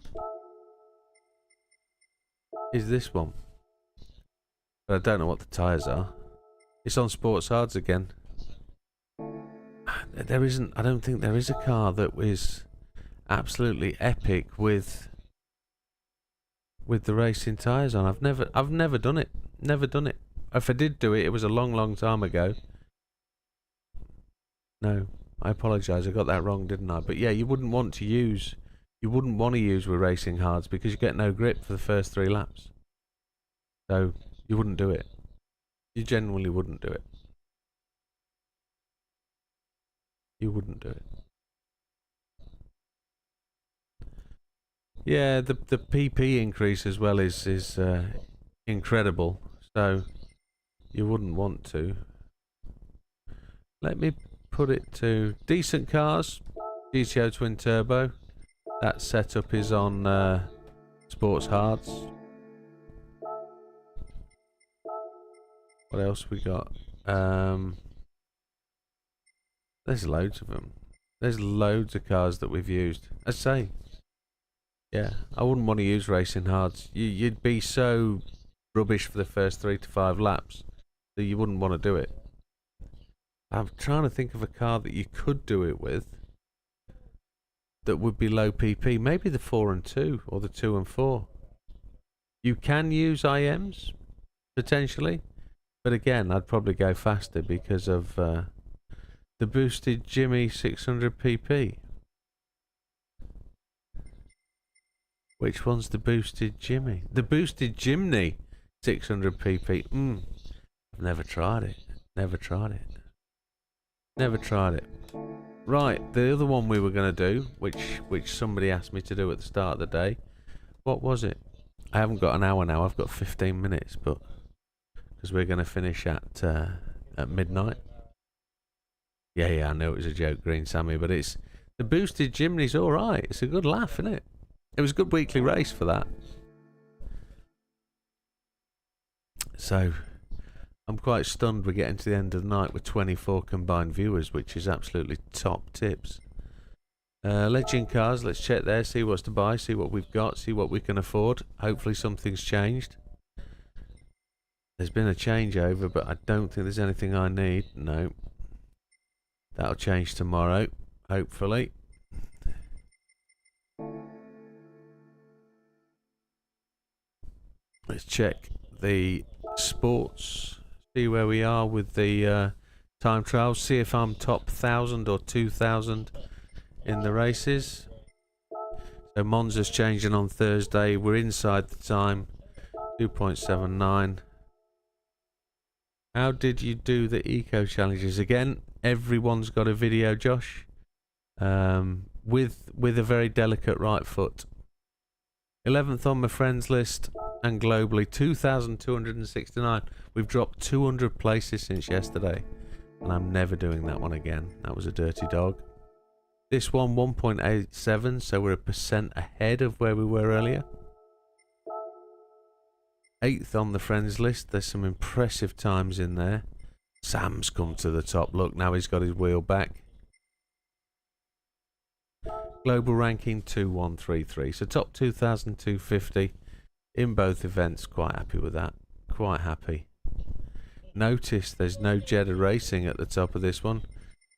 is this one. But I don't know what the tyres are. It's on sports hards again. There isn't. I don't think there is a car that is absolutely epic with the racing tyres on. I've never done it. Never done it. If I did do it, it was a long time ago. No, I apologise. I got that wrong, didn't I? But yeah, you wouldn't want to use with racing hards because you get no grip for the first 3 laps. So you wouldn't do it. You genuinely wouldn't do it. You wouldn't do it. Yeah, the PP increase as well is incredible. So you wouldn't want to. Let me put it to decent cars. GTO twin turbo. That setup is on sports hards. What else we got? There's loads of them. There's loads of cars that we've used. I say, yeah, I wouldn't want to use racing hards. You'd be so rubbish for the first 3 to 5 laps that you wouldn't want to do it. I'm trying to think of a car that you could do it with that would be low PP. Maybe the 4 and 2 or the 2 and 4. You can use IMs potentially, but again, I'd probably go faster because of the boosted Jimmy 600 pp. Which one's the boosted Jimmy? The boosted Jimny 600 pp. I've never tried it. Never tried it. Never tried it. Right, the other one we were going to do, which somebody asked me to do at the start of the day. What was it? I haven't got an hour now. I've got 15 minutes, but because we're going to finish at midnight. Yeah, I know it was a joke, Green Sammy, but it's the boosted Jimny's all right. It's a good laugh, isn't it? It was a good weekly race for that. So I'm quite stunned we're getting to the end of the night with 24 combined viewers, which is absolutely top tips. Legend cars, let's check there, see what's to buy, see what we've got, see what we can afford. Hopefully something's changed. There's been a changeover, but I don't think there's anything I need. No. That'll change tomorrow, hopefully. Let's check the sports, see where we are with the time trials, see if I'm top 1,000 or 2,000 in the races. So Monza's changing on Thursday. We're inside the time, 2.79. How did you do the eco challenges? Again, everyone's got a video, Josh, with a very delicate right foot. 11th on my friends list, and globally 2,269. We've dropped 200 places since yesterday, and I'm never doing that one again. That was a dirty dog. This one 1.87, so we're 1% ahead of where we were earlier. 8th on the friends list. There's some impressive times in there. Sam's come to the top. Look, now he's got his wheel back. Global ranking 2133. So top 2,250 in both events. Quite happy with that. Quite happy. Notice there's no Jeddah Racing at the top of this one.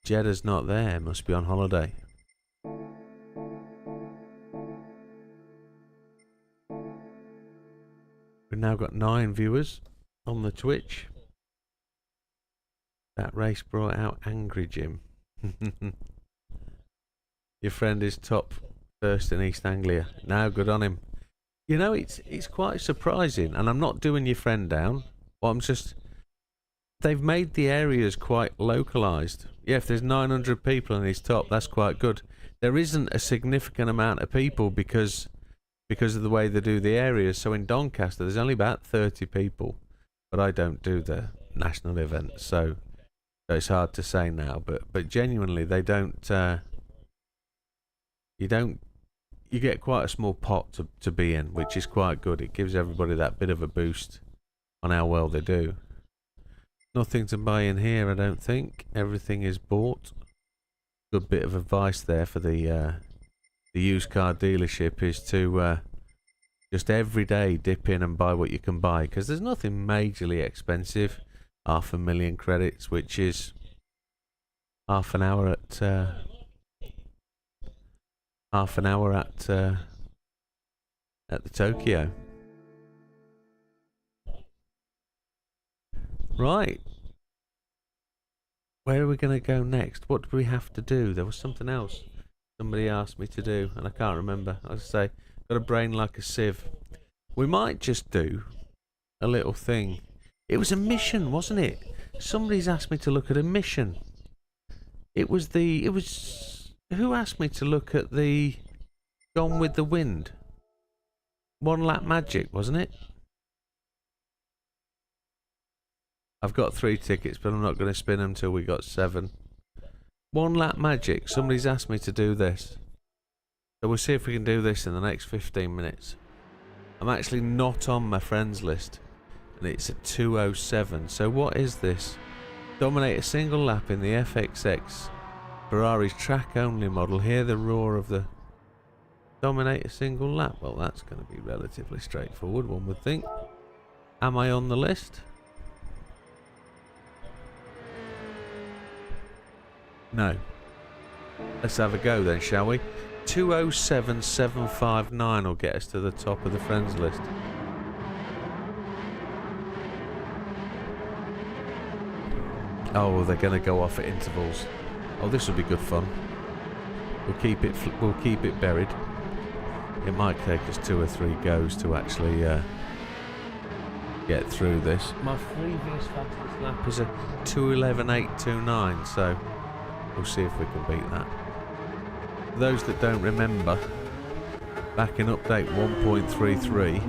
Jeddah's not there. Must be on holiday. We've now got 9 viewers on the Twitch. That race brought out Angry Jim. Your friend is top first in East Anglia. Now, good on him. You know, it's quite surprising, and I'm not doing your friend down. Well, I'm just... They've made the areas quite localised. Yeah, if there's 900 people in his top, that's quite good. There isn't a significant amount of people because of the way they do the areas. So in Doncaster, there's only about 30 people. But I don't do the national events, so it's hard to say now. But genuinely, they don't... You get quite a small pot to be in, which is quite good. It gives everybody that bit of a boost on how well they do. Nothing to buy in here, I don't think. Everything is bought. Good bit of advice there for the used car dealership is to just every day dip in and buy what you can buy, because there's nothing majorly expensive. 500,000 credits, which is half an hour at the Tokyo. Right. Where are we going to go next? What do we have to do? There was something else somebody asked me to do, and I can't remember. As I say, got a brain like a sieve. We might just do a little thing. It was a mission, wasn't it? Somebody's asked me to look at a mission. It was who asked me to look at the Gone with the Wind? One Lap Magic, wasn't it? I've got 3 tickets, but I'm not going to spin them till we got 7. One Lap Magic. Somebody's asked me to do this. So we'll see if we can do this in the next 15 minutes. I'm actually not on my friends list. And it's at 2:07. So what is this? Dominate a single lap in the FXX. Ferrari's track-only model. Hear the roar of the... Dominate a single lap. Well, that's going to be relatively straightforward, one would think. Am I on the list? No. Let's have a go then, shall we? 2:07.759 will get us to the top of the friends list. Oh, they're going to go off at intervals. Oh, this will be good fun. We'll keep it buried. It might take us 2 or 3 goes to actually get through this. My previous fastest lap is a 2:11.829, so we'll see if we can beat that. For those that don't remember, back in update 1.33,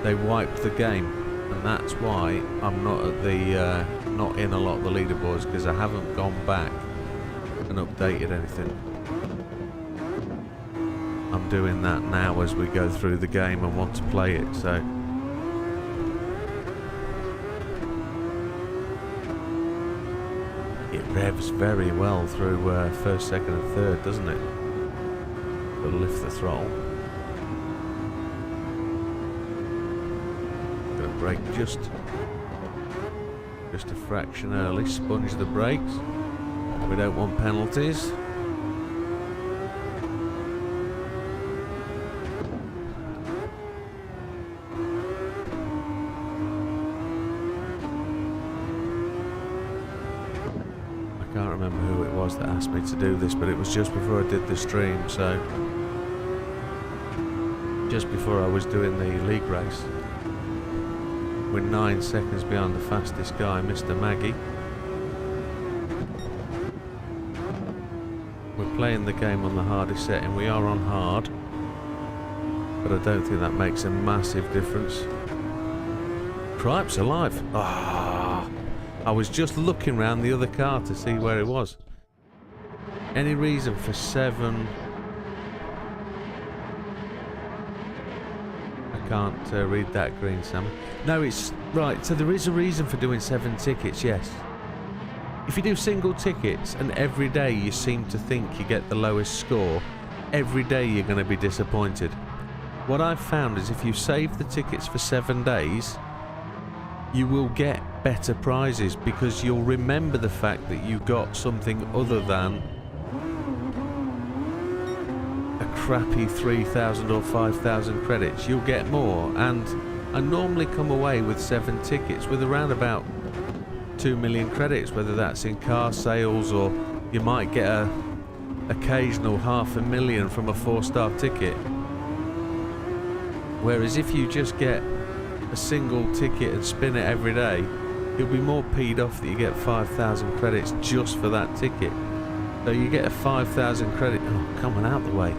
they wiped the game, and that's why I'm not at the not in a lot of the leaderboards, because I haven't gone back and updated anything. I'm doing that now as we go through the game and want to play it, so it revs very well through first, second and third, doesn't it? We'll lift the throttle. Gonna brake just a fraction early, sponge the brakes. We don't want penalties. That asked me to do this, but it was just before I did the stream, so just before I was doing the league race. We're 9 seconds behind the fastest guy, Mr. Maggie. We're playing the game on the hardest setting. We are on hard, but I don't think that makes a massive difference. Cripes alive. Ah, I was just looking round the other car to see where it was. Any reason for 7? I can't read that, Green Sam. No, it's... Right, so there is a reason for doing 7 tickets, yes. If you do single tickets and every day you seem to think you get the lowest score, every day you're going to be disappointed. What I've found is if you save the tickets for 7 days, you will get better prizes because you'll remember the fact that you got something other than a crappy 3,000 or 5,000 credits. You'll get more, and I normally come away with 7 tickets with around about 2 million credits, whether that's in car sales or you might get a occasional 500,000 from a 4-star ticket. Whereas if you just get a single ticket and spin it every day, you'll be more peed off that you get 5,000 credits just for that ticket. So you get a 5,000 credit... Oh, coming out the way.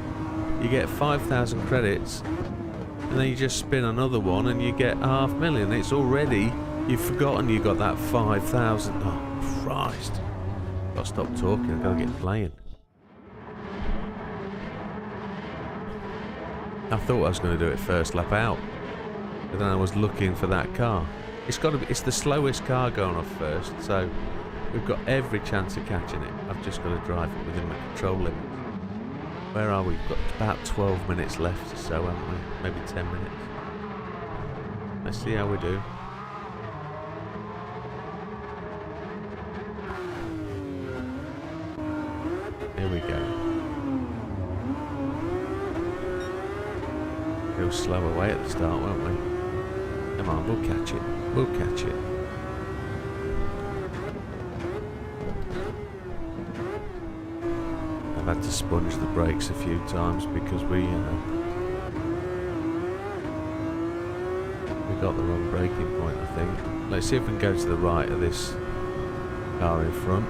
You get 5,000 credits, and then you just spin another one and you get 500,000. It's already... You've forgotten you got that 5,000. Oh, Christ. Gotta stop talking, I've gotta get playing. I thought I was going to do it first lap out, but then I was looking for that car. It's the slowest car going off first, so we've got every chance of catching it. I've just got to drive it within my control limits. Where are we? We've got about 12 minutes left or so, haven't we? Maybe 10 minutes. Let's see how we do. Here we go. We'll slow away at the start, won't we? Come on, we'll catch it. We'll catch it. I've had to sponge the brakes a few times because we got the wrong braking point, I think. Let's see if we can go to the right of this car in front.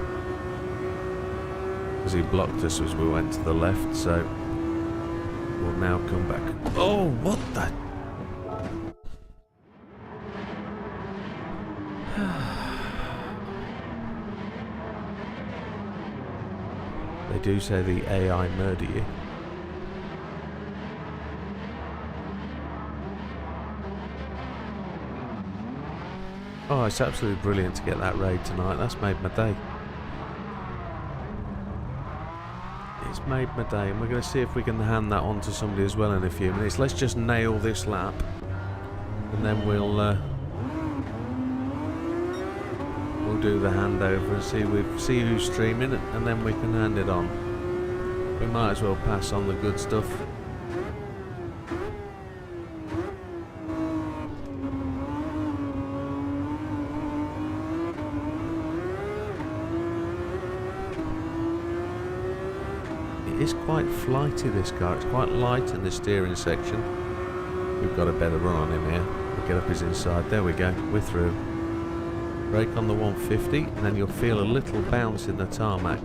Because he blocked us as we went to the left, so we'll now come back. Oh, what the... They do say the AI murder you. Oh, it's absolutely brilliant to get that raid tonight. That's made my day. It's made my day, and we're going to see if we can hand that on to somebody as well in a few minutes. Let's just nail this lap, and then we'll do the handover and see who's streaming, and then we can hand it on. We might as well pass on the good stuff. It is quite flighty, this car. It's quite light in the steering section. We've got a better run on him here. We'll get up his inside. There we go. We're through. Brake on the 150, and then you'll feel a little bounce in the tarmac.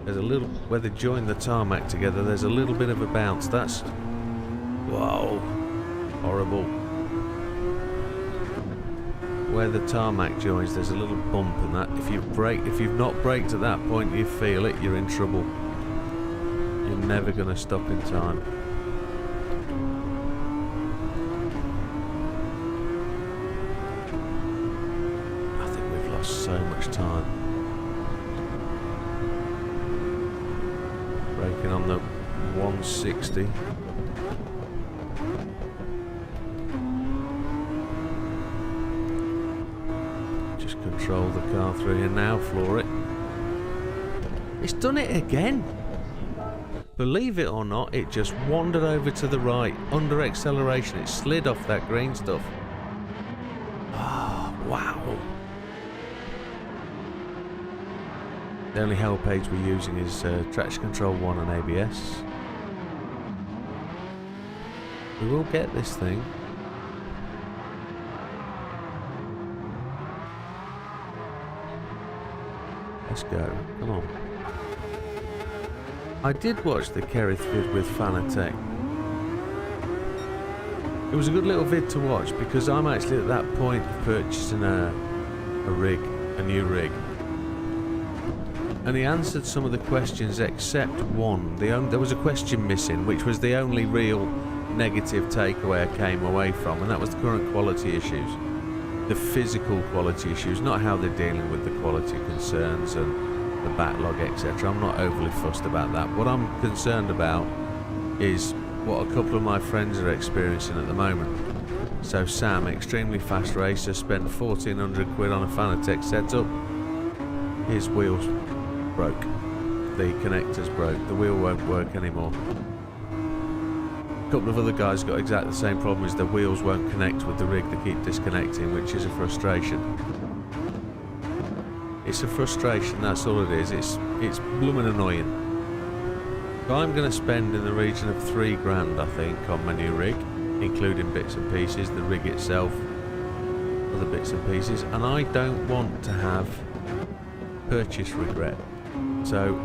There's a little... Where they join the tarmac together, there's a little bit of a bounce. That's... Whoa. Horrible. Where the tarmac joins, there's a little bump in that. If you've not braked at that point, you feel it, you're in trouble. You're never going to stop in time. I think we've lost so much time. Braking on the 160. Just control the car through here now, floor it. It's done it again. Believe it or not, it just wandered over to the right, under acceleration. It slid off that green stuff. Oh, wow. The only help aids we're using is traction control 1 and ABS. We will get this thing. Let's go. Come on. I did watch the Kerith vid with Fanatec. It was a good little vid to watch because I'm actually at that point of purchasing a new rig. And he answered some of the questions except one. There was a question missing, which was the only real negative takeaway I came away from, and that was the current quality issues. The physical quality issues, not how they're dealing with the quality concerns and the backlog, etc. I'm not overly fussed about that. What I'm concerned about is what a couple of my friends are experiencing at the moment. So Sam, extremely fast racer, spent 1,400 quid on a Fanatec setup. His wheels broke. The connectors broke. The wheel won't work anymore. A couple of other guys got exactly the same problem, as the wheels won't connect with the rig. They keep disconnecting, which is a frustration. It's a frustration, that's all it is. It's blooming annoying. So I'm going to spend in the region of £3 I think on my new rig, including bits and pieces, the rig itself, other bits and pieces, and I don't want to have purchase regret. So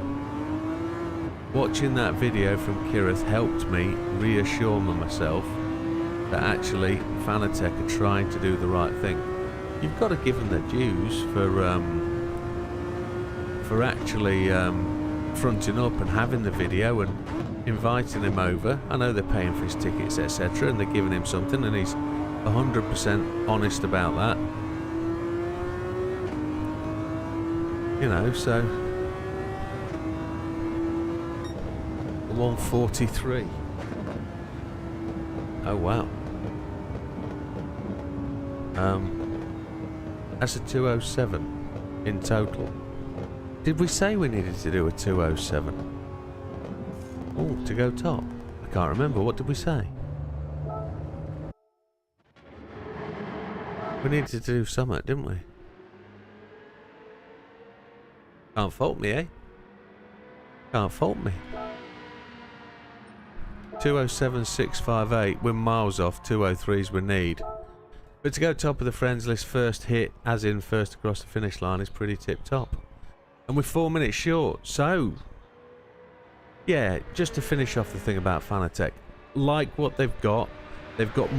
watching that video from Kirith helped me reassure myself that actually Fanatec are trying to do the right thing. You've got to give them their dues for actually fronting up and having the video and inviting him over. I know they're paying for his tickets, etc., and they're giving him something, and he's 100% honest about that. You know, so 143. Oh wow. That's a 207 in total. Did we say we needed to do a 207? Oh, to go top. I can't remember. What did we say? We needed to do something, didn't we? Can't fault me, eh? Can't fault me. 207,658. We're miles off 203s we need. But to go top of the friends list, first hit, as in first across the finish line, is pretty tip top. And we're 4 minutes short. So, yeah, just to finish off the thing about Fanatec, like what they've got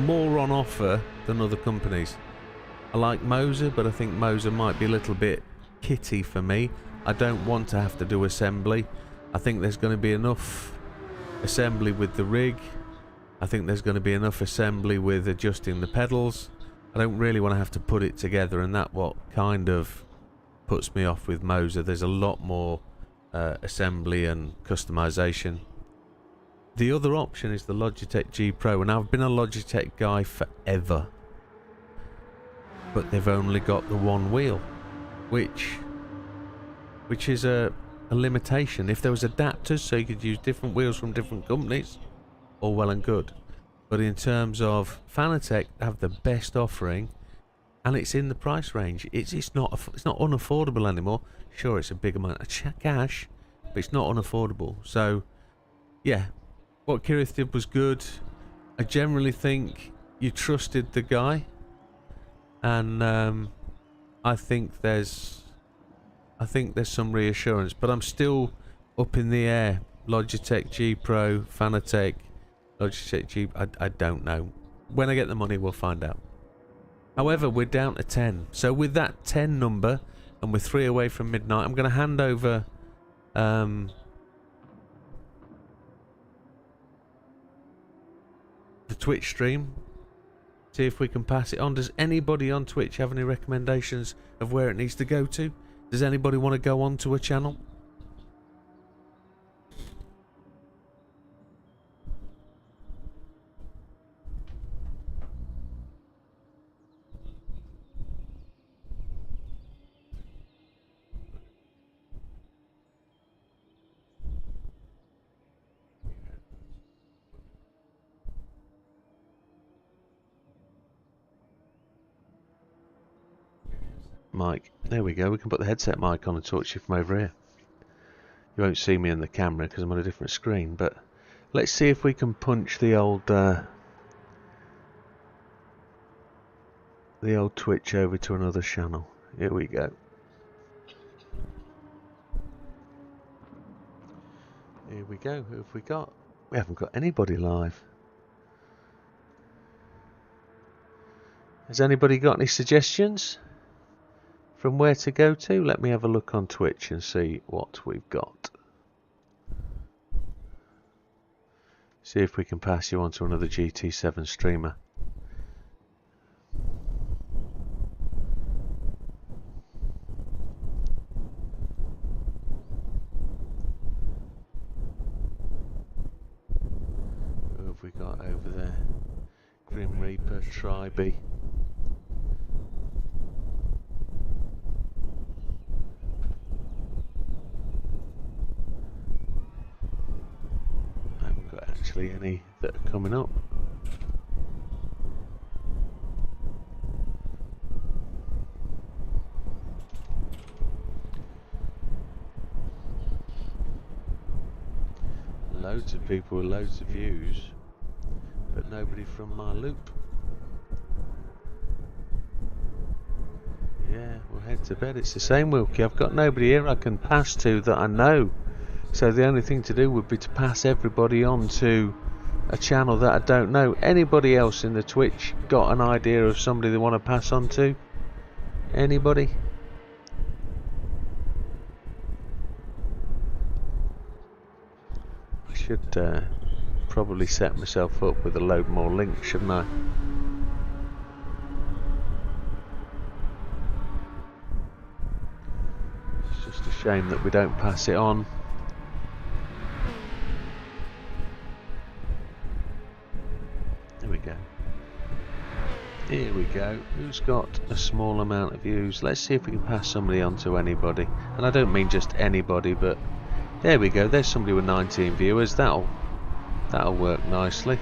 more on offer than other companies. I like Moser, but I think Moser might be a little bit kitty for me. I don't want to have to do assembly. I think there's going to be enough assembly with the rig. I think there's going to be enough assembly with adjusting the pedals. I don't really want to have to put it together, and that's what kind of puts me off with Moser. There's a lot more assembly and customization. The other option is the Logitech G Pro, and I've been a Logitech guy forever, but they've only got the one wheel, which is a limitation. If there was adapters so you could use different wheels from different companies, all well and good. But in terms of Fanatec, have the best offering, and it's in the price range. It's not unaffordable anymore. Sure, it's a big amount of cash, but it's not unaffordable. So, yeah, what Kirith did was good. I generally think you trusted the guy, and I think there's some reassurance, but I'm still up in the air. Logitech G Pro, Fanatec, Logitech G. I don't know. When I get the money, we'll find out. However, we're down to 10. So with that 10 number, and we're 3 away from midnight, I'm going to hand over the Twitch stream. See if we can pass it on. Does anybody on Twitch have any recommendations of where it needs to go to? Does anybody want to go on to a channel? Mic. There we go. We can put the headset mic on and talk to you from over here. You won't see me in the camera because I'm on a different screen, but let's see if we can punch the old Twitch over to another channel. Here we go. Here we go. Who have we got? We haven't got anybody live. Has anybody got any suggestions from where to go to? Let me have a look on Twitch and see what we've got. See if we can pass you on to another GT7 streamer. Who have we got over there? Grim Reaper, Tribe. I haven't got actually any that are coming up. Loads of people with loads of views, but nobody from my loop. Yeah, we'll head to bed. It's the same, Wilkie. I've got nobody here I can pass to that I know. So the only thing to do would be to pass everybody on to a channel that I don't know. Anybody else in the Twitch got an idea of somebody they want to pass on to? Anybody? I should probably set myself up with a load more links, shouldn't I? It's just a shame that we don't pass it on. There we go. Here we go. Who's got a small amount of views? Let's see if we can pass somebody on to anybody. And I don't mean just anybody, but there we go. There's somebody with 19 viewers. That'll work nicely.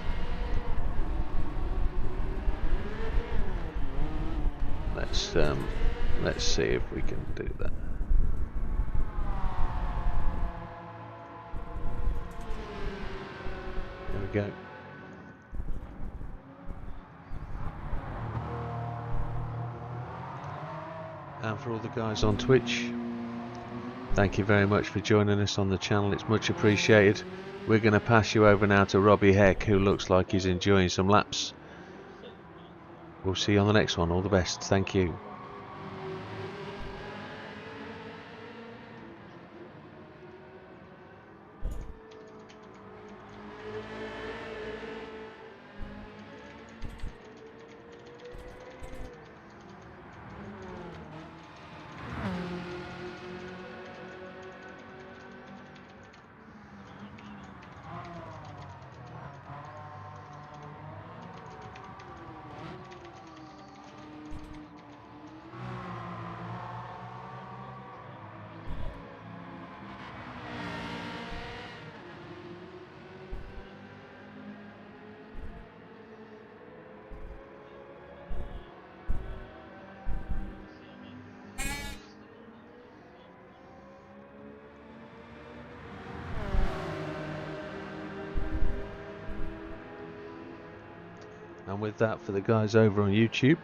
Let's see if we can do that. There we go. And for all the guys on Twitch, thank you very much for joining us on the channel. It's much appreciated. We're going to pass you over now to Robbie Heck, who looks like he's enjoying some laps. We'll see you on the next one. All the best. Thank you. And with that, for the guys over on YouTube,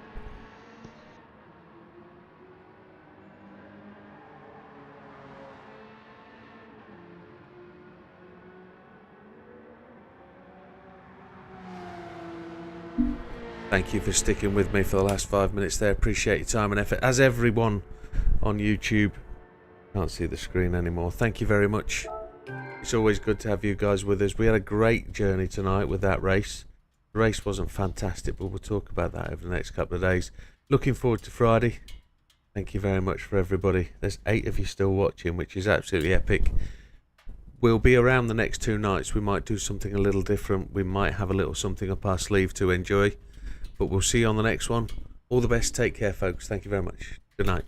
thank you for sticking with me for the last 5 minutes there. Appreciate your time and effort. As everyone on YouTube, can't see the screen anymore. Thank you very much. It's always good to have you guys with us. We had a great journey tonight with that race. The race wasn't fantastic, but we'll talk about that over the next couple of days. Looking forward to Friday. Thank you very much for everybody. There's 8 of you still watching, which is absolutely epic. We'll be around the next 2 nights. We might do something a little different. We might have a little something up our sleeve to enjoy. But we'll see you on the next one. All the best. Take care, folks. Thank you very much. Good night.